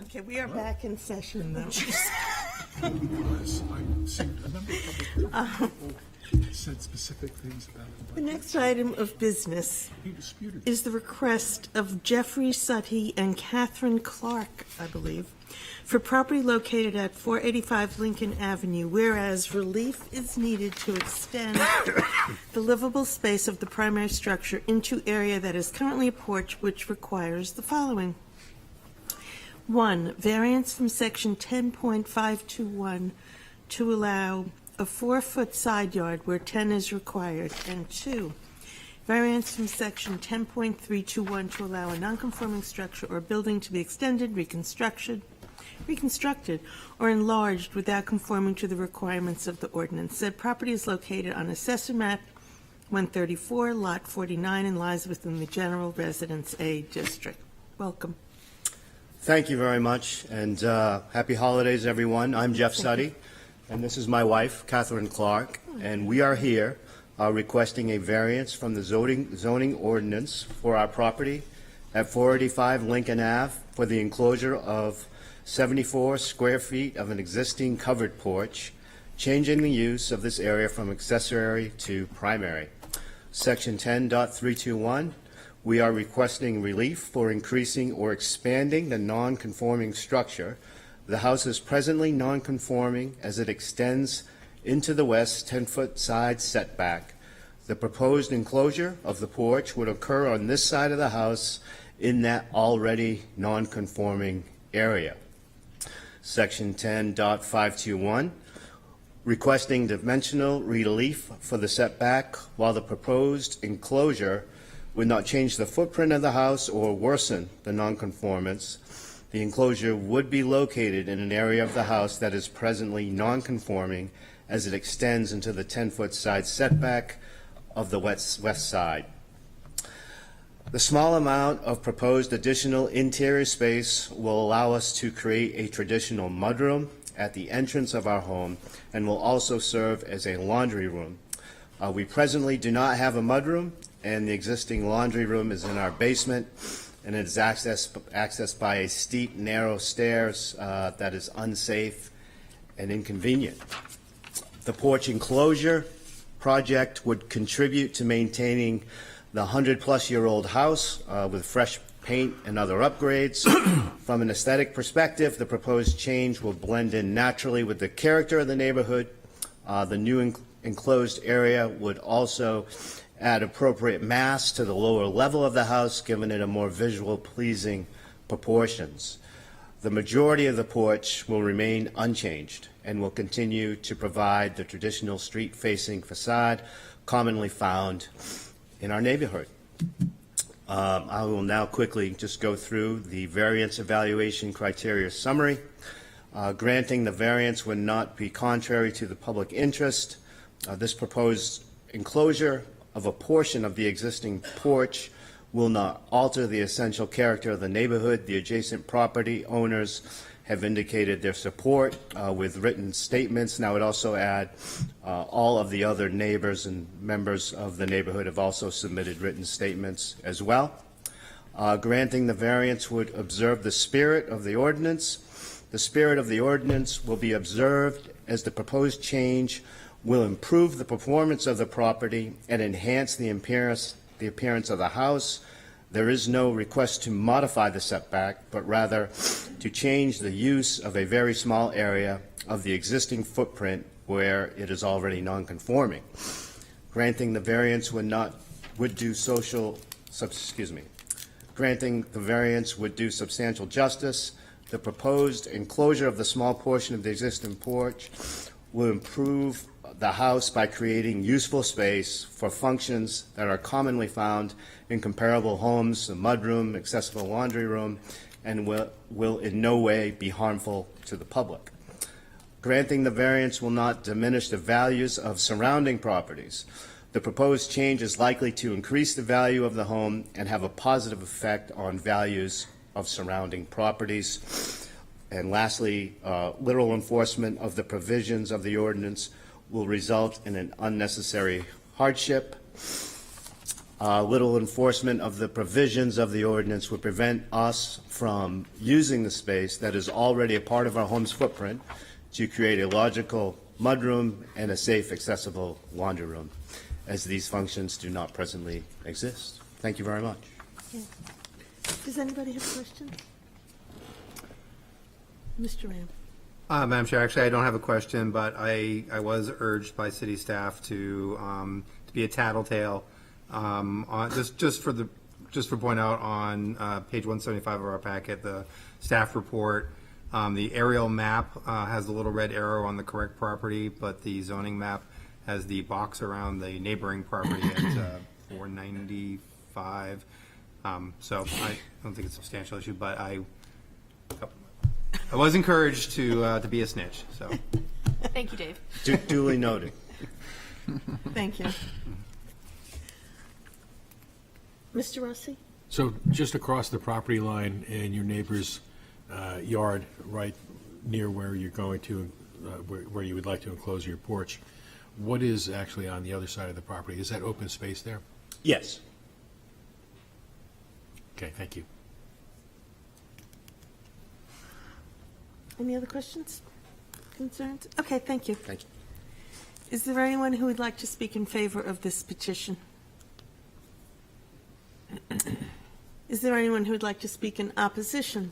Okay, we are back in session, though. Yes, I've seen a number of public people said specific things about it. The next item of business is the request of Jeffrey Sutty and Catherine Clark, I believe, for property located at 485 Lincoln Avenue, whereas relief is needed to extend the livable space of the primary structure into area that is currently a porch, which requires the following. 1, variance from section 10.521 to allow a 4-foot side yard where 10 is required, and 2, variance from section 10.321 to allow a nonconforming structure or building to be extended, reconstructed, or enlarged without conforming to the requirements of the ordinance. Said property is located on Assessor Map 134, Lot 49, and lies within the General Residence A District. Welcome. Thank you very much, and happy holidays, everyone. I'm Jeff Sutty, and this is my wife, Catherine Clark, and we are here requesting a variance from the zoning ordinance for our property at 485 Lincoln Ave for the enclosure of 74 square feet of an existing covered porch, changing the use of this area from accessory to primary. Section 10.321, we are requesting relief for increasing or expanding the non-conforming structure. The house is presently non-conforming as it extends into the west 10-foot side setback. The proposed enclosure of the porch would occur on this side of the house in that already non-conforming area. Section 10.521, requesting dimensional relief for the setback while the proposed enclosure would not change the footprint of the house or worsen the nonconformance. The enclosure would be located in an area of the house that is presently nonconforming as it extends into the 10-foot side setback of the west side. The small amount of proposed additional interior space will allow us to create a traditional mudroom at the entrance of our home and will also serve as a laundry room. We presently do not have a mudroom, and the existing laundry room is in our basement, and it is accessed by a steep, narrow stairs that is unsafe and inconvenient. The porch enclosure project would contribute to maintaining the 100-plus-year-old house with fresh paint and other upgrades. From an aesthetic perspective, the proposed change will blend in naturally with the character of the neighborhood. The new enclosed area would also add appropriate mass to the lower level of the house, giving it a more visual pleasing proportions. The majority of the porch will remain unchanged and will continue to provide the traditional street-facing facade commonly found in our neighborhood. I will now quickly just go through the variance evaluation criteria summary. Granting the variance would not be contrary to the public interest. This proposed enclosure of a portion of the existing porch will not alter the essential character of the neighborhood. The adjacent property owners have indicated their support with written statements. Now, I would also add all of the other neighbors and members of the neighborhood have also submitted written statements as well. Granting the variance would observe the spirit of the ordinance. The spirit of the ordinance will be observed as the proposed change will improve the performance of the property and enhance the appearance of the house. There is no request to modify the setback, but rather to change the use of a very small area of the existing footprint where it is already non-conforming. Granting the variance Granting the variance would do substantial justice. The proposed enclosure of the small portion of the existing porch will improve the house by creating useful space for functions that are commonly found in comparable homes, a mudroom, accessible laundry room, and will in no way be harmful to the public. Granting the variance will not diminish the values of surrounding properties. The proposed change is likely to increase the value of the home and have a positive effect on values of surrounding properties. And lastly, literal enforcement of the provisions of the ordinance will result in an unnecessary hardship. Little enforcement of the provisions of the ordinance would prevent us from using the space that is already a part of our home's footprint to create a logical mudroom and a safe, accessible laundry room, as these functions do not presently exist. Thank you very much. Does anybody have questions? Mr. Ram? Madam Chair, actually, I don't have a question, but I was urged by city staff to be a tattletale. Just for point out on page 175 of our packet, the staff report, the aerial map has the little red arrow on the correct property, but the zoning map has the box around the neighboring property at 495. So I don't think it's a substantial issue, but I was encouraged to be a snitch. So Thank you, Dave. Duly noted. Thank you. Mr. Rossi? So just across the property line in your neighbor's yard, right near where you're going to, where you would like to enclose your porch, what is actually on the other side of the property? Is that open space there? Yes. Okay, thank you. Any other questions, concerns? Okay, thank you. Thank you. Is there anyone who would like to speak in favor of this petition? Is there anyone who would like to speak in opposition?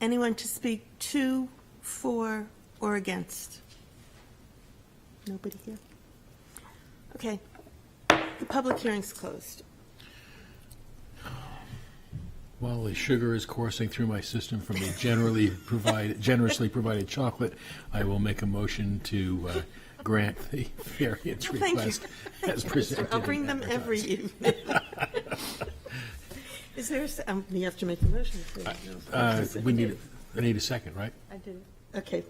Anyone to speak to, for, or against? Nobody here? Okay. The public hearing's closed. While the sugar is coursing through my system from the generously provided chocolate, I will make a motion to grant the variance Thank you. request as Thank you, presented. I'll bring them and every advertised. evening. Is there, you have to make a motion. I need a second, right? I did. Okay.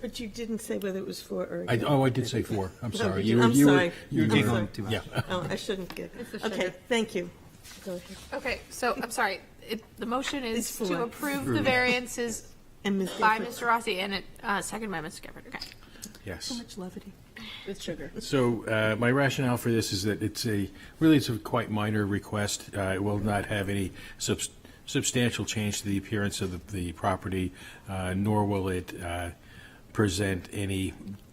But you didn't say whether it was for or I against. did say 4. I'm No, sorry. you did. I'm sorry. You I'm were- sorry. Yeah. Oh, I shouldn't get. It's the Okay, sugar. thank you. Go ahead. Okay, so I'm sorry. The motion is It's for- to approve the variances And Ms. by Gifford. Mr. Rossi and it seconded by Mr. Gifford. Okay. Yes. So much levity with sugar. So my rationale for this is that it's a quite minor request. It will not have any substantial change to the appearance of the property, nor will it present any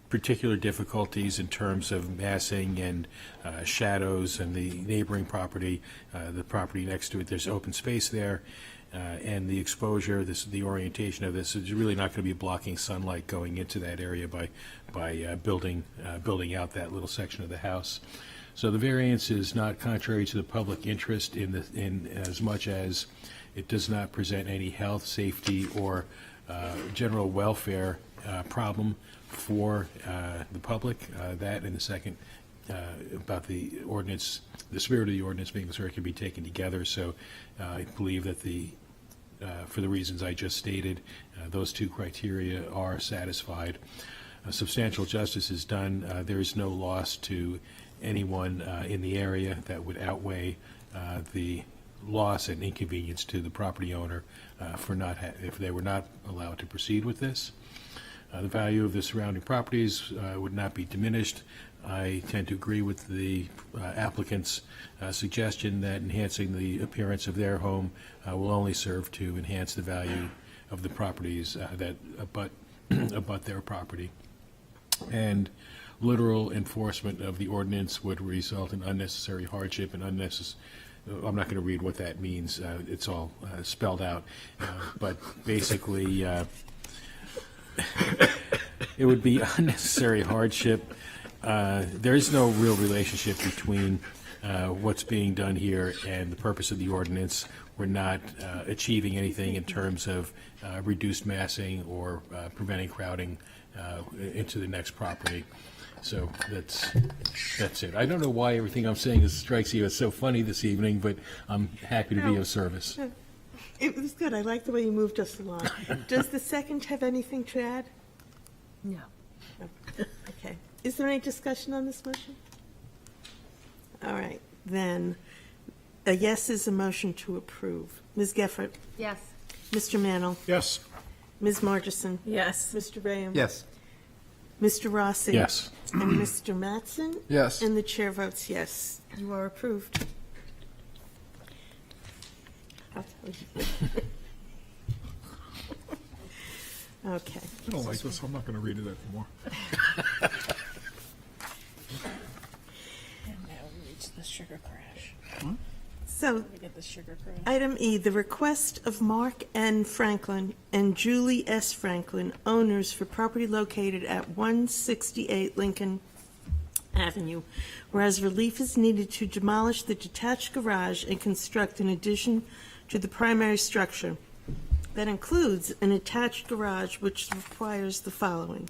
particular difficulties in terms of massing and shadows and the neighboring property, the property next to it. There's open space there. And the exposure, the orientation of this is really not going to be blocking sunlight going into that area by building out that little section of the house. So the variance is not contrary to the public interest in as much as it does not present any health, safety, or general welfare problem for the public. That and the second about the ordinance, the spirit of the ordinance being sort of can be taken together. So I believe that for the reasons I just stated, those two criteria are satisfied. Substantial justice is done. There is no loss to anyone in the area that would outweigh the loss and inconvenience to the property owner if they were not allowed to proceed with this. The value of the surrounding properties would not be diminished. I tend to agree with the applicant's suggestion that enhancing the appearance of their home will only serve to enhance the value of the properties that abut their property. And literal enforcement of the ordinance would result in unnecessary hardship and I'm not going to read what that means. It's all spelled out. But basically, it would be unnecessary hardship. There is no real relationship between what's being done here and the purpose of the ordinance. We're not achieving anything in terms of reduced massing or preventing crowding into the next property. So that's it. I don't know why everything I'm saying strikes you as so funny this evening, but I'm happy to be of service. It was good. I like the way you moved us along. Does the second have anything to add? No. Okay. Is there any discussion on this motion? All right, then, a yes is a motion to approve. Ms. Geffert? Yes. Mr. Mannel? Yes. Ms. Margison? Yes. Mr. Graham? yes. Mr. Rossi? Yes. And Mr. Mattson? Yes. And the chair votes yes. You are approved. I'll tell you. Okay. I don't like this, I'm not going to read it anymore. And now we reach the sugar crash. So, We get the sugar crash. item E, the request of Mark N. Franklin and Julie S. Franklin, owners for property located at 168 Lincoln Avenue, whereas relief is needed to demolish the detached garage and construct an addition to the primary structure. That includes an attached garage which requires the following.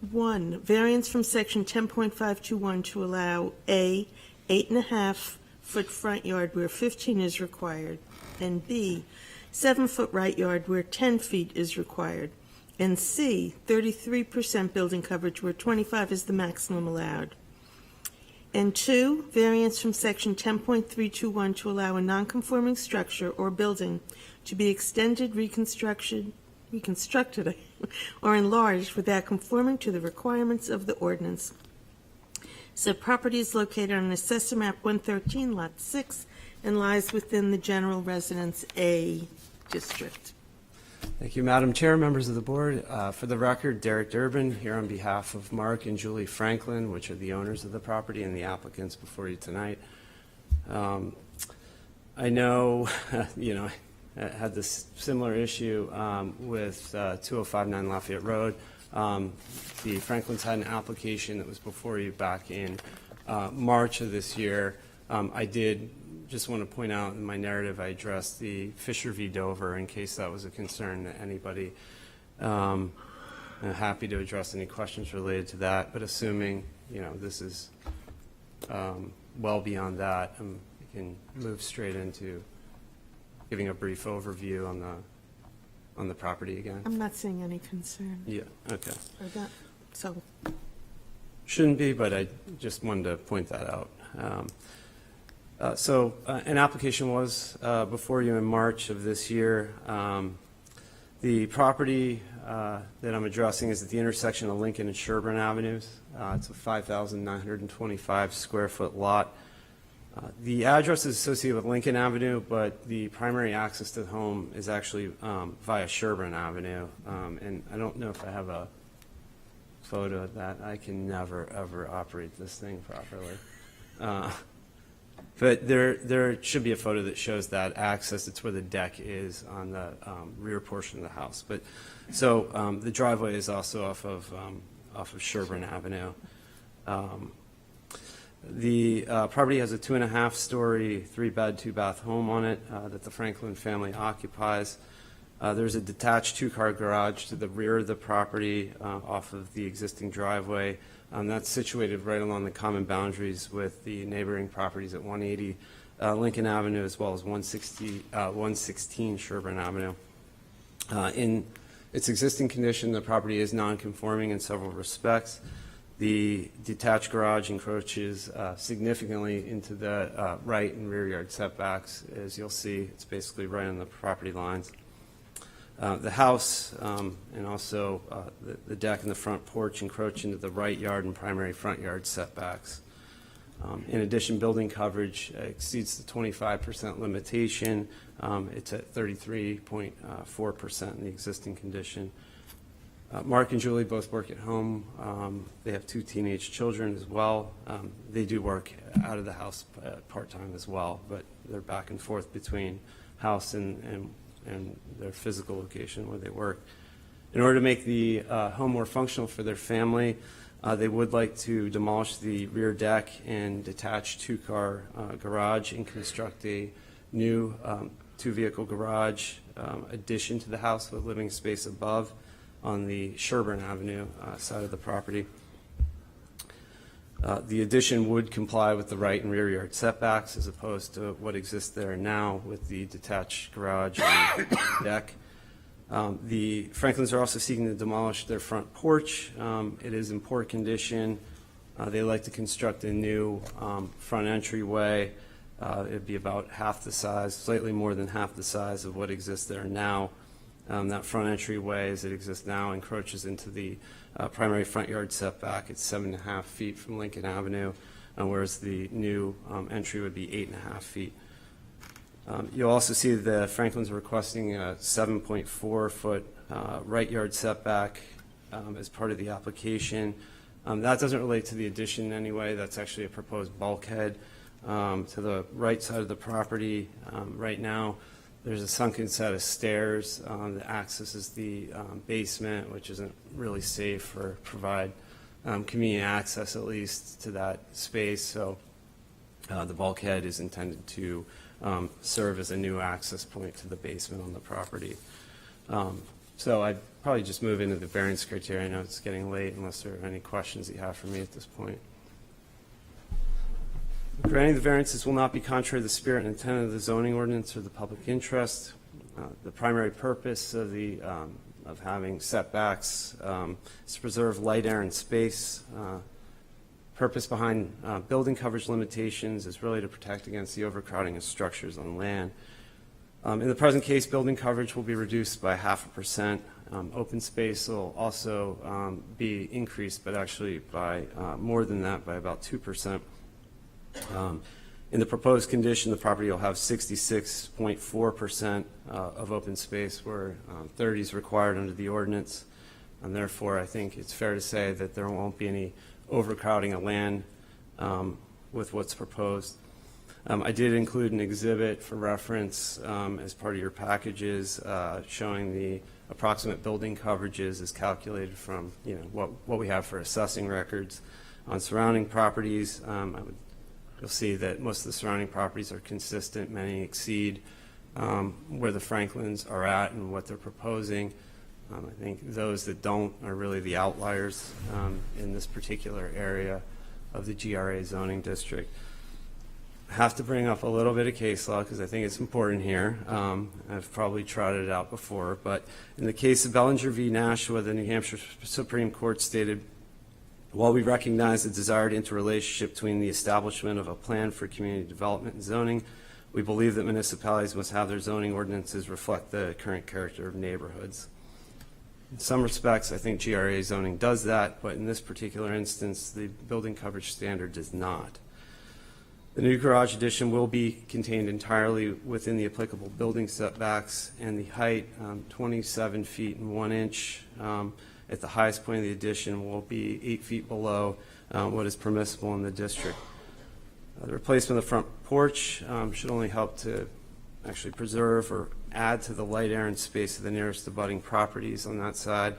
1, variance from section 10.521 to allow A, 8.5-foot front yard where 15 is required, and B, 7-foot right yard where 10 feet is required, and C, 33% building coverage where 25 is the maximum allowed. And 2, variance from section 10.321 to allow a nonconforming structure or building to be extended, reconstructed, or enlarged without conforming to the requirements of the ordinance. Said property is located on Assessor Map 113, Lot 6, and lies within the General Residence A district. Thank you, Madam Chair, members of the board. For the record, Derek Durbin here on behalf of Mark and Julie Franklin, which are the owners of the property and the applicants before you tonight. I know, I had this similar issue with 2059 Lafayette Road. The Franklins had an application that was before you back in March of this year. I did just want to point out in my narrative, I addressed the Fisher v. Dover in case that was a concern to anybody. I'm happy to address any questions related to that, but assuming, this is well beyond that, we can move straight into giving a brief overview on the property again. I'm not seeing any concern. Yeah, okay. Or that, so, Shouldn't be, but I just wanted to point that out. So an application was before you in March of this year. The property that I'm addressing is at the intersection of Lincoln and Sherburne Avenues. It's a 5,925 square foot lot. The address is associated with Lincoln Avenue, but the primary access to the home is actually via Sherburne Avenue. And I don't know if I have a photo of that. I can never, ever operate this thing properly. But there should be a photo that shows that access. It's where the deck is on the rear portion of the house. But so the driveway is also off of Sherburne Avenue. The property has a 2.5-story, 3-bed, 2-bath home on it that the Franklin family occupies. There's a detached 2-car garage to the rear of the property off of the existing driveway. That's situated right along the common boundaries with the neighboring properties at 180 Lincoln Avenue as well as 116 Sherburne Avenue. In its existing condition, the property is non-conforming in several respects. The detached garage encroaches significantly into the right and rear yard setbacks. As you'll see, it's basically right on the property lines. The house and also the deck and the front porch encroach into the right yard and primary front yard setbacks. In addition, building coverage exceeds the 25% limitation. It's at 33.4% in the existing condition. Mark and Julie both work at home. They have 2 teenage children as well. They do work out of the house part-time as well, but they're back and forth between house and their physical location where they work. In order to make the home more functional for their family, they would like to demolish the rear deck and detach 2-car garage and construct a new 2-vehicle garage addition to the house with living space above on the Sherburne Avenue side of the property. The addition would comply with the right and rear yard setbacks as opposed to what exists there now with the detached garage and deck. The Franklins are also seeking to demolish their front porch. It is in poor condition. They like to construct a new front entryway. It'd be about half the size, slightly more than half the size of what exists there now. That front entryway, as it exists now, encroaches into the primary front yard setback. It's 7.5 feet from Lincoln Avenue, whereas the new entry would be 8.5 feet. You'll also see the Franklin's requesting a 7.4-foot right yard setback as part of the application. That doesn't relate to the addition in any way. That's actually a proposed bulkhead to the right side of the property. Right now, there's a sunken set of stairs that accesses the basement, which isn't really safe or provide convenient access, at least, to that space. So the bulkhead is intended to serve as a new access point to the basement on the property. So I'd probably just move into the variance criteria. I know it's getting late unless there are any questions that you have for me at this point. Granting the variances will not be contrary to the spirit and intent of the zoning ordinance or the public interest. The primary purpose of of having setbacks is to preserve light, air, and space. Purpose behind building coverage limitations is really to protect against the overcrowding of structures on land. In the present case, building coverage will be reduced by 0.5%. Open space will also be increased, but actually by more than that, by about 2%. In the proposed condition, the property will have 66.4% of open space, where 30 is required under the ordinance. And therefore, I think it's fair to say that there won't be any overcrowding of land with what's proposed. I did include an exhibit for reference as part of your packages showing the approximate building coverages as calculated from what we have for assessing records on surrounding properties. You'll see that most of the surrounding properties are consistent. Many exceed where the Franklins are at and what they're proposing. I think those that don't are really the outliers in this particular area of the GRA zoning district. I have to bring up a little bit of case law because I think it's important here. I've probably trotted it out before, but in the case of Bellinger v. Nashua, the New Hampshire Supreme Court stated, while we recognize the desired interrelationship between the establishment of a plan for community development and zoning, we believe that municipalities must have their zoning ordinances reflect the current character of neighborhoods. In some respects, I think GRA zoning does that, but in this particular instance, the building coverage standard does not. The new garage addition will be contained entirely within the applicable building setbacks, and the height, 27 feet and 1 inch, at the highest point of the addition will be 8 feet below what is permissible in the district. The replacement of the front porch should only help to actually preserve or add to the light, air, and space of the nearest abutting properties on that side.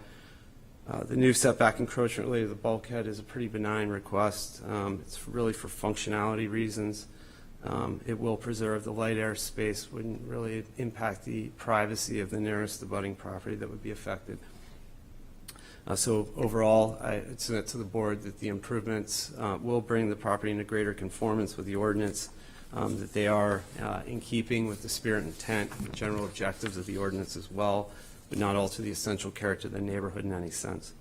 The new setback encroachment related to the bulkhead is a pretty benign request. It's really for functionality reasons. It will preserve the light, air, space, wouldn't really impact the privacy of the nearest abutting property that would be affected. So overall, I submit to the board that the improvements will bring the property into greater conformance with the ordinance, that they are in keeping with the spirit and intent and the general objectives of the ordinance as well, but not alter the essential character of the neighborhood in any sense.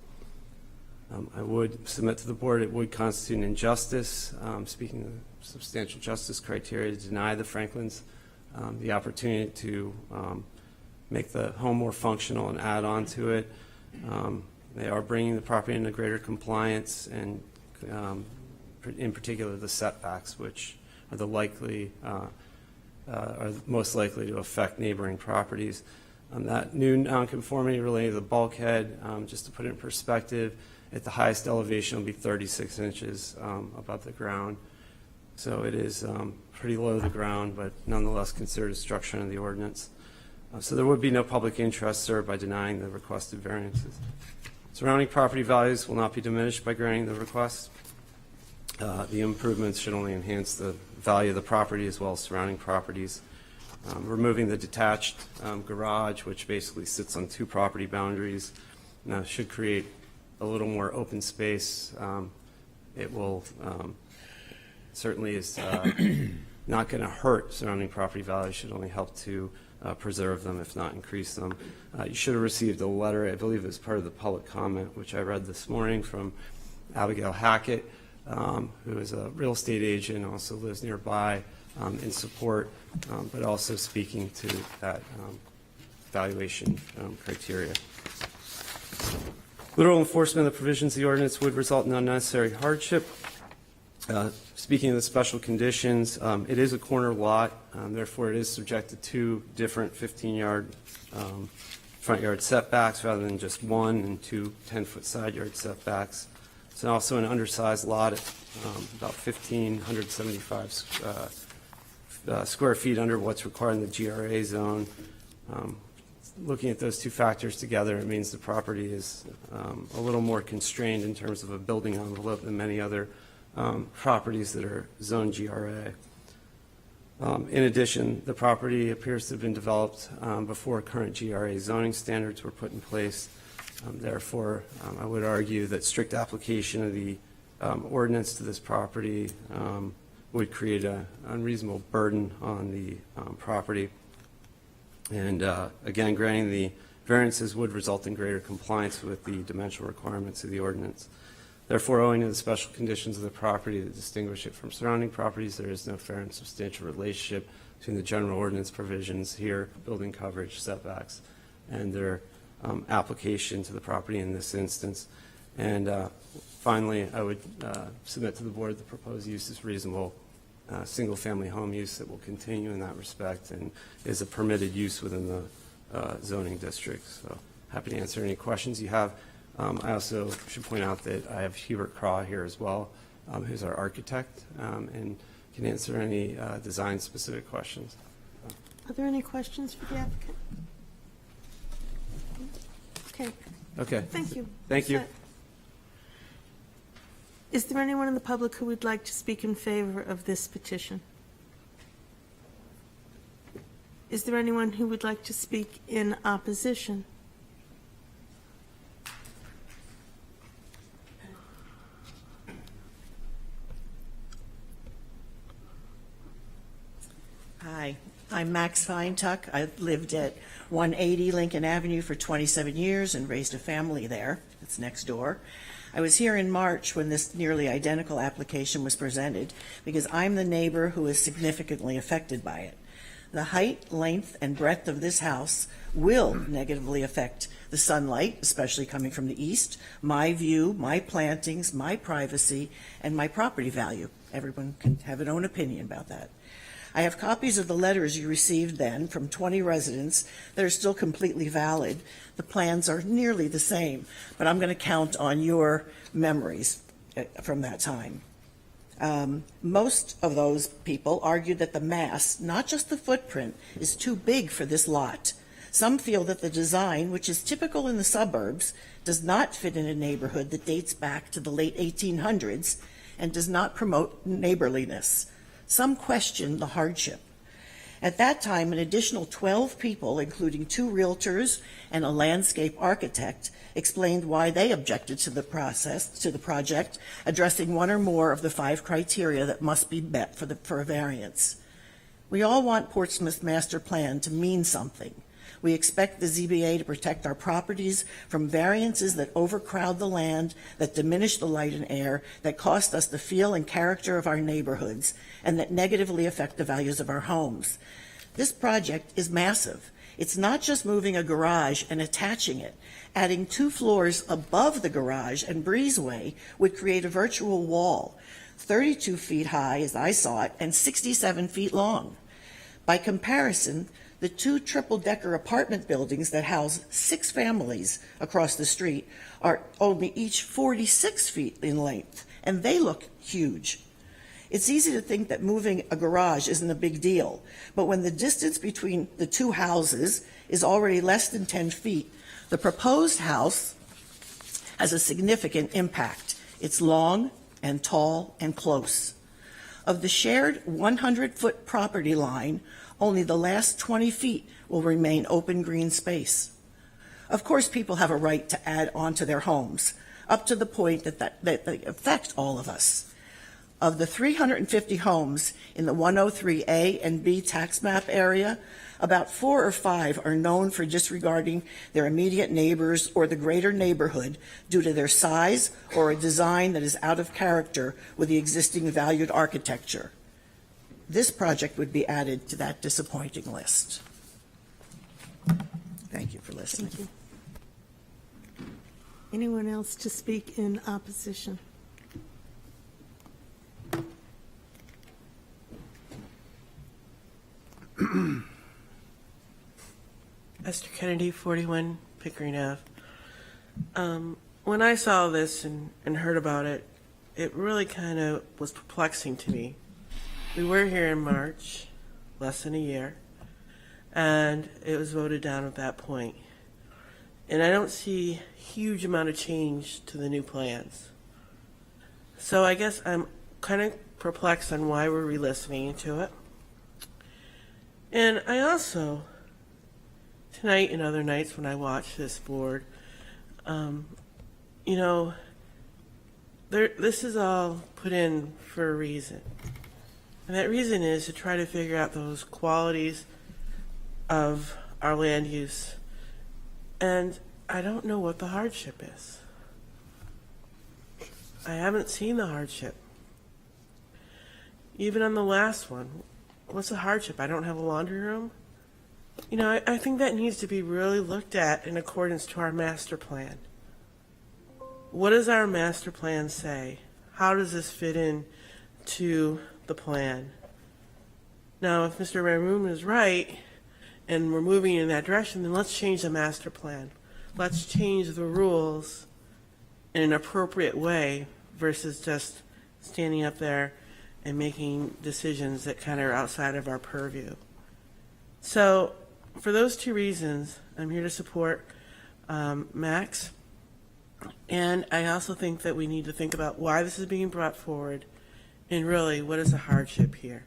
I would submit to the board it would constitute an injustice, speaking of substantial justice criteria, to deny the Franklins the opportunity to make the home more functional and add on to it. They are bringing the property into greater compliance, and in particular the setbacks, which are are most likely to affect neighboring properties. That new nonconformity related to the bulkhead, just to put it in perspective, at the highest elevation will be 36 inches above the ground. So it is pretty low to the ground, but nonetheless considered a structure under the ordinance. So there would be no public interest served by denying the requested variances. Surrounding property values will not be diminished by granting the request. The improvements should only enhance the value of the property as well as surrounding properties. Removing the detached garage, which basically sits on two property boundaries, should create a little more open space. It will certainly is not going to hurt surrounding property values, should only help to preserve them, if not increase them. You should have received a letter, I believe it was part of the public comment, which I read this morning, from Abigail Hackett, who is a real estate agent, also lives nearby, in support, but also speaking to that valuation criteria. Literal enforcement of the provisions of the ordinance would result in unnecessary hardship. Speaking of the special conditions, it is a corner lot, therefore it is subject to 2 different 15-yard front yard setbacks rather than just 1 and 2 10-foot side yard setbacks. It's also an undersized lot at about 1,575 square feet under what's required in the GRA zone. Looking at those 2 factors together, it means the property is a little more constrained in terms of a building envelope than many other properties that are zone GRA. In addition, the property appears to have been developed before current GRA zoning standards were put in place. Therefore, I would argue that strict application of the ordinance to this property would create an unreasonable burden on the property. And again, granting the variances would result in greater compliance with the dimensional requirements of the ordinance. Therefore, owing to the special conditions of the property that distinguish it from surrounding properties, there is no fair and substantial relationship between the general ordinance provisions here, building coverage, setbacks, and their application to the property in this instance. And finally, I would submit to the board the proposed use is reasonable, single-family home use that will continue in that respect and is a permitted use within the zoning district. So happy to answer any questions you have. I also should point out that I have Hubert Craw here as well, who's our architect, and can answer any design-specific questions. Are there any questions for the applicant? Okay. Okay. Thank you. Thank you. Is there anyone in the public who would like to speak in favor of this petition? Is there anyone who would like to speak in opposition? Hi, I'm Max Feintuck. I've lived at 180 Lincoln Avenue for 27 years and raised a family there. It's next door. I was here in March when this nearly identical application was presented because I'm the neighbor who is significantly affected by it. The height, length, and breadth of this house will negatively affect the sunlight, especially coming from the east, my view, my plantings, my privacy, and my property value. Everyone can have their own opinion about that. I have copies of the letters you received then from 20 residents that are still completely valid. The plans are nearly the same, but I'm going to count on your memories from that time. Most of those people argued that the mass, not just the footprint, is too big for this lot. Some feel that the design, which is typical in the suburbs, does not fit in a neighborhood that dates back to the late 1800s and does not promote neighborliness. Some question the hardship. At that time, an additional 12 people, including 2 realtors and a landscape architect, explained why they objected to the project, addressing one or more of the 5 criteria that must be met for a variance. We all want Portsmouth Master Plan to mean something. We expect the ZBA to protect our properties from variances that overcrowd the land, that diminish the light and air, that cost us the feel and character of our neighborhoods, and that negatively affect the values of our homes. This project is massive. It's not just moving a garage and attaching it. Adding 2 floors above the garage and breezeway would create a virtual wall, 32 feet high, as I saw it, and 67 feet long. By comparison, the 2 triple-decker apartment buildings that house 6 families across the street are only each 46 feet in length, and they look huge. It's easy to think that moving a garage isn't a big deal, but when the distance between the 2 houses is already less than 10 feet, the proposed house has a significant impact. It's long and tall and close. Of the shared 100-foot property line, only the last 20 feet will remain open green space. Of course, people have a right to add on to their homes, up to the point that they affect all of us. Of the 350 homes in the 103A and B tax map area, about 4 or 5 are known for disregarding their immediate neighbors or the greater neighborhood due to their size or a design that is out of character with the existing valued architecture. This project would be added to that disappointing list. listening. Anyone else to speak in opposition? Esther Kennedy, 41 Pickering Ave. When I saw this and heard about it, it really kind of was perplexing to me. We were here in March, less than a year, and it was voted down at that point. And I don't see a huge amount of change to the new plans. So I guess I'm kind of perplexed on why we're re-listening to it. And I also, tonight and other nights when I watch this board, you know, this is all put in for a reason. And that reason is to try to figure out those qualities of our land use. And I don't know what the hardship is. I haven't seen the hardship. Even on the last one, what's the hardship? I don't have a laundry room? You know, I think that needs to be really looked at in accordance to our master plan. What does our master plan say? How does this fit in to the plan? Now, if Mr. Ramoon is right and we're moving in that direction, then let's change the master plan. Let's change the rules in an appropriate way versus just standing up there and making decisions that kind of are outside of our purview. So for those two reasons, I'm here to support Max. And I also think that we need to think about why this is being brought forward and really what is the hardship here.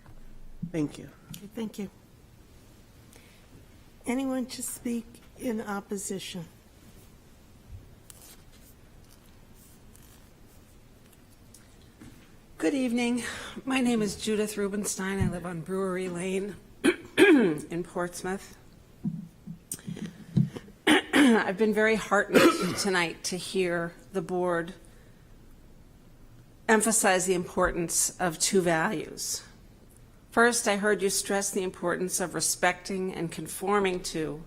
Thank you. Okay, thank you. Anyone to speak in opposition? Good evening. My name is Judith Rubenstein. I live on Brewery Lane in Portsmouth. I've been very heartened tonight to hear the board emphasize the importance of two values. First, I heard you stress the importance of respecting and conforming to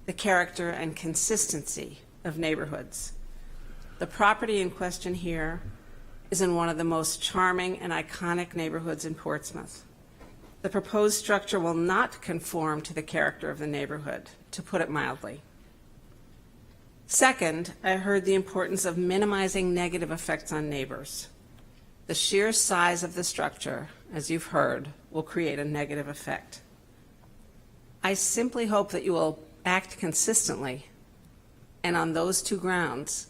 the character and consistency of neighborhoods. The property in question here is in one of the most charming and iconic neighborhoods in Portsmouth. The proposed structure will not conform to the character of the neighborhood, to put it mildly. Second, I heard the importance of minimizing negative effects on neighbors. The sheer size of the structure, as you've heard, will create a negative effect. I simply hope that you will act consistently, and on those two grounds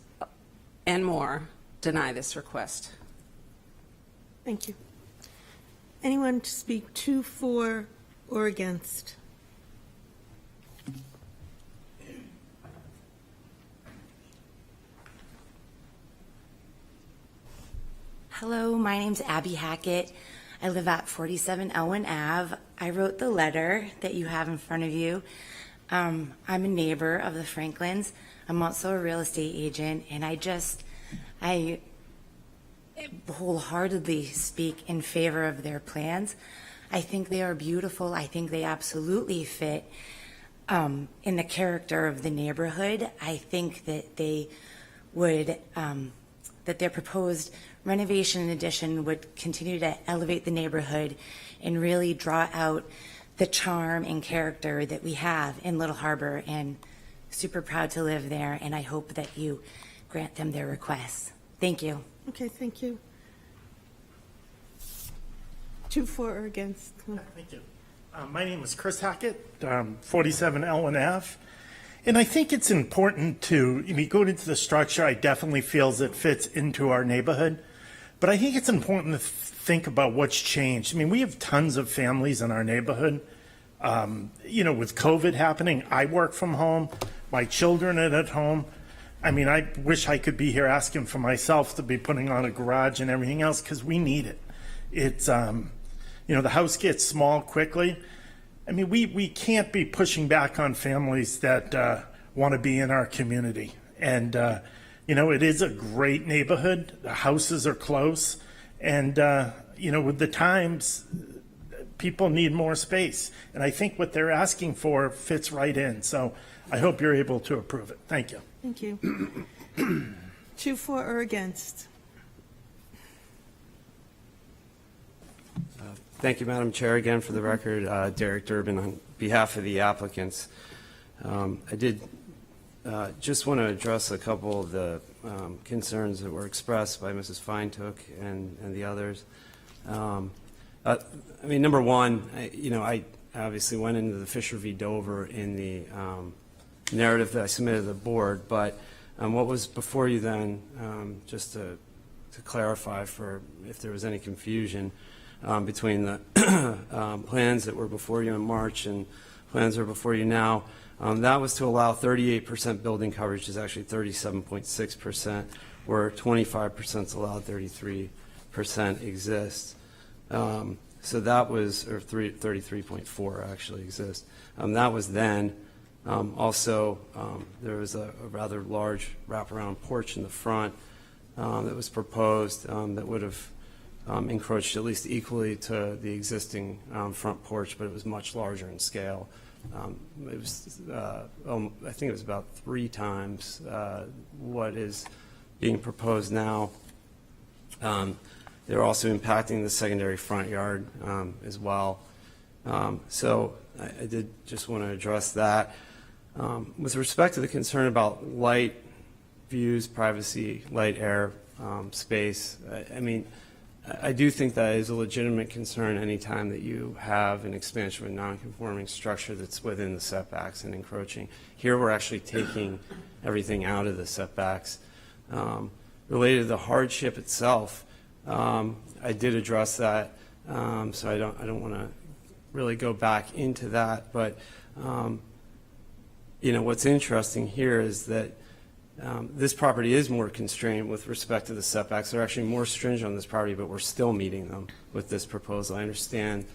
and more, deny this request. Thank you. Anyone to speak to, for, or against? Hello, my name's Abby Hackett. I live at 47 Elwyn Ave. I wrote the letter that you have in front of you. I'm a neighbor of the Franklins. I'm also a real estate agent, and I wholeheartedly speak in favor of their plans. I think they are beautiful. I think they absolutely fit in the character of the neighborhood. I think that they would, that their proposed renovation and addition would continue to elevate the neighborhood and really draw out the charm and character that we have in Little Harbor, and super proud to live there, and I hope that you grant them their requests. Thank you. Okay, thank you. To, for, or against? Thank you. My name is Chris Hackett, 47 Elwyn Ave. And I think it's important to, if you go into the structure, I definitely feel it fits into our neighborhood. But I think it's important to think about what's changed. I mean, we have tons of families in our neighborhood. You know, with COVID happening, I work from home. My children are at home. I mean, I wish I could be here asking for myself to be putting on a garage and everything else, because we need it. It's, you know, the house gets small quickly. I mean, we can't be pushing back on families that want to be in our community. And, you know, it is a great neighborhood. The houses are close. And, you know, with the times, People need more space. And I think what they're asking for fits right in. So I hope you're able to approve it. Thank you. Thank you. 2 for or against? Thank you, Madam Chair. Again, for the record, Derek Durbin on behalf of the applicants. I did just want to address a couple of the concerns that were expressed by Mrs. Feintook and the others. I mean, number one, I obviously went into the Fisher v. Dover in the narrative that I submitted to the board, but what was before you then, just to clarify for if there was any confusion between the plans that were before you in March and plans that are before you now, that was to allow 38% building coverage is actually 37.6%, where 25% is allowed, 33% exists. So that was, or 33.4 actually exists. That was then. Also, there was a rather large wraparound porch in the front that was proposed that would have encroached at least equally to the existing front porch, but it was much larger in scale. It was, I think it was about 3 times what is being proposed now. They're also impacting the secondary front yard as well. So I did just want to address that. With respect to the concern about light views, privacy, light, air, space, I mean, I do think that is a legitimate concern anytime that you have an expansion of a non-conforming structure that's within the setbacks and encroaching. Here we're actually taking everything out of the setbacks. Related to the hardship itself, I did address that, so I don't want to really go back into that. But what's interesting here is that this property is more constrained with respect to the setbacks. They're actually more stringent on this property, but we're still meeting them with this proposal. I understand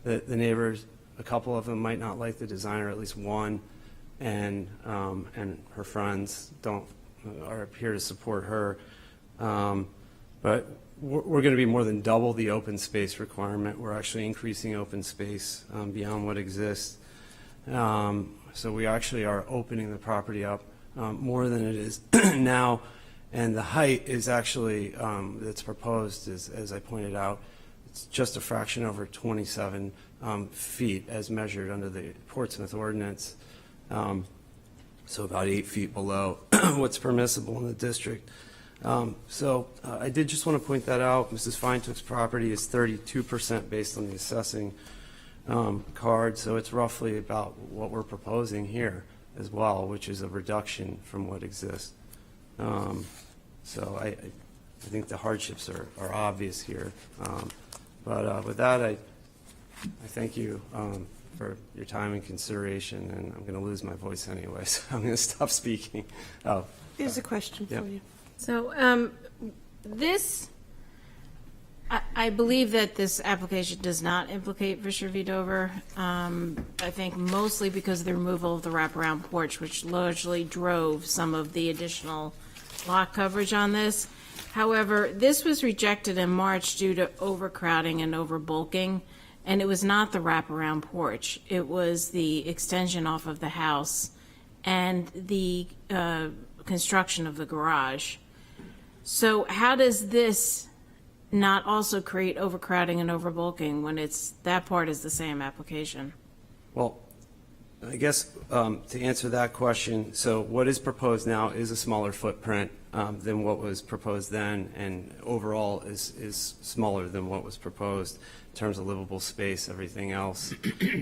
that the neighbors, a couple of them might not like the design, or at least one, and her friends are here to support her. But we're going to be more than double the open space requirement. We're actually increasing open space beyond what exists. So we actually are opening the property up more than it is now, and the height is actually that's proposed is, as I pointed out, it's just a fraction over 27 feet as measured under the Portsmouth ordinance, so about 8 feet below what's permissible in the district. So I did just want to point that out. Mrs. Feintook's property is 32% based on the assessing card, so it's roughly about what we're proposing here as well, which is a reduction from what exists. So I think the hardships are obvious here. But with that, I thank you for your time and consideration, and I'm going to lose my voice anyway, so I'm going to stop speaking. Oh, Here's a question for you. So I believe that this application does not implicate Fisher v. Dover. I think mostly because of the removal of the wraparound porch, which largely drove some of the additional lot coverage on this. However, this was rejected in March due to overcrowding and overbulking, and it was not the wraparound porch. It was the extension off of the house and the construction of the garage. So how does this not also create overcrowding and overbulking when that part is the same application? Well, I guess to answer that question, so what is proposed now is a smaller footprint than what was proposed then, and overall is smaller than what was proposed in terms of livable space, everything else.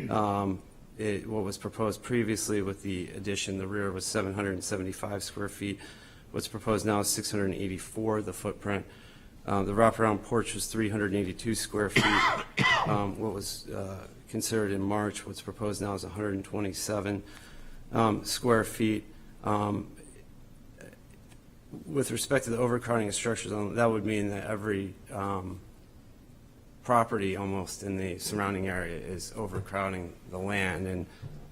What was proposed previously with the addition, the rear was 775 square feet. What's proposed now is 684, the footprint. The wraparound porch was 382 square feet. What was considered in March, what's proposed now is 127 square feet. With respect to the overcrowding of structures, that would mean that every property almost in the surrounding area is overcrowding the land. And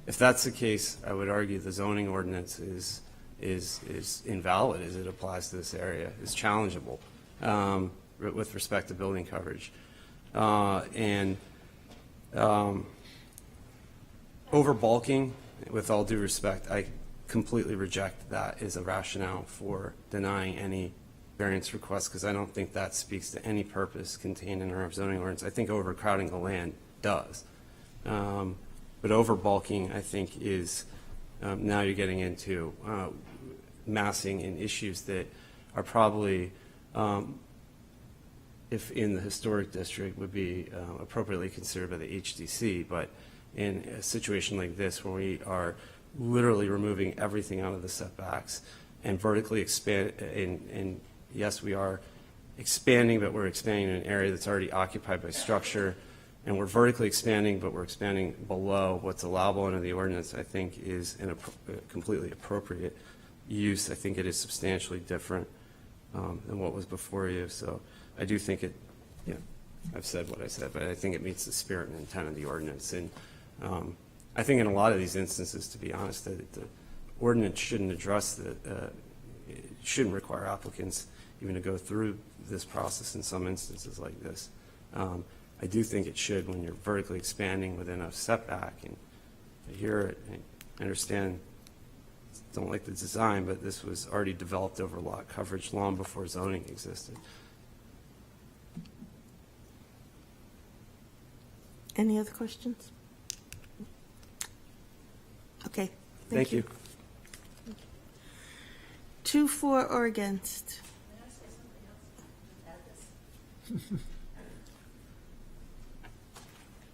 if that's the case, I would argue the zoning ordinance is invalid as it applies to this area, is challengeable with respect to building coverage. And Over bulking, with all due respect, I completely reject that as a rationale for denying any variance request, because I don't think that speaks to any purpose contained in our zoning ordinance. I think overcrowding the land does. But over bulking, I think, is now you're getting into massing and issues that are probably, if in the historic district, would be appropriately considered by the HDC, but in a situation like this where we are literally removing everything out of the setbacks and vertically expand, and yes, we are expanding, but we're expanding in an area that's already occupied by structure, and we're vertically expanding, but we're expanding below what's allowable under the ordinance, I think is a completely appropriate use. I think it is substantially different than what was before you. So I do think it, I've said what I said, but I think it meets the spirit and intent of the ordinance. And I think in a lot of these instances, to be honest, that the ordinance shouldn't address it shouldn't require applicants even to go through this process in some instances like this. I do think it should when you're vertically expanding within a setback. And I hear it, I understand, don't like the design, but this was already developed over lot coverage long before zoning existed. Any other questions? Okay, thank you. 2, 4, or against?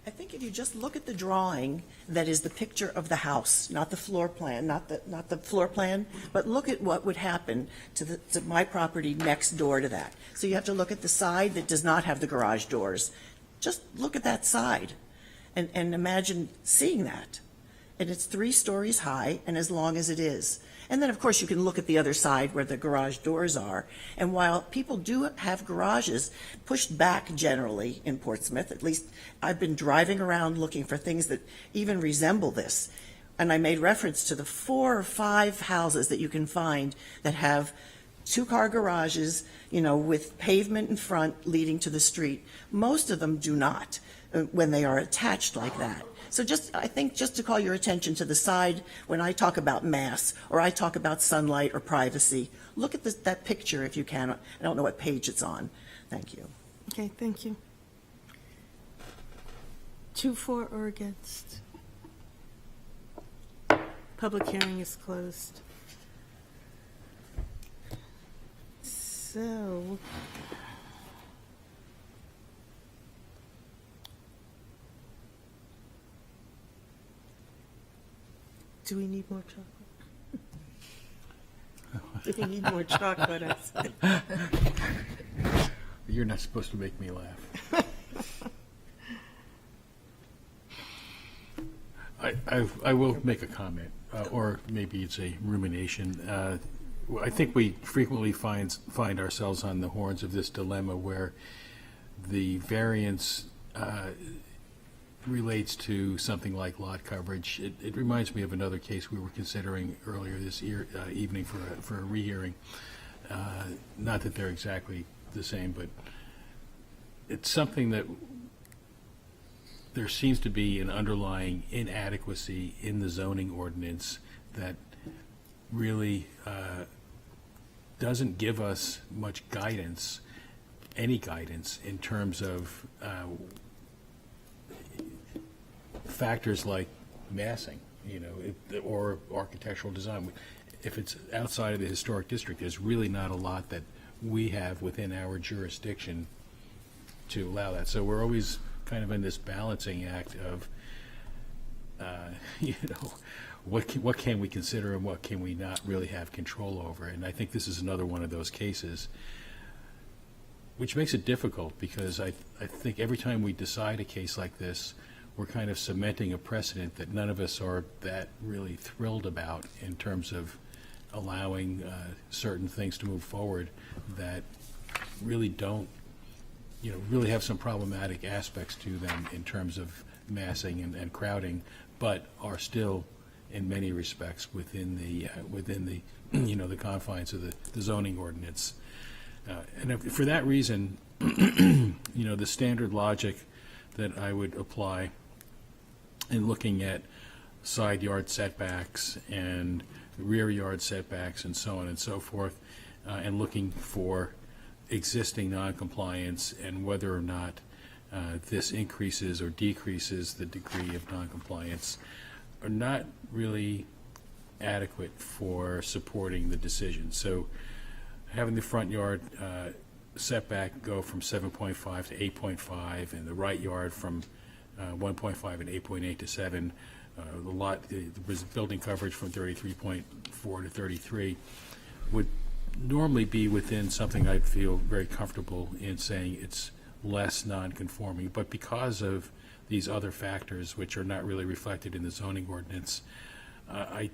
I think if you just look at the drawing, that is the picture of the house, not the floor plan, not the floor plan, but look at what would happen to my property next door to that. So you have to look at the side that does not have the garage doors. Just look at that side and imagine seeing that. And it's 3 stories high and as long as it is. And then, of course, you can look at the other side where the garage doors are. And while people do have garages pushed back generally in Portsmouth, at least I've been driving around looking for things that even resemble this. And I made reference to the 4 or 5 houses that you can find that have 2-car garages, with pavement in front leading to the street. Most of them do not when they are attached like that. So I think just to call your attention to the side when I talk about mass or I talk about sunlight or privacy, look at that picture if you can. I don't know what page it's on. Thank you. Okay, thank you. 2, 4, or against? Public hearing is closed. So, do we need more chocolate? Do we need more chocolate? I said. You're not supposed to make me laugh. I will make a comment, or maybe it's a rumination. I think we frequently find ourselves on the horns of this dilemma where the variance relates to something like lot coverage. It reminds me of another case we were considering earlier this evening for a rehearing. Not that they're exactly the same, but it's something that there seems to be an underlying inadequacy in the zoning ordinance that really doesn't give us much guidance, any guidance, in terms of factors like massing, or architectural design. If it's outside of the historic district, there's really not a lot that we have within our jurisdiction to allow that. So we're always kind of in this balancing act of, what can we consider and what can we not really have control over. And I think this is another one of those cases, which makes it difficult because I think every time we decide a case like this, we're kind of cementing a precedent that none of us are that really thrilled about in terms of allowing certain things to move forward that really don't, really have some problematic aspects to them in terms of massing and crowding, but are still in many respects within the the confines of the zoning ordinance. And for that reason, the standard logic that I would apply in looking at side yard setbacks and rear yard setbacks and so on and so forth, and looking for existing noncompliance and whether or not this increases or decreases the degree of noncompliance, are not really adequate for supporting the decision. So having the front yard setback go from 7.5 to 8.5 and the right yard from 1.5 and 8.8 to 7, the building coverage from 33.4 to 33 would normally be within something I'd feel very comfortable in saying it's less non-conforming, but because of these other factors which are not really reflected in the zoning ordinance, I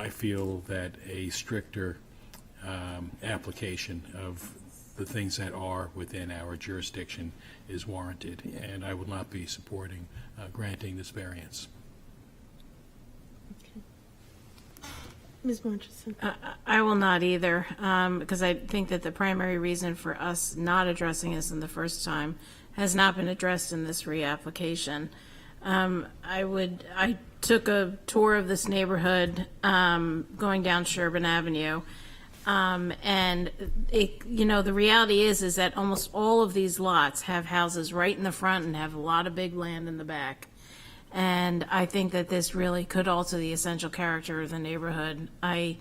feel that a stricter application of the things that are within our jurisdiction is warranted, and I will not be supporting granting this variance. Ms. Murchison? I will not either, because I think that the primary reason for us not addressing this in the first time has not been addressed in this reapplication. I took a tour of this neighborhood going down Sherburne Avenue, and the reality is that almost all of these lots have houses right in the front and have a lot of big land in the back. And I think that this really could alter the essential character of the neighborhood. I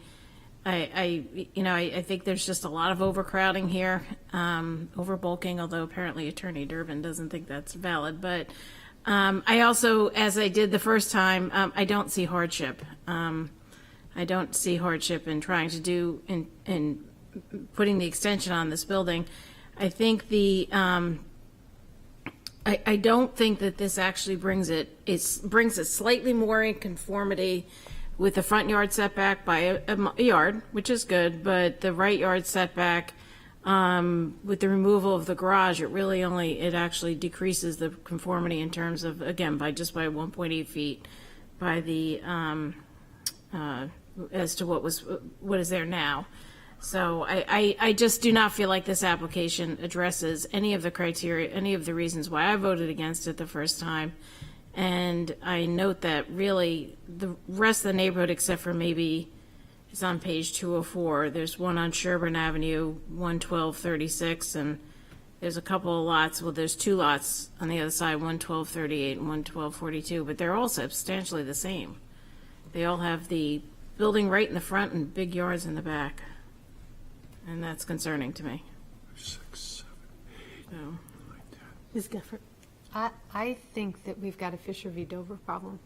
think there's just a lot of overcrowding here, overbulking, although apparently Attorney Durbin doesn't think that's valid. But I also, as I did the first time, I don't see hardship. I don't see hardship in trying to do, in putting the extension on this building. I think I don't think that this actually brings it slightly more in conformity with the front yard setback by a yard, which is good, but the right yard setback, with the removal of the garage, it actually decreases the conformity in terms of, again, by 1.8 feet by the, as to what is there now. So I just do not feel like this application addresses any of the criteria, any of the reasons why I voted against it the first time. And I note that really the rest of the neighborhood, except for maybe it's on page 204, there's one on Sherburne Avenue, 11236, and there's a couple of lots. Well, there's two lots on the other side, 11238 and 11242, but they're all substantially the same. They all have the building right in the front and big yards in the back. And that's concerning to me. 6, 7, 8, So. 9, 10. Ms. Gifford? I think that we've got a Fisher v. Dover problem.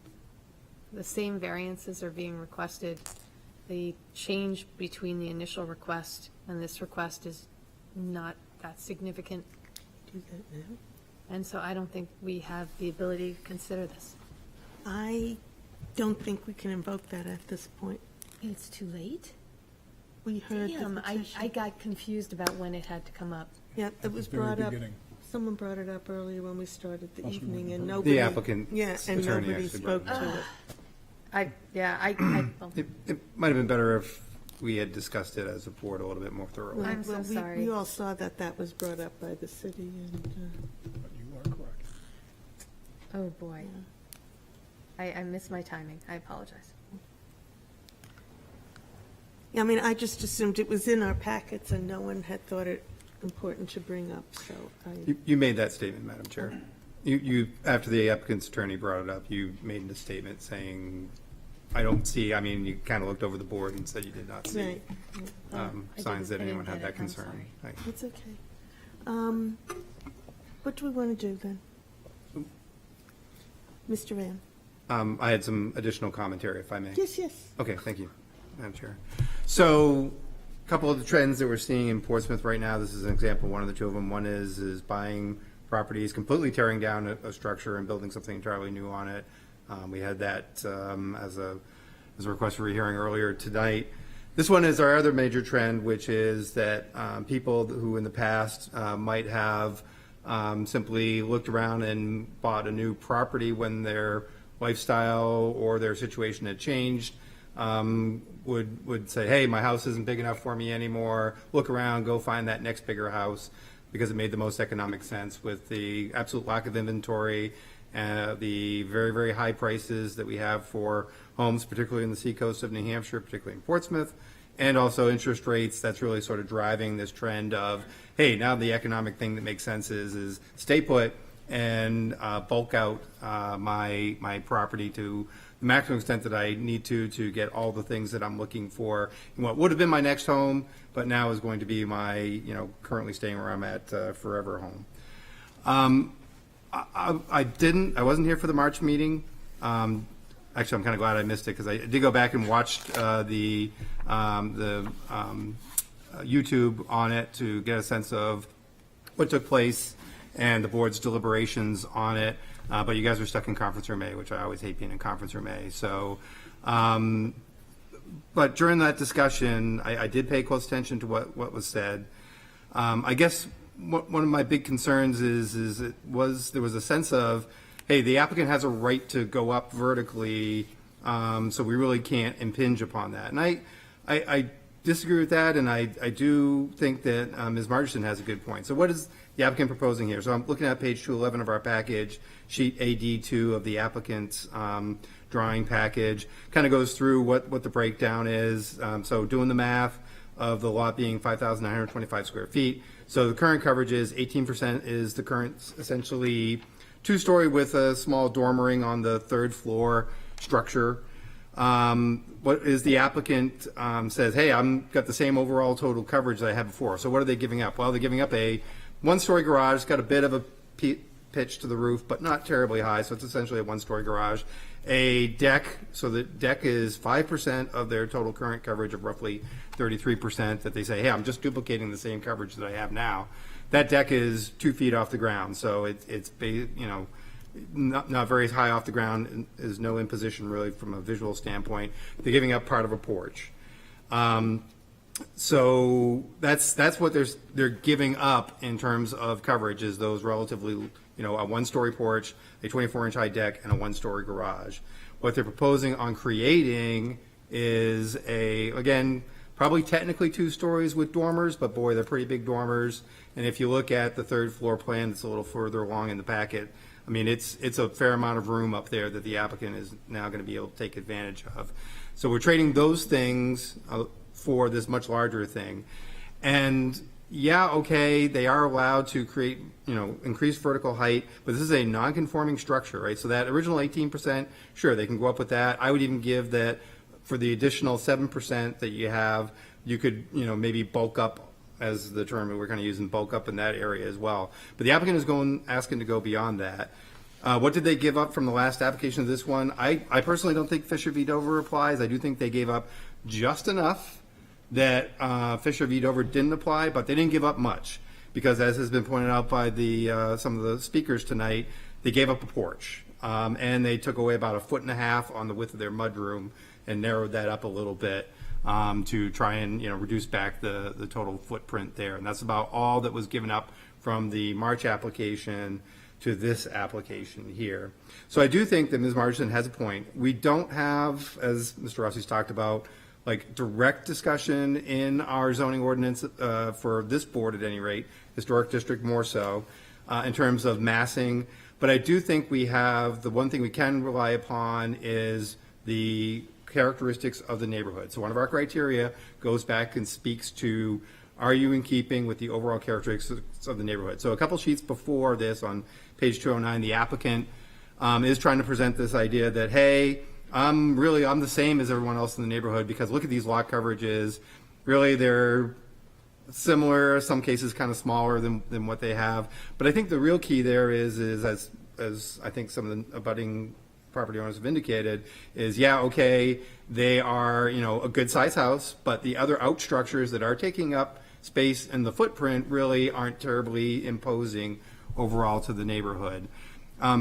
The same variances are being requested. The change between the initial request and this request is not that significant. Do that now? And so I don't think we have the ability to consider this. I don't think we can invoke that at this point. It's too late? We heard the Damn, I petition. got confused about when it had to come up. Yeah, it was very brought up, beginning. someone brought it up earlier when we started the That's evening, when and the nobody. applicant's Yeah, and attorney nobody actually spoke brought it to it. It might have been better if we had discussed it as a board a little bit more thoroughly. I'm so Well, sorry. We all saw that that was brought up by the city, and, But you are correct. Oh, boy. I missed my timing. I apologize. I mean, I just assumed it was in our packets and no one had thought it important to bring up, so I. You made that statement, Madam Chair. You, after the applicant's attorney brought it up, you made a statement saying, I don't see, I mean, you kind of looked over the board and said you did not see Right. signs that I didn't anyone had get that it. I'm concern. sorry. Right. It's okay. What do we want to do then? Mr. Ram? I had some additional commentary, if I may. Yes, yes. Okay, thank you, Madam Chair. So, a couple of the trends that we're seeing in Portsmouth right now, this is an example, one of the two of them. One is buying properties, completely tearing down a structure and building something entirely new on it. We had that as a request for rehearing earlier tonight. This one is our other major trend, which is that people who in the past might have simply looked around and bought a new property when their lifestyle or their situation had changed, would say, hey, my house isn't big enough for me anymore. Look around, go find that next bigger house because it made the most economic sense with the absolute lack of inventory the very, very high prices that we have for homes, particularly in the seacoast of New Hampshire, particularly in Portsmouth, and also interest rates. That's really sort of driving this trend of, hey, now the economic thing that makes sense is stay put and bulk out my property to the maximum extent that I need to get all the things that I'm looking for in what would have been my next home, but now is going to be my, currently staying where I'm at forever home. I wasn't here for the March meeting. Actually, I'm kind of glad I missed it because I did go back and watched the YouTube on it to get a sense of what took place and the board's deliberations on it. But you guys are stuck in conference room A, which I always hate being in conference room A. So, but during that discussion, I did pay close attention to what was said. I guess one of my big concerns is there was a sense of, hey, the applicant has a right to go up vertically, so we really can't impinge upon that. And I disagree with that, and I do think that Ms. Margerson has a good point. So what is the applicant proposing here? So I'm looking at page 211 of our package, sheet AD2 of the applicant's drawing package, kind of goes through what the breakdown is. So doing the math of the lot being 5,925 square feet. So the current coverage is 18% is the current essentially two-story with a small dormering on the third floor structure. What is the applicant says, hey, I'm got the same overall total coverage that I had before. So what are they giving up? Well, they're giving up a one-story garage. It's got a bit of a pitch to the roof, but not terribly high. So it's essentially a one-story garage. A deck. So the deck is 5% of their total current coverage of roughly 33% that they say, hey, I'm just duplicating the same coverage that I have now. That deck is 2 feet off the ground. So it's not very high off the ground, and is no imposition really from a visual standpoint. They're giving up part of a porch. So that's what they're giving up in terms of coverage, is those relatively, a one-story porch, a 24-inch high deck, and a one-story garage. What they're proposing on creating is again, probably technically 2 stories with dormers, but boy, they're pretty big dormers. And if you look at the third floor plan, it's a little further along in the packet. I mean, it's a fair amount of room up there that the applicant is now going to be able to take advantage of. So we're trading those things for this much larger thing. And yeah, okay, they are allowed to create, increased vertical height, but this is a non-conforming structure, right? So that original 18%, sure, they can go up with that. I would even give that for the additional 7% that you have, you could, maybe bulk up, as the term that we're going to use, and bulk up in that area as well. But the applicant is asking to go beyond that. What did they give up from the last application of this one? I personally don't think Fisher v. Dover applies. I do think they gave up just enough that Fisher v. Dover didn't apply, but they didn't give up much, because as has been pointed out by some of the speakers tonight, they gave up a porch, and they took away about 1.5 feet on the width of their mudroom and narrowed that up a little bit to try and reduce back the total footprint there. And that's about all that was given up from the March application to this application here. So I do think that Ms. Margerson has a point. We don't have, as Mr. Rossi's talked about, like direct discussion in our zoning ordinance for this board at any rate, historic district more so, in terms of massing. But I do think we have, the one thing we can rely upon is the characteristics of the neighborhood. So one of our criteria goes back and speaks to, are you in keeping with the overall characteristics of the neighborhood? So a couple sheets before this, on page 209, the applicant is trying to present this idea that, hey, I'm the same as everyone else in the neighborhood, because look at these lot coverages. Really, they're similar, some cases kind of smaller than what they have. But I think the real key there is as I think some of the abutting property owners have indicated, is okay, they are a good size house, but the other out structures that are taking up space and the footprint really aren't terribly imposing overall to the neighborhood.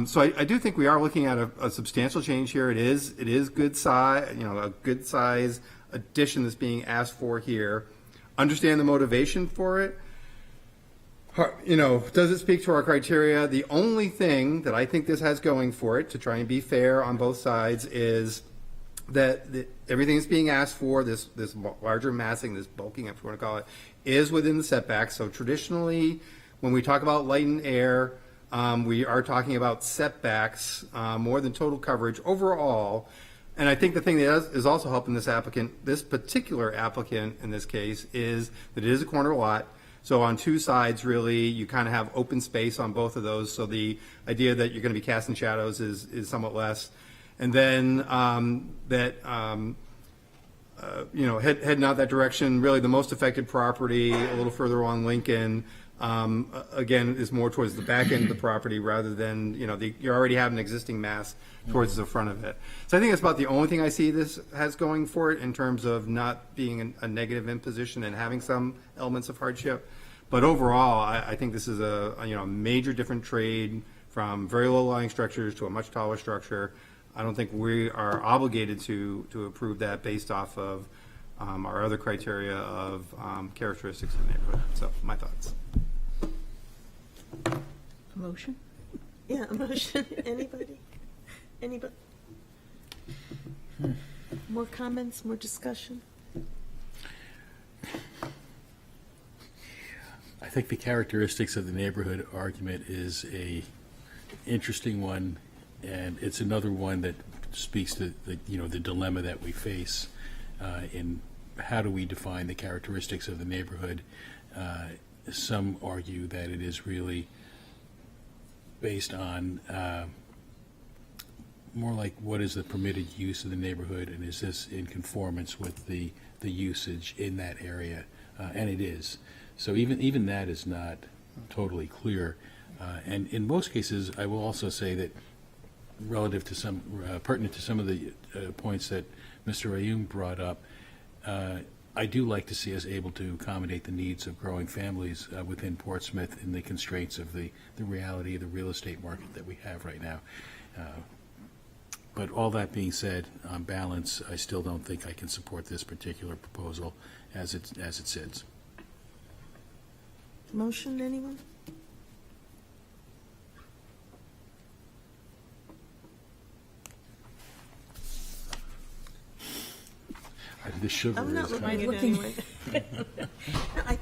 So I do think we are looking at a substantial change here. It is good size, a good size addition that's being asked for here. Understand the motivation for it. Does it speak to our criteria? The only thing that I think this has going for it, to try and be fair on both sides, is that everything that's being asked for, this larger massing, this bulking, if you want to call it, is within the setbacks. So traditionally, when we talk about light and air, We are talking about setbacks, more than total coverage overall. And I think the thing that is also helping this particular applicant in this case, is that it is a corner lot. So on two sides, really, you kind of have open space on both of those. So the idea that you're going to be casting shadows is somewhat less. And then heading out that direction, really the most affected property a little further on Lincoln, again, is more towards the back end of the property rather than, you already have an existing mass towards the front of it. So I think that's about the only thing I see this has going for it in terms of not being a negative imposition and having some elements of hardship. But overall, I think this is a major different trade from very low-lying structures to a much taller structure. I don't think we are obligated to approve that based off of our other criteria of characteristics of the neighborhood. So my thoughts. A motion? Yeah, a motion. Anybody? More comments, more discussion? I think the characteristics of the neighborhood argument is a interesting one, and it's another one that speaks to the dilemma that we face in how do we define the characteristics of the neighborhood. Some argue that it is really based on more like what is the permitted use of the neighborhood, and is this in conformance with the usage in that area, and it is. So even that is not totally clear, and in most cases, I will also say that relative to some pertinent to some of the points that Mr. Ayoum brought up, I do like to see us able to accommodate the needs of growing families within Portsmouth in the constraints of the reality of the real estate market that we have right now. But all that being said, on balance, I still don't think I can support this particular proposal as it sits. Motion, anyone? The sugar I'm not is looking kind at of- anyone. No,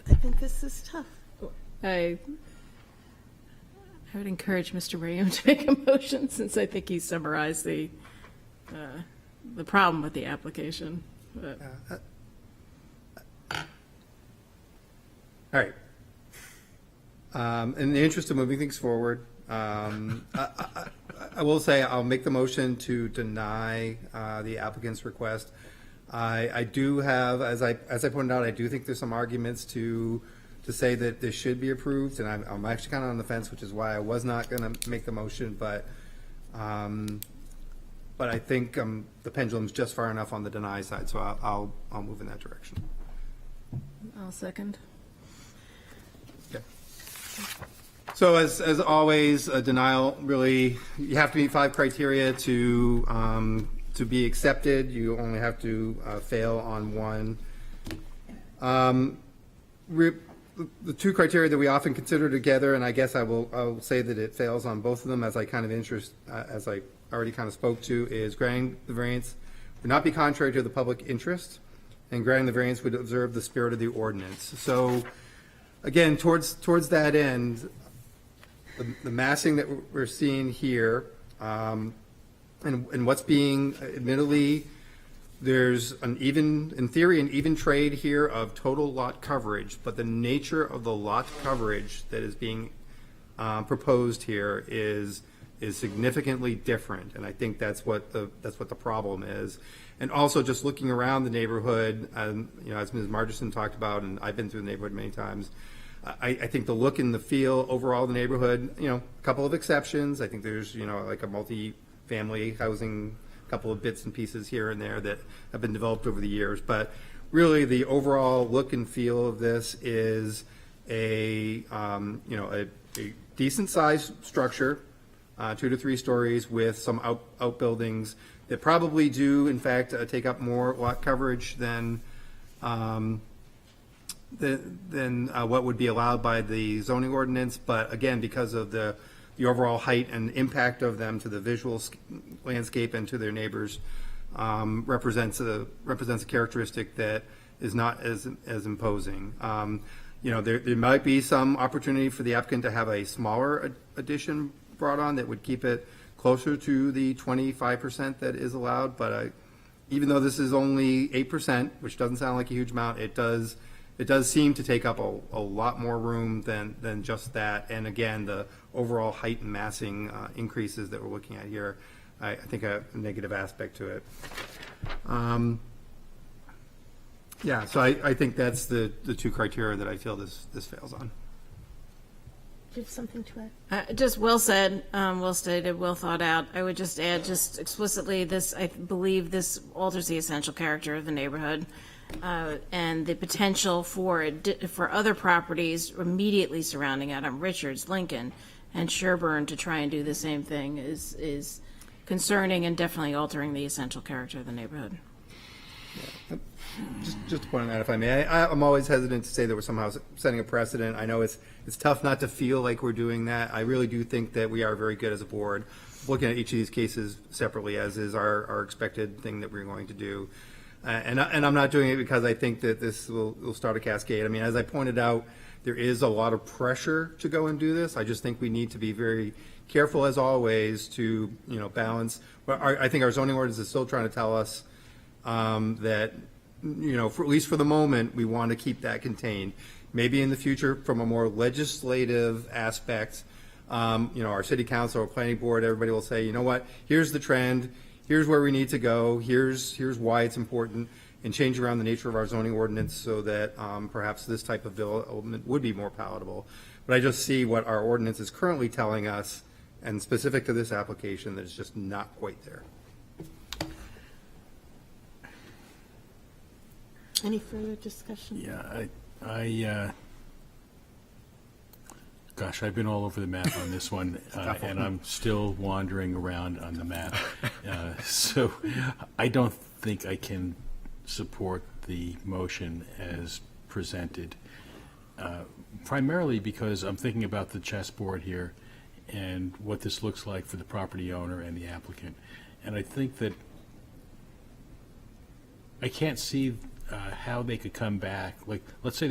I think this is tough. I would encourage Mr. Rayum to make a motion, since I think he summarized the problem with the application. But All right. In the interest of moving things forward, I will say I'll make the motion to deny the applicant's request. I do have, as I pointed out, I do think there's some arguments to say that this should be approved, and I'm actually kind of on the fence, which is why I was not going to make the motion, but I think the pendulum's just far enough on the deny side, so I'll move in that direction. I'll second. Okay. So as always, a denial, really, you have to meet 5 criteria to be accepted. You only have to fail on one. The 2 criteria that we often consider together, and I guess I will say that it fails on both of them, as I already kind of spoke to, is granting the variance would not be contrary to the public interest, and granting the variance would observe the spirit of the ordinance. So again, towards that end, the massing that we're seeing here, and what's being, admittedly, there's in theory, an even trade here of total lot coverage, but the nature of the lot coverage that is being proposed here is significantly different, and I think that's what the problem is. And also, just looking around the neighborhood, as Ms. Margerson talked about, and I've been through the neighborhood many times, I think the look and the feel overall of the neighborhood, a couple of exceptions. I think there's, like a multi-family housing, couple of bits and pieces here and there that have been developed over the years. But really, the overall look and feel of this is a decent-sized structure, 2 to 3 stories with some outbuildings that probably do, in fact, take up more lot coverage than what would be allowed by the zoning ordinance. But again, because of the overall height and impact of them to the visual landscape and to their neighbors, represents a characteristic that is not as imposing. there might be some opportunity for the applicant to have a smaller addition brought on that would keep it closer to the 25% that is allowed, but even though this is only 8%, which doesn't sound like a huge amount, it does seem to take up a lot more room than just that. And again, the overall height and massing increases that we're looking at here, I think a negative aspect to it. Yeah, so I think that's the two criteria that I feel this fails on. Do you have something to add? Just well said, well stated, well thought out. I would just add, just explicitly, this, I believe this alters the essential character of the neighborhood, and the potential for other properties immediately surrounding it, Richards, Lincoln, and Sherburne to try and do the same thing is concerning and definitely altering the essential character of the neighborhood. Just to point on that, if I may, I'm always hesitant to say that we're somehow setting a precedent. I know it's tough not to feel like we're doing that. I really do think that we are very good as a board looking at each of these cases separately, as is our expected thing that we're going to do. And I'm not doing it because I think that this will start a cascade. I mean, as I pointed out, there is a lot of pressure to go and do this. I just think we need to be very careful, as always, to balance. But I think our zoning ordinance is still trying to tell us that, for at least for the moment, we want to keep that contained. Maybe in the future, from a more legislative aspect, our city council or planning board, everybody will say, you know what, here's the trend, here's where we need to go, here's why it's important, and change around the nature of our zoning ordinance so that perhaps this type of development would be more palatable. But I just see what our ordinance is currently telling us, and specific to this application, that it's just not quite there. Any further discussion? Yeah, gosh, I've been all over the map on this one, and I'm still wandering around on the map. So I don't think I can support the motion as presented, primarily because I'm thinking about the chessboard here and what this looks like for the property owner and the applicant. And I think that I can't see how they could come back. Like, let's say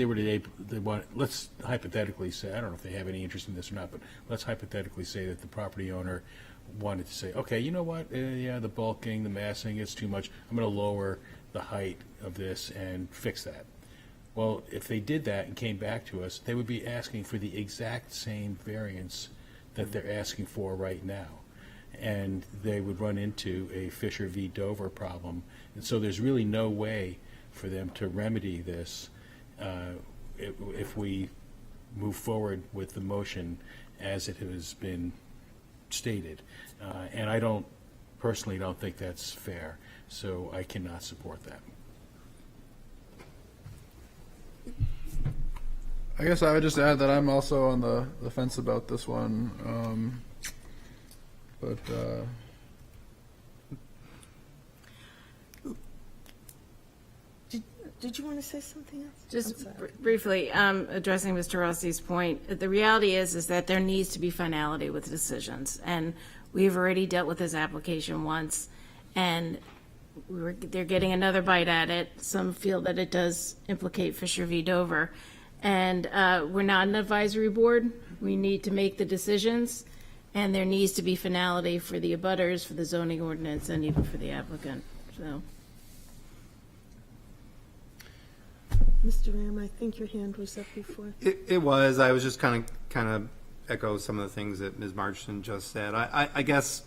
let's hypothetically say, I don't know if they have any interest in this or not, but let's hypothetically say that the property owner wanted to say, okay, you know what, the bulking, the massing, it's too much. I'm going to lower the height of this and fix that. Well, if they did that and came back to us, they would be asking for the exact same variance that they're asking for right now. And they would run into a Fisher v. Dover problem. And so there's really no way for them to remedy this if we move forward with the motion as it has been stated. And I personally don't think that's fair, so I cannot support that. I guess I would just add that I'm also on the fence about this one. Did you want to say something else? Just briefly, addressing Mr. Rossi's point, the reality is that there needs to be finality with decisions. And we've already dealt with this application once, and they're getting another bite at it. Some feel that it does implicate Fisher v. Dover. And we're not an advisory board. We need to make the decisions, and there needs to be finality for the abutters, for the zoning ordinance, and even for the applicant. So. Mr. Ram, I think your hand was up before. It was. I was just kind of echo some of the things that Ms. Marston just said. I guess,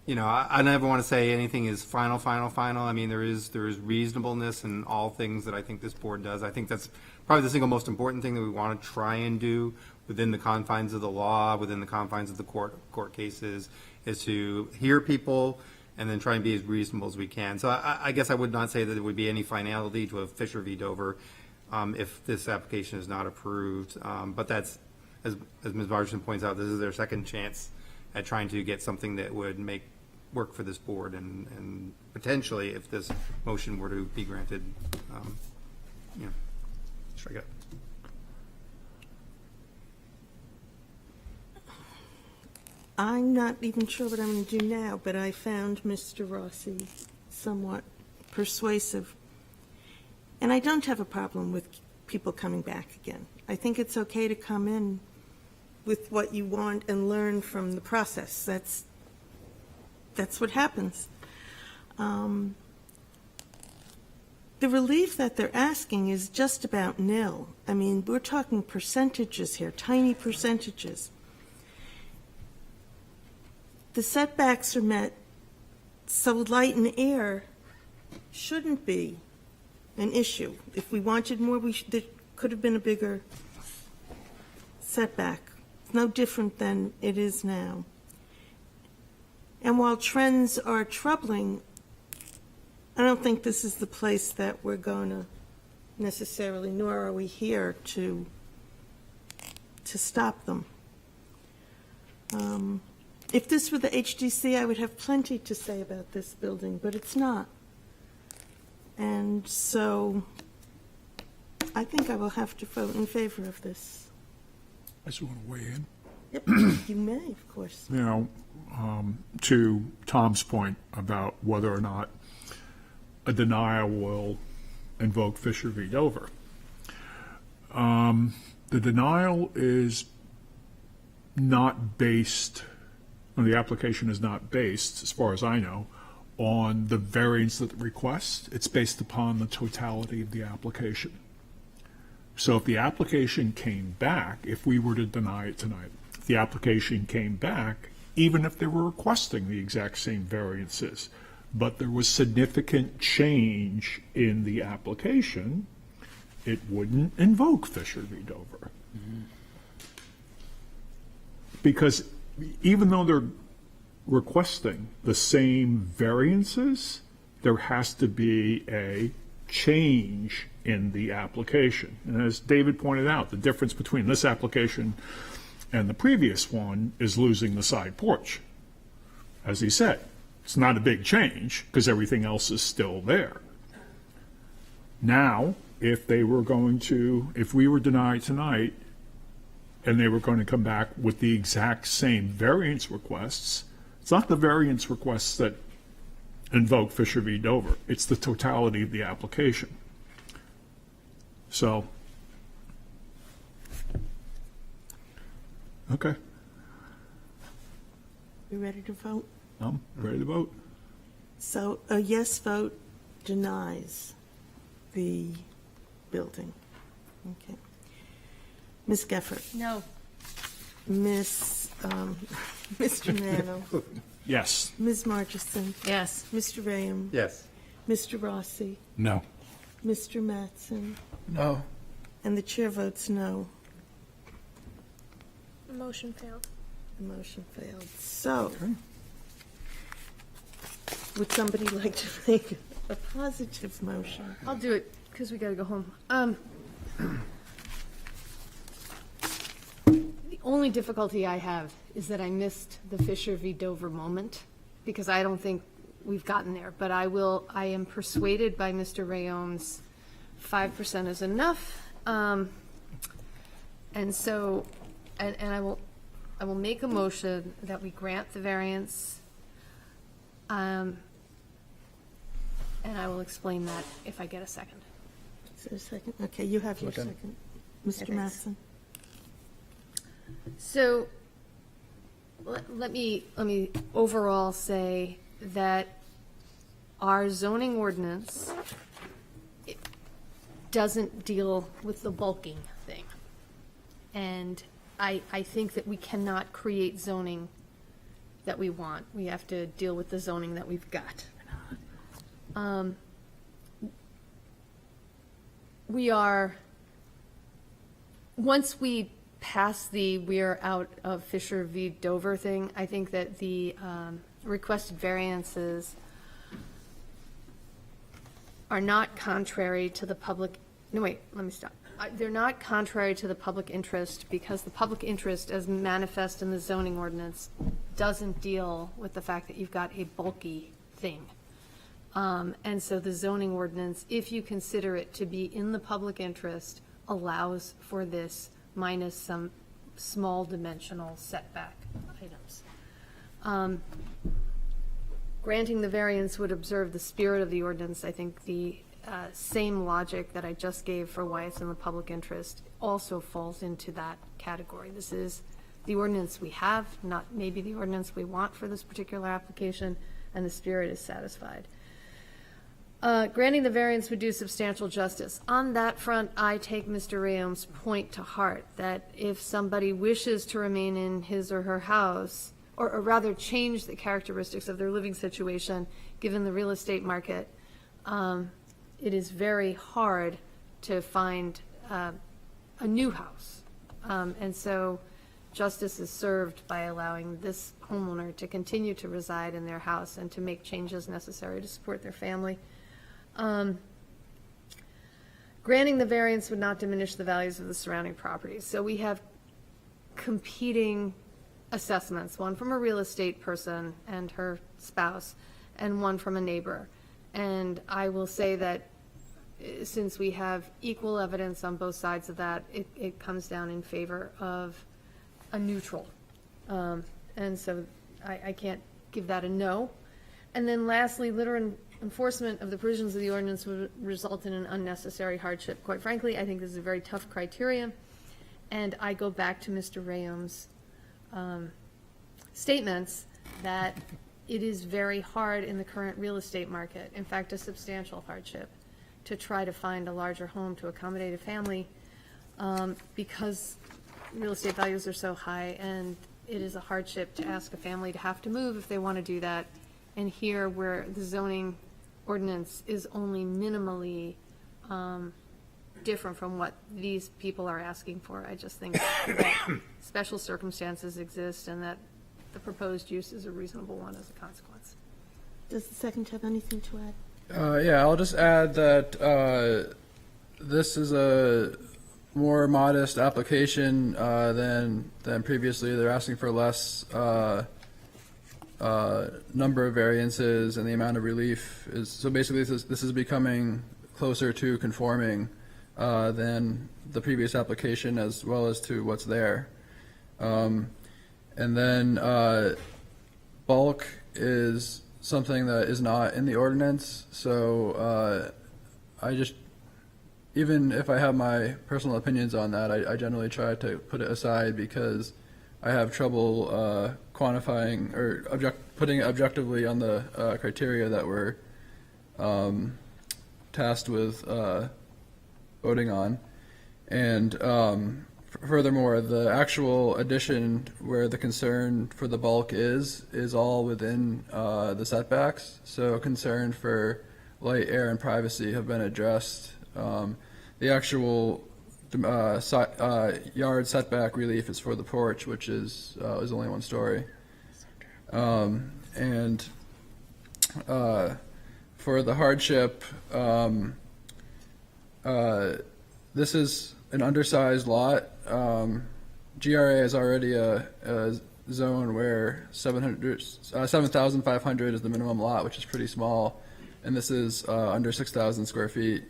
I never want to say anything is final. I mean, there is reasonableness in all things that I think this board does. I think that's probably the single most important thing that we want to try and do within the confines of the law, within the confines of the court cases, is to hear people and then try and be as reasonable as we can. So I guess I would not say that there would be any finality to a Fisher v. Dover if this application is not approved. But that's, as Ms. Marston points out, this is their second chance at trying to get something that would make work for this board, and potentially, if this motion were to be granted, strike it. I'm not even sure what I'm going to do now, but I found Mr. Rossi somewhat persuasive. And I don't have a problem with people coming back again. I think it's okay to come in with what you want and learn from the process. That's what happens. The relief that they're asking is just about nil. I mean, we're talking percentages here, tiny percentages. The setbacks are met, so light and air shouldn't be an issue. If we wanted more, there could have been a bigger setback. It's no different than it is now. And while trends are troubling, I don't think this is the place that we're going to necessarily, nor are we here to stop them. If this were the HDC, I would have plenty to say about this building, but it's not. And so I think I will have to vote in favor of this. I just want to weigh in. Yep, you may, of course. You know, to Tom's point about whether or not a denial will invoke Fisher v. Dover. The denial is not based, or the application is not based, as far as I know, on the variance that it requests. It's based upon the totality of the application. So if the application came back, if we were to deny it tonight, if the application came back, even if they were requesting the exact same variances, but there was significant change in the application, it wouldn't invoke Fisher v. Dover. Because even though they're requesting the same variances, there has to be a change in the application. And as David pointed out, the difference between this application and the previous one is losing the side porch. As he said, it's not a big change because everything else is still there. Now, if we were denied tonight and they were going to come back with the exact same variance requests, it's not the variance requests that invoke Fisher v. Dover. It's the totality of the application. So, okay, You ready to vote? I'm ready to vote. So a yes vote denies the building. Okay. Ms. Geffert? No. Mr. Nano? Yes. Ms. Marchison? Yes. Mr. Rayam? Yes. Mr. Rossi? No. Mr. Mattson? No. And the chair votes no. The motion failed. The motion failed. So, would somebody like to make a positive motion? I'll do it, because we got to go home. The only difficulty I have is that I missed the Fisher v. Dover moment, because I don't think we've gotten there. But I am persuaded by Mr. Rayon's 5% is enough. And so, and I will make a motion that we grant the variance. And I will explain that if I get a second. Is there a second? Okay, you have your second. Mr. Okay, thanks. Mattson? So, let me overall say that our zoning ordinance doesn't deal with the bulking thing. And I think that we cannot create zoning that we want. We have to deal with the zoning that we've got. Once we pass the we're out of Fisher v. Dover thing, I think that the requested variances are not contrary to the public, no, wait, let me stop. They're not contrary to the public interest, because the public interest, as manifest in the zoning ordinance, doesn't deal with the fact that you've got a bulky thing. And so the zoning ordinance, if you consider it to be in the public interest, allows for this minus some small dimensional setback items. Granting the variance would observe the spirit of the ordinance. I think the same logic that I just gave for why it's in the public interest also falls into that category. This is the ordinance we have, not maybe the ordinance we want for this particular application, and the spirit is satisfied. Granting the variance would do substantial justice. On that front, I take Mr. Rayom's point to heart, that if somebody wishes to remain in his or her house, or rather change the characteristics of their living situation, given the real estate market, it is very hard to find a new house. And so justice is served by allowing this homeowner to continue to reside in their house and to make changes necessary to support their family. Granting the variance would not diminish the values of the surrounding properties. So we have competing assessments, one from a real estate person and her spouse, and one from a neighbor. And I will say that since we have equal evidence on both sides of that, it comes down in favor of a neutral. And so I can't give that a no. And then lastly, litter enforcement of the provisions of the ordinance would result in an unnecessary hardship. Quite frankly, I think this is a very tough criteria. And I go back to Mr. Rayom's statements that it is very hard in the current real estate market, in fact, a substantial hardship, to try to find a larger home to accommodate a family because real estate values are so high, and it is a hardship to ask a family to have to move if they want to do that. And here, where the zoning ordinance is only minimally different from what these people are asking for, I just think that special circumstances exist and that the proposed use is a reasonable one as a consequence. Does the second have anything to add? Yeah, I'll just add that this is a more modest application than previously. They're asking for less number of variances, and the amount of relief is, so basically this is becoming closer to conforming than the previous application, as well as to what's there. And then bulk is something that is not in the ordinance, so I just, even if I have my personal opinions on that, I generally try to put it aside because I have trouble quantifying or putting it objectively on the criteria that we're tasked with voting on. And furthermore, the actual addition where the concern for the bulk is all within the setbacks. So concern for light, air, and privacy have been addressed. The actual yard setback relief is for the porch, which is only 1 story. And for the hardship, this is an undersized lot. GRA is already a zone where 7,500 is the minimum lot, which is pretty small, and this is under 6,000 square feet,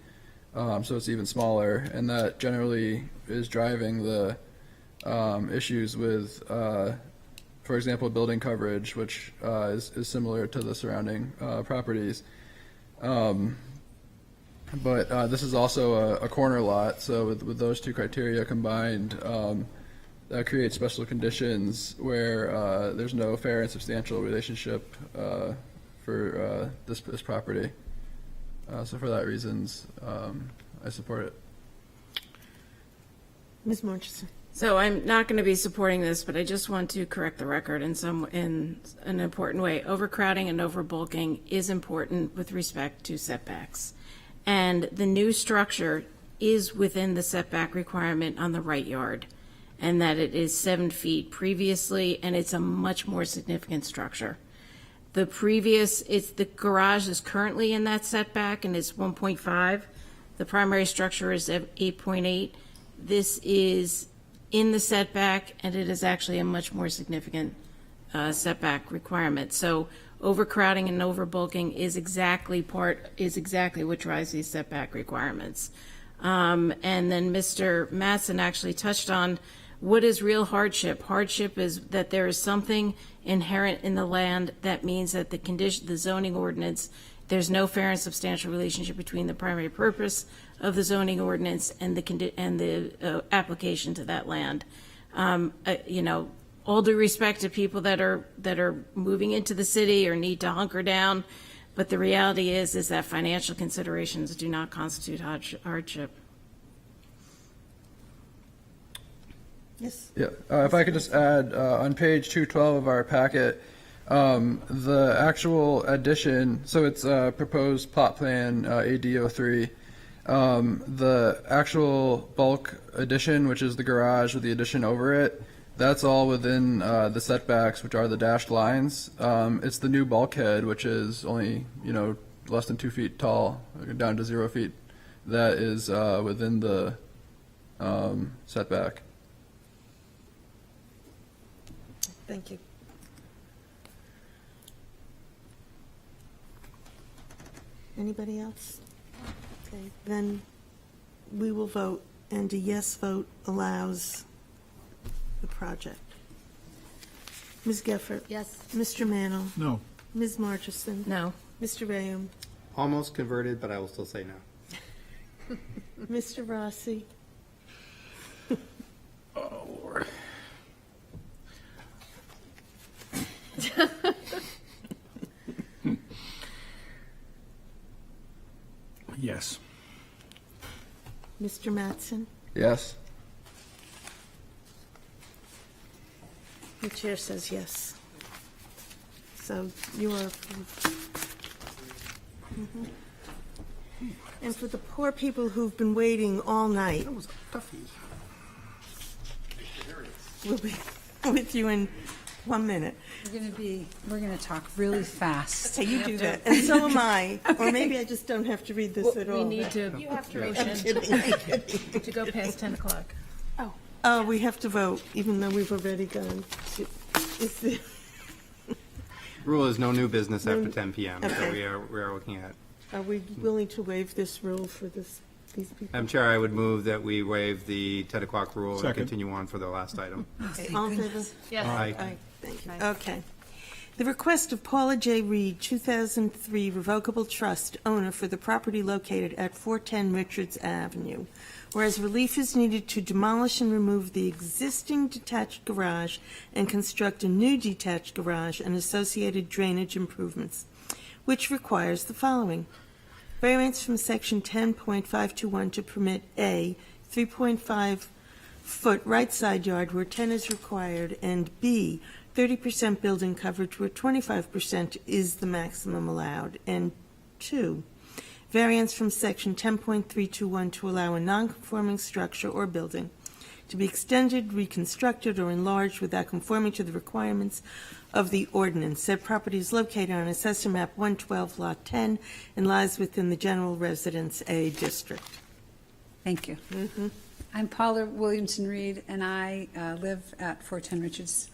so it's even smaller, and that generally is driving the issues with, for example, building coverage, which is similar to the surrounding properties. But this is also a corner lot, so with those two criteria combined, that creates special conditions where there's no fair and substantial relationship for this property. So for that reasons, I support it. Ms. Murchison. So I'm not going to be supporting this, but I just want to correct the record in an important way. Overcrowding and overbulking is important with respect to setbacks. And the new structure is within the setback requirement on the right yard, and that it is 7 feet previously, and it's a much more significant structure. The garage is currently in that setback, and it's 1.5. The primary structure is at 8.8. This is in the setback, and it is actually a much more significant setback requirement. So overcrowding and overbulking is exactly what drives these setback requirements. And then Mr. Mattson actually touched on what is real hardship. Hardship is that there is something inherent in the land that means that the zoning ordinance There's no fair and substantial relationship between the primary purpose of the zoning ordinance and the application to that land. All due respect to people that are moving into the city or need to hunker down, but the reality is that financial considerations do not constitute hardship. Yes. Yeah, if I could just add, on page 212 of our packet, the actual addition, so it's proposed plot plan AD03. The actual bulk addition, which is the garage with the addition over it, that's all within the setbacks, which are the dashed lines. It's the new bulkhead, which is only, less than 2 feet tall, down to 0 feet, that is within the setback. Thank you. Anybody else? Okay, then we will vote, and a yes vote allows the project. Ms. Geffert? Yes. Mr. Mannel? No. Ms. Marchison? No. Mr. Rayum? Almost converted, but I will still say no. Mr. Rossi? Oh, Lord. Yes. Mr. Mattson? Yes. The chair says yes. So you are approved. And for the poor people who've been waiting all night, we'll be with you in 1 minute. We're gonna talk really fast. Okay, you do that, and so am I. Or maybe I just don't have to read this at all. We need to. You have to motion to go past 10 o'clock. Oh, we have to vote, even though we've already gone. Is the Rule is no new business No- after 10 PM, so okay. we are looking at. Are we willing to waive this rule for these people? Madam Chair, I would move that we waive the 10 o'clock rule and Second. continue on for the last item. Okay, all in favor? Yes. Aye. Thank you. Okay. The request of Paula J. Reed, 2003 Revocable Trust, owner for the property located at 410 Richards Avenue. Whereas relief is needed to demolish and remove the existing detached garage and construct a new detached garage and associated drainage improvements, which requires the following. Variance from section 10.521 to permit A, 3.5-foot right side yard where 10 is required, and B, 30% building coverage where 25% is the maximum allowed, and 2, variance from section 10.321 to allow a non-conforming structure or building to be extended, reconstructed, or enlarged without conforming to the requirements of the ordinance. Said property is located on Assessor Map 112, Lot 10, and lies within the General Residence A District. Thank you. I'm Paula Williamson Reed, and I live at 410 Richards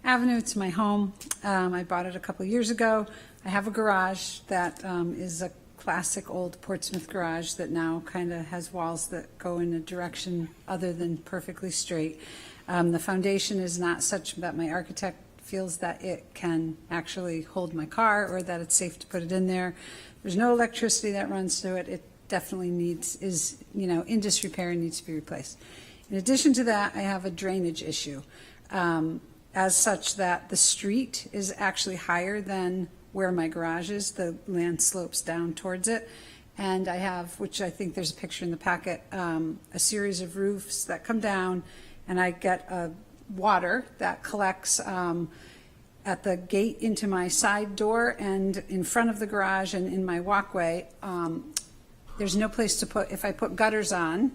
Avenue. It's my home. I bought it a couple of years ago. I have a garage that is a classic old Portsmouth garage that now kind of has walls that go in a direction other than perfectly straight. The foundation is not such that my architect feels that it can actually hold my car or that it's safe to put it in there. There's no electricity that runs through it. It definitely is in disrepair and needs to be replaced. In addition to that, I have a drainage issue. As such that the street is actually higher than where my garage is. The land slopes down towards it. And I have, which I think there's a picture in the packet, a series of roofs that come down, and I get water that collects at the gate into my side door and in front of the garage and in my walkway. There's no place to put, if I put gutters on,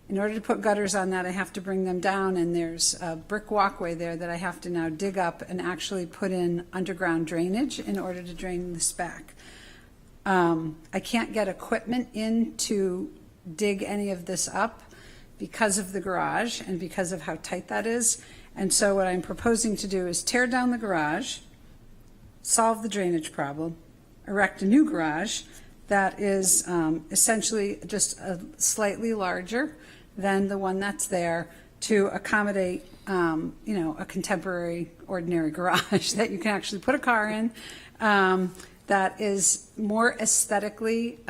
in order to put gutters on that, I have to bring them down, and there's a brick walkway there that I have to now dig up and actually put in underground drainage in order to drain this back. I can't get equipment in to dig any of this up because of the garage and because of how tight that is. And so what I'm proposing to do is tear down the garage, solve the drainage problem, erect a new garage that is essentially just a slightly larger than the one that's there to accommodate, a contemporary, ordinary garage that you can actually put a car in, that is more aesthetically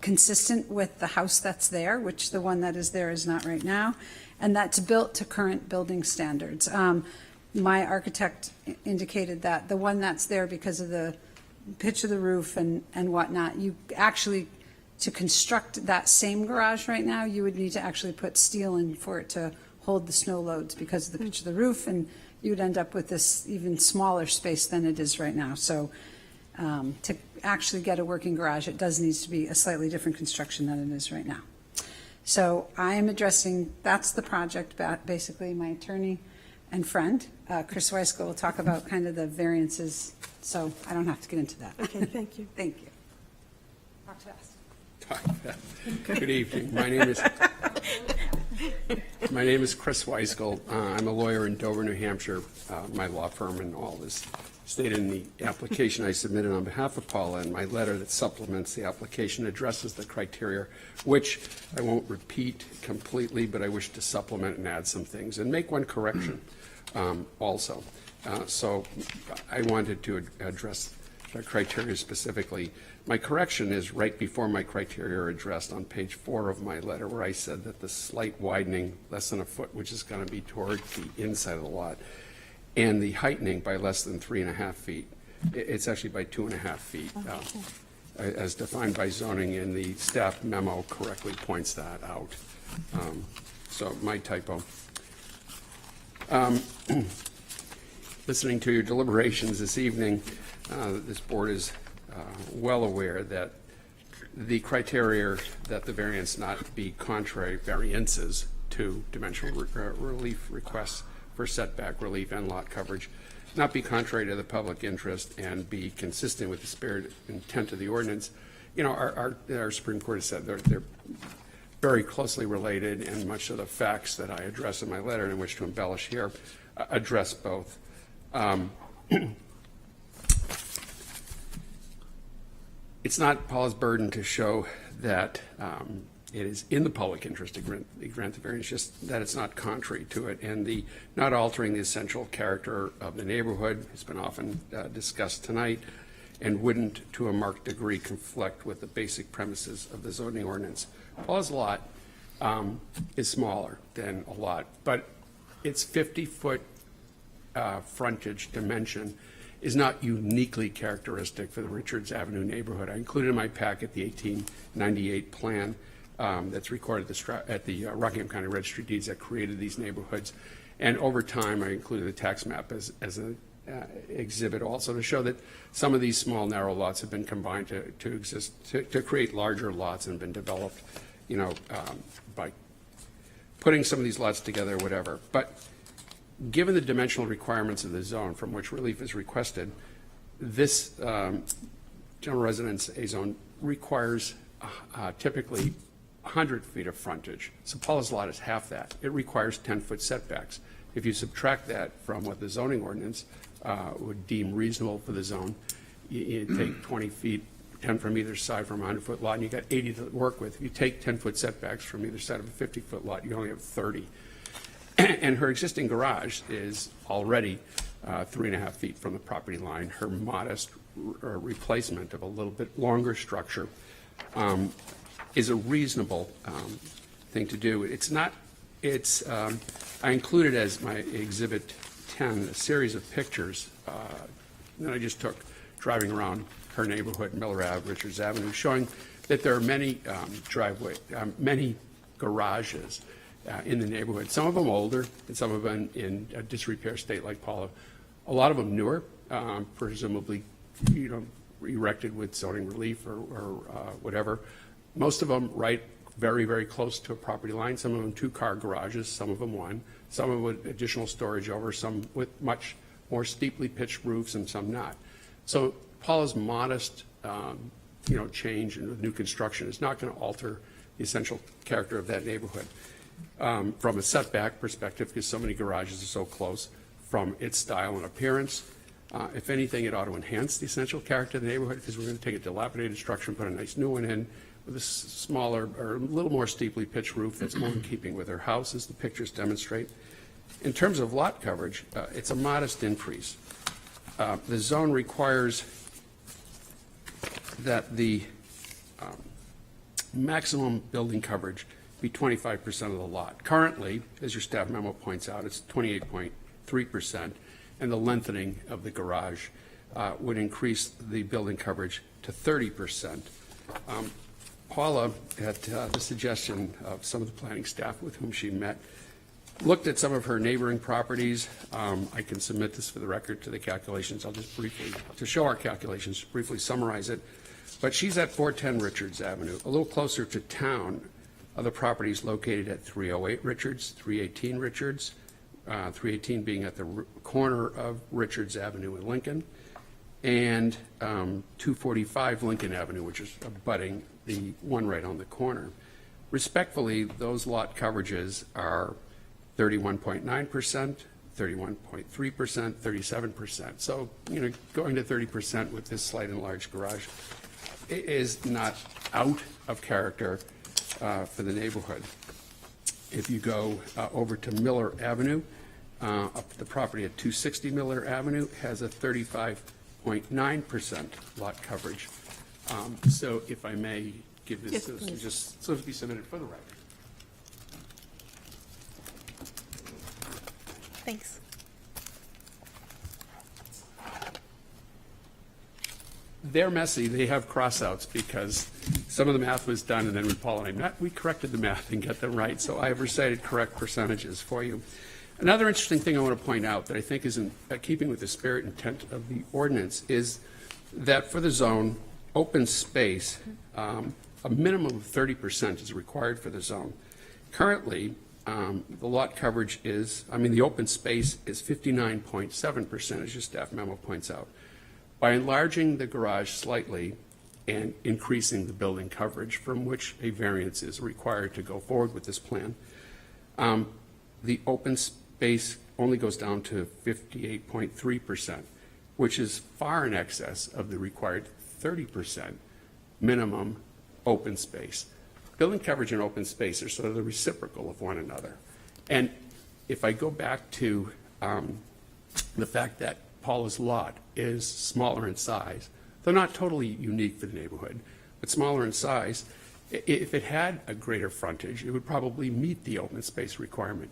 consistent with the house that's there, which the one that is there is not right now, and that's built to current building standards. My architect indicated that the one that's there, because of the pitch of the roof and whatnot, you actually, to construct that same garage right now, you would need to actually put steel in for it to hold the snow loads because of the pitch of the roof, and you would end up with this even smaller space than it is right now. So to actually get a working garage, it does need to be a slightly different construction than it is right now. So I am addressing, that's the project, basically. My attorney and friend, Chris Weiskel, will talk about kind of the variances, so I don't have to get into that. Okay, thank you. Thank you. Talk fast. Good evening. My name is Chris Weiskel. I'm a lawyer in Dover, New Hampshire. My law firm and all is stated in the application I submitted on behalf of Paula, and my letter that supplements the application addresses the criteria, which I won't repeat completely, but I wish to supplement and add some things and make one correction also. So I wanted to address the criteria specifically. My correction is right before my criteria are addressed on page 4 of my letter, where I said that the slight widening, less than a foot, which is going to be toward the inside of the lot, and the heightening by less than 3.5 feet. It's actually by 2.5 feet, as defined by zoning, and the staff memo correctly points that out. So my typo. Listening to your deliberations this evening, this board is well aware that the criteria that the variance not be contrary variances to dimensional relief requests for setback relief and lot coverage, not be contrary to the public interest, and be consistent with the spirit and intent of the ordinance. You know, our Supreme Court has said they're very closely related, and much of the facts that I address in my letter and in which to embellish here address both. It's not Paula's burden to show that it is in the public interest to grant the variance, just that it's not contrary to it, and the not altering the essential character of the neighborhood has been often discussed tonight, and wouldn't to a marked degree conflict with the basic premises of the zoning ordinance. Paula's lot is smaller than a lot, but its 50-foot frontage dimension is not uniquely characteristic for the Richards Avenue neighborhood. I included in my packet the 1898 plan that's recorded at the Rockingham County Registry of Deeds that created these neighborhoods. And over time, I included the tax map as an exhibit also to show that some of these small, narrow lots have been combined to create larger lots and been developed, you know, by putting some of these lots together or whatever. But given the dimensional requirements of the zone from which relief is requested, this general residence A zone requires typically 100 feet of frontage. So Paula's lot is half that. It requires 10-foot setbacks. If you subtract that from what the zoning ordinance would deem reasonable for the zone, you take 20 feet, 10 from either side from a 100-foot lot, and you got 80 to work with. If you take 10-foot setbacks from either side of a 50-foot lot, you only have 30. And her existing garage is already 3.5 feet from the property line. Her modest replacement of a little bit longer structure is a reasonable thing to do. It's not, I included as my exhibit 10 a series of pictures that I just took driving around her neighborhood, Miller Ave, Richards Avenue, showing that there are many many garages in the neighborhood. Some of them older, and some of them in a disrepair state like Paula. A lot of them newer, presumably, you know, erected with zoning relief or whatever. Most of them right very, very close to a property line. Some of them 2-car garages, some of them 1. Some of them with additional storage over, some with much more steeply pitched roofs, and some not. So Paula's modest, you know, change in new construction is not going to alter the essential character of that neighborhood. From a setback perspective, because so many garages are so close, from its style and appearance, if anything, it ought to enhance the essential character of the neighborhood, because we're going to take a dilapidated structure and put a nice new one in with a smaller or a little more steeply pitched roof that's more in keeping with her house, as the pictures demonstrate. In terms of lot coverage, it's a modest increase. The zone requires that the maximum building coverage be 25% of the lot. Currently, as your staff memo points out, it's 28.3%, and the lengthening of the garage would increase the building coverage to 30%. Paula, at the suggestion of some of the planning staff with whom she met, looked at some of her neighboring properties. I can submit this for the record to the calculations. I'll just briefly, to show our calculations, briefly summarize it. But she's at 410 Richards Avenue. A little closer to town are the properties located at 308 Richards, 318 Richards, 318 being at the corner of Richards Avenue in Lincoln, and 245 Lincoln Avenue, which is abutting the one right on the corner. Respectfully, those lot coverages are 31.9%, 31.3%, 37%. So, going to 30% with this slight enlarged garage is not out of character for the neighborhood. If you go over to Miller Avenue, up the property at 260 Miller Avenue has a 35.9% lot coverage. So if I may give this, Yes, to please. just so to be submitted for the record. Thanks. They're messy. They have crossouts because some of the math was done, and then when Paul and I met, we corrected the math and got them right. So I have recited correct percentages for you. Another interesting thing I want to point out that I think is in keeping with the spirit and intent of the ordinance is that for the zone, open space, a minimum of 30% is required for the zone. Currently, the lot coverage is, the open space is 59.7%, as your staff memo points out. By enlarging the garage slightly and increasing the building coverage from which a variance is required to go forward with this plan, the open space only goes down to 58.3%, which is far in excess of the required 30% minimum open space. Building coverage and open space are sort of the reciprocal of one another. And if I go back to the fact that Paula's lot is smaller in size, though not totally unique for the neighborhood, but smaller in size, if it had a greater frontage, it would probably meet the open space requirement.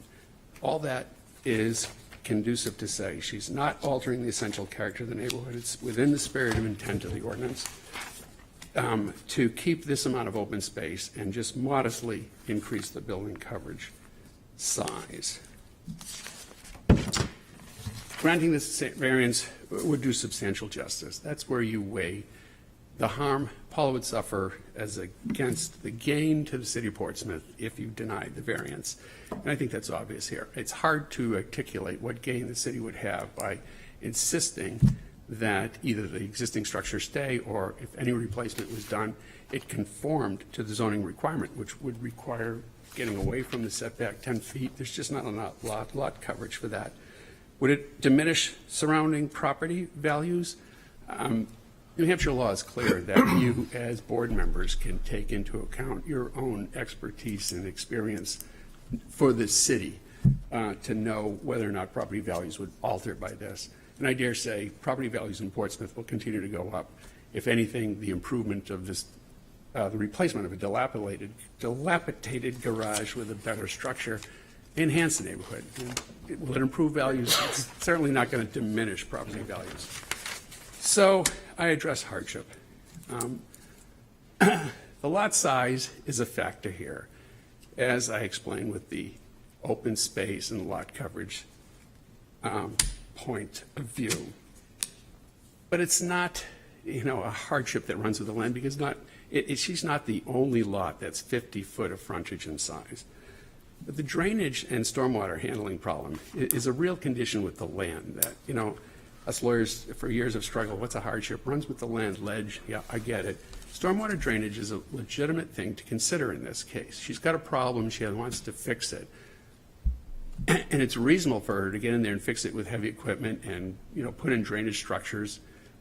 All that is conducive to say she's not altering the essential character of the neighborhood. It's within the spirit and intent of the ordinance to keep this amount of open space and just modestly increase the building coverage size. Granting this variance would do substantial justice. That's where you weigh the harm Paula would suffer as against the gain to the city of Portsmouth if you denied the variance. And I think that's obvious here. It's hard to articulate what gain the city would have by insisting that either the existing structure stay or if any replacement was done, it conformed to the zoning requirement, which would require getting away from the setback 10 feet. There's just not enough lot coverage for that. Would it diminish surrounding property values? New Hampshire law is clear that you, as board members, can take into account your own expertise and experience for the city to know whether or not property values would alter by this. And I dare say property values in Portsmouth will continue to go up. If anything, the improvement of this, the replacement of a dilapidated garage with a better structure enhance the neighborhood. Will it improve values? It's certainly not going to diminish property values. So I address hardship. The lot size is a factor here, as I explained with the open space and lot coverage point of view. But it's not, a hardship that runs with the land because she's not the only lot that's 50 foot of frontage and size. But the drainage and stormwater handling problem is a real condition with the land that, us lawyers for years have struggled. What's a hardship? Runs with the land, ledge. Yeah, I get it. Stormwater drainage is a legitimate thing to consider in this case. She's got a problem. She wants to fix it. And it's reasonable for her to get in there and fix it with heavy equipment and, put in drainage structures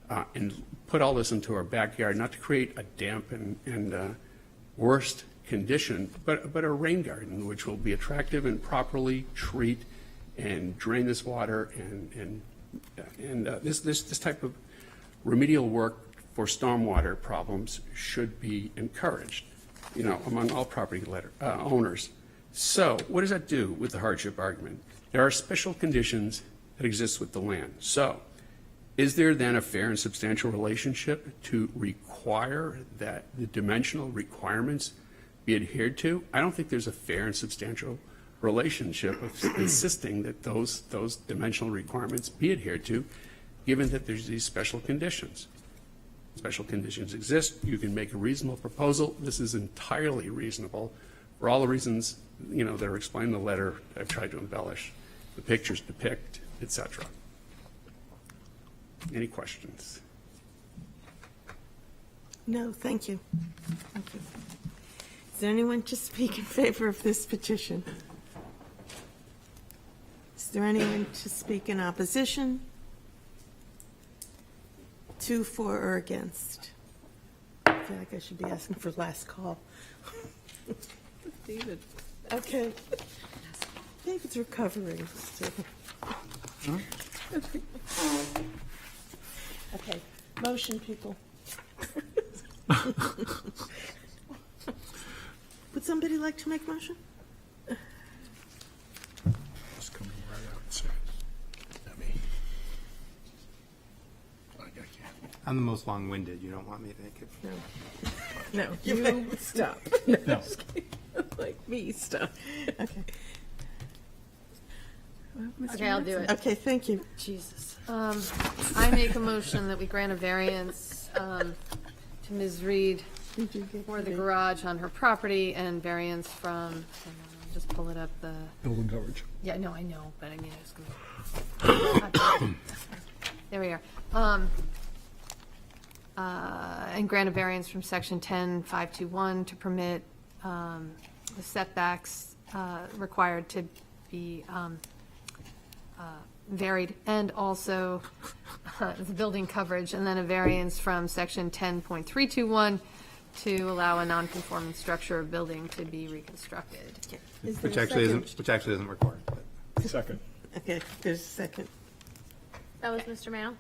and put all this into her backyard, not to create a damp and worst condition, but a rain garden, which will be attractive and properly treat and drain this water and this type of remedial work for stormwater problems should be encouraged, among all property owners. So what does that do with the hardship argument? There are special conditions that exist with the land. So is there then a fair and substantial relationship to require that the dimensional requirements be adhered to? I don't think there's a fair and substantial relationship of insisting that those dimensional requirements be adhered to, given that there's these special conditions. Special conditions exist. You can make a reasonable proposal. This is entirely reasonable for all the reasons, that are explained in the letter I've tried to embellish, the pictures depict, etc. Any questions? No, thank you. Thank you. Is there anyone to speak in favor of this petition? Is there anyone to speak in opposition? 2, 4, or against? I feel like I should be asking for last call. David. Okay. David's recovering. So. Okay. Motion, people. Would somebody like to make a motion? It's coming right outside. I'm the most long-winded. You don't want me to make it. No, you stop. No. Like me, stop. Okay. Okay, I'll do it. Okay, thank you. Jesus. I make a motion that we grant a variance to Ms. Reed for the garage on her property and variance from, just pull it up, the. Building coverage. Yeah, no, I know, but I mean, I was going to. There we are. And grant a variance from section 10.521 to permit the setbacks required to be varied, and also the building coverage, and then a variance from section 10.321 to allow a non-conforming structure or building to be reconstructed. Which actually isn't required. But. Second. Okay, there's a second. That was Mr. Mayo?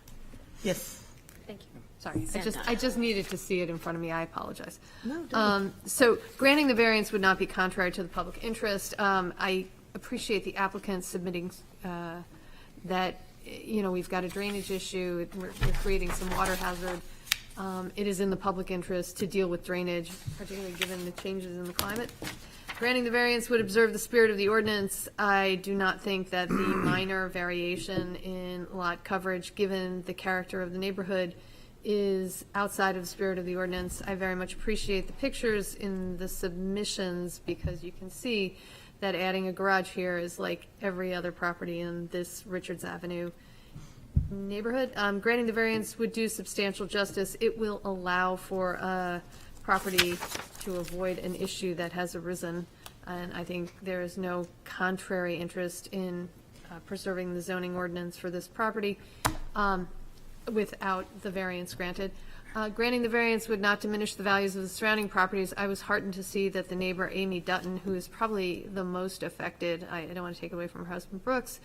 Yes. Thank you. Sorry, I just needed to see it in front of me. I apologize. No, don't. So granting the variance would not be contrary to the public interest. I appreciate the applicant submitting that, we've got a drainage issue. We're creating some water hazard. It is in the public interest to deal with drainage, particularly given the changes in the climate. Granting the variance would observe the spirit of the ordinance. I do not think that the minor variation in lot coverage, given the character of the neighborhood, is outside of the spirit of the ordinance. I very much appreciate the pictures in the submissions, because you can see that adding a garage here is like every other property in this Richards Avenue neighborhood. Granting the variance would do substantial justice. It will allow for a property to avoid an issue that has arisen, and I think there is no contrary interest in preserving the zoning ordinance for this property without the variance granted. Granting the variance would not diminish the values of the surrounding properties. I was heartened to see that the neighbor, Amy Dutton, who is probably the most affected, I don't want to take away from her husband Brooks,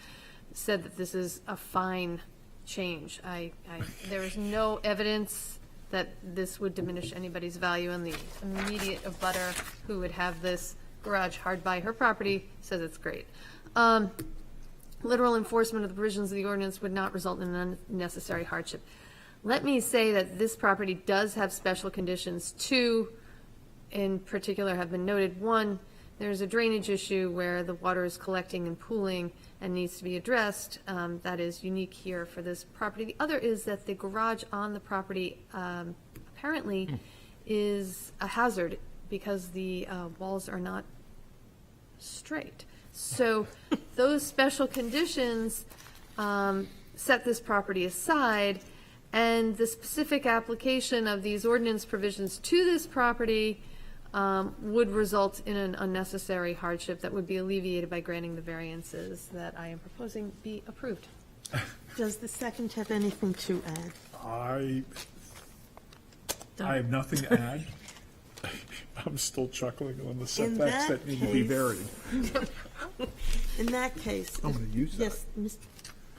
said that this is a fine change. There is no evidence that this would diminish anybody's value, and the immediate abutter who would have this garage hard by her property says it's great. Literal enforcement of the provisions of the ordinance would not result in an unnecessary hardship. Let me say that this property does have special conditions. 2, in particular, have been noted. 1, there's a drainage issue where the water is collecting and pooling and needs to be addressed. That is unique here for this property. The other is that the garage on the property apparently is a hazard because the walls are not straight. So those special conditions set this property aside, and the specific application of these ordinance provisions to this property would result in an unnecessary hardship that would be alleviated by granting the variances that I am proposing be approved. Does the second have anything to add? I have nothing to add. I'm still chuckling on the setbacks that need to be varied. In that case. I'm going to use that. Yes,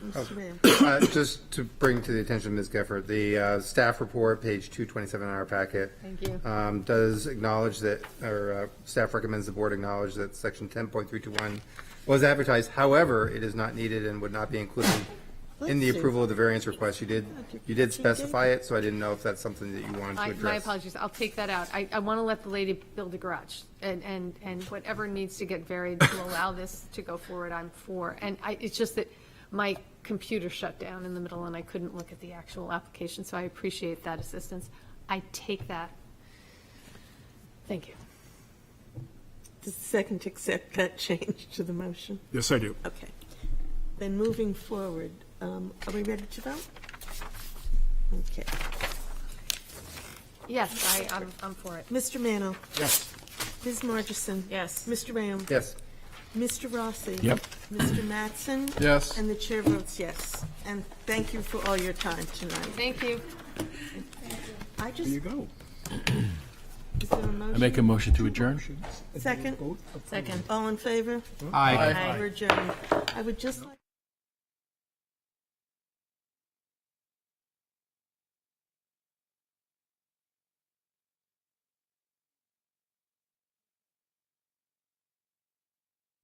Mr. Mayor. Just to bring to the attention of Ms. Gifford, the staff report, page 227 in our packet. Thank you. Does acknowledge that, or staff recommends the board acknowledge that section 10.321 was advertised. However, it is not needed and would not be included in the approval of the variance request. You did specify it, so I didn't know if that's something that you wanted to address. My apologies, I'll take that out. I want to let the lady build a garage, and whatever needs to get varied to allow this to go forward, I'm for. And it's just that my computer shut down in the middle and I couldn't look at the actual application, so I appreciate that assistance. I take that. Thank you. Does the second accept that change to the motion? Yes, I do. Okay. Then moving forward, are we ready to vote? Okay. Yes, I'm for it. Mr. Mano? Yes. Ms. Margison? Yes. Mr. Ram? Yes. Mr. Rossi? Yep. Mr. Mattson? Yes. And the chair votes yes. And thank you for all your time tonight. Thank you. I just, There you go. is there a motion? I make a motion to adjourn? Second? Second. All in favor? Aye. We're adjourned. I would just like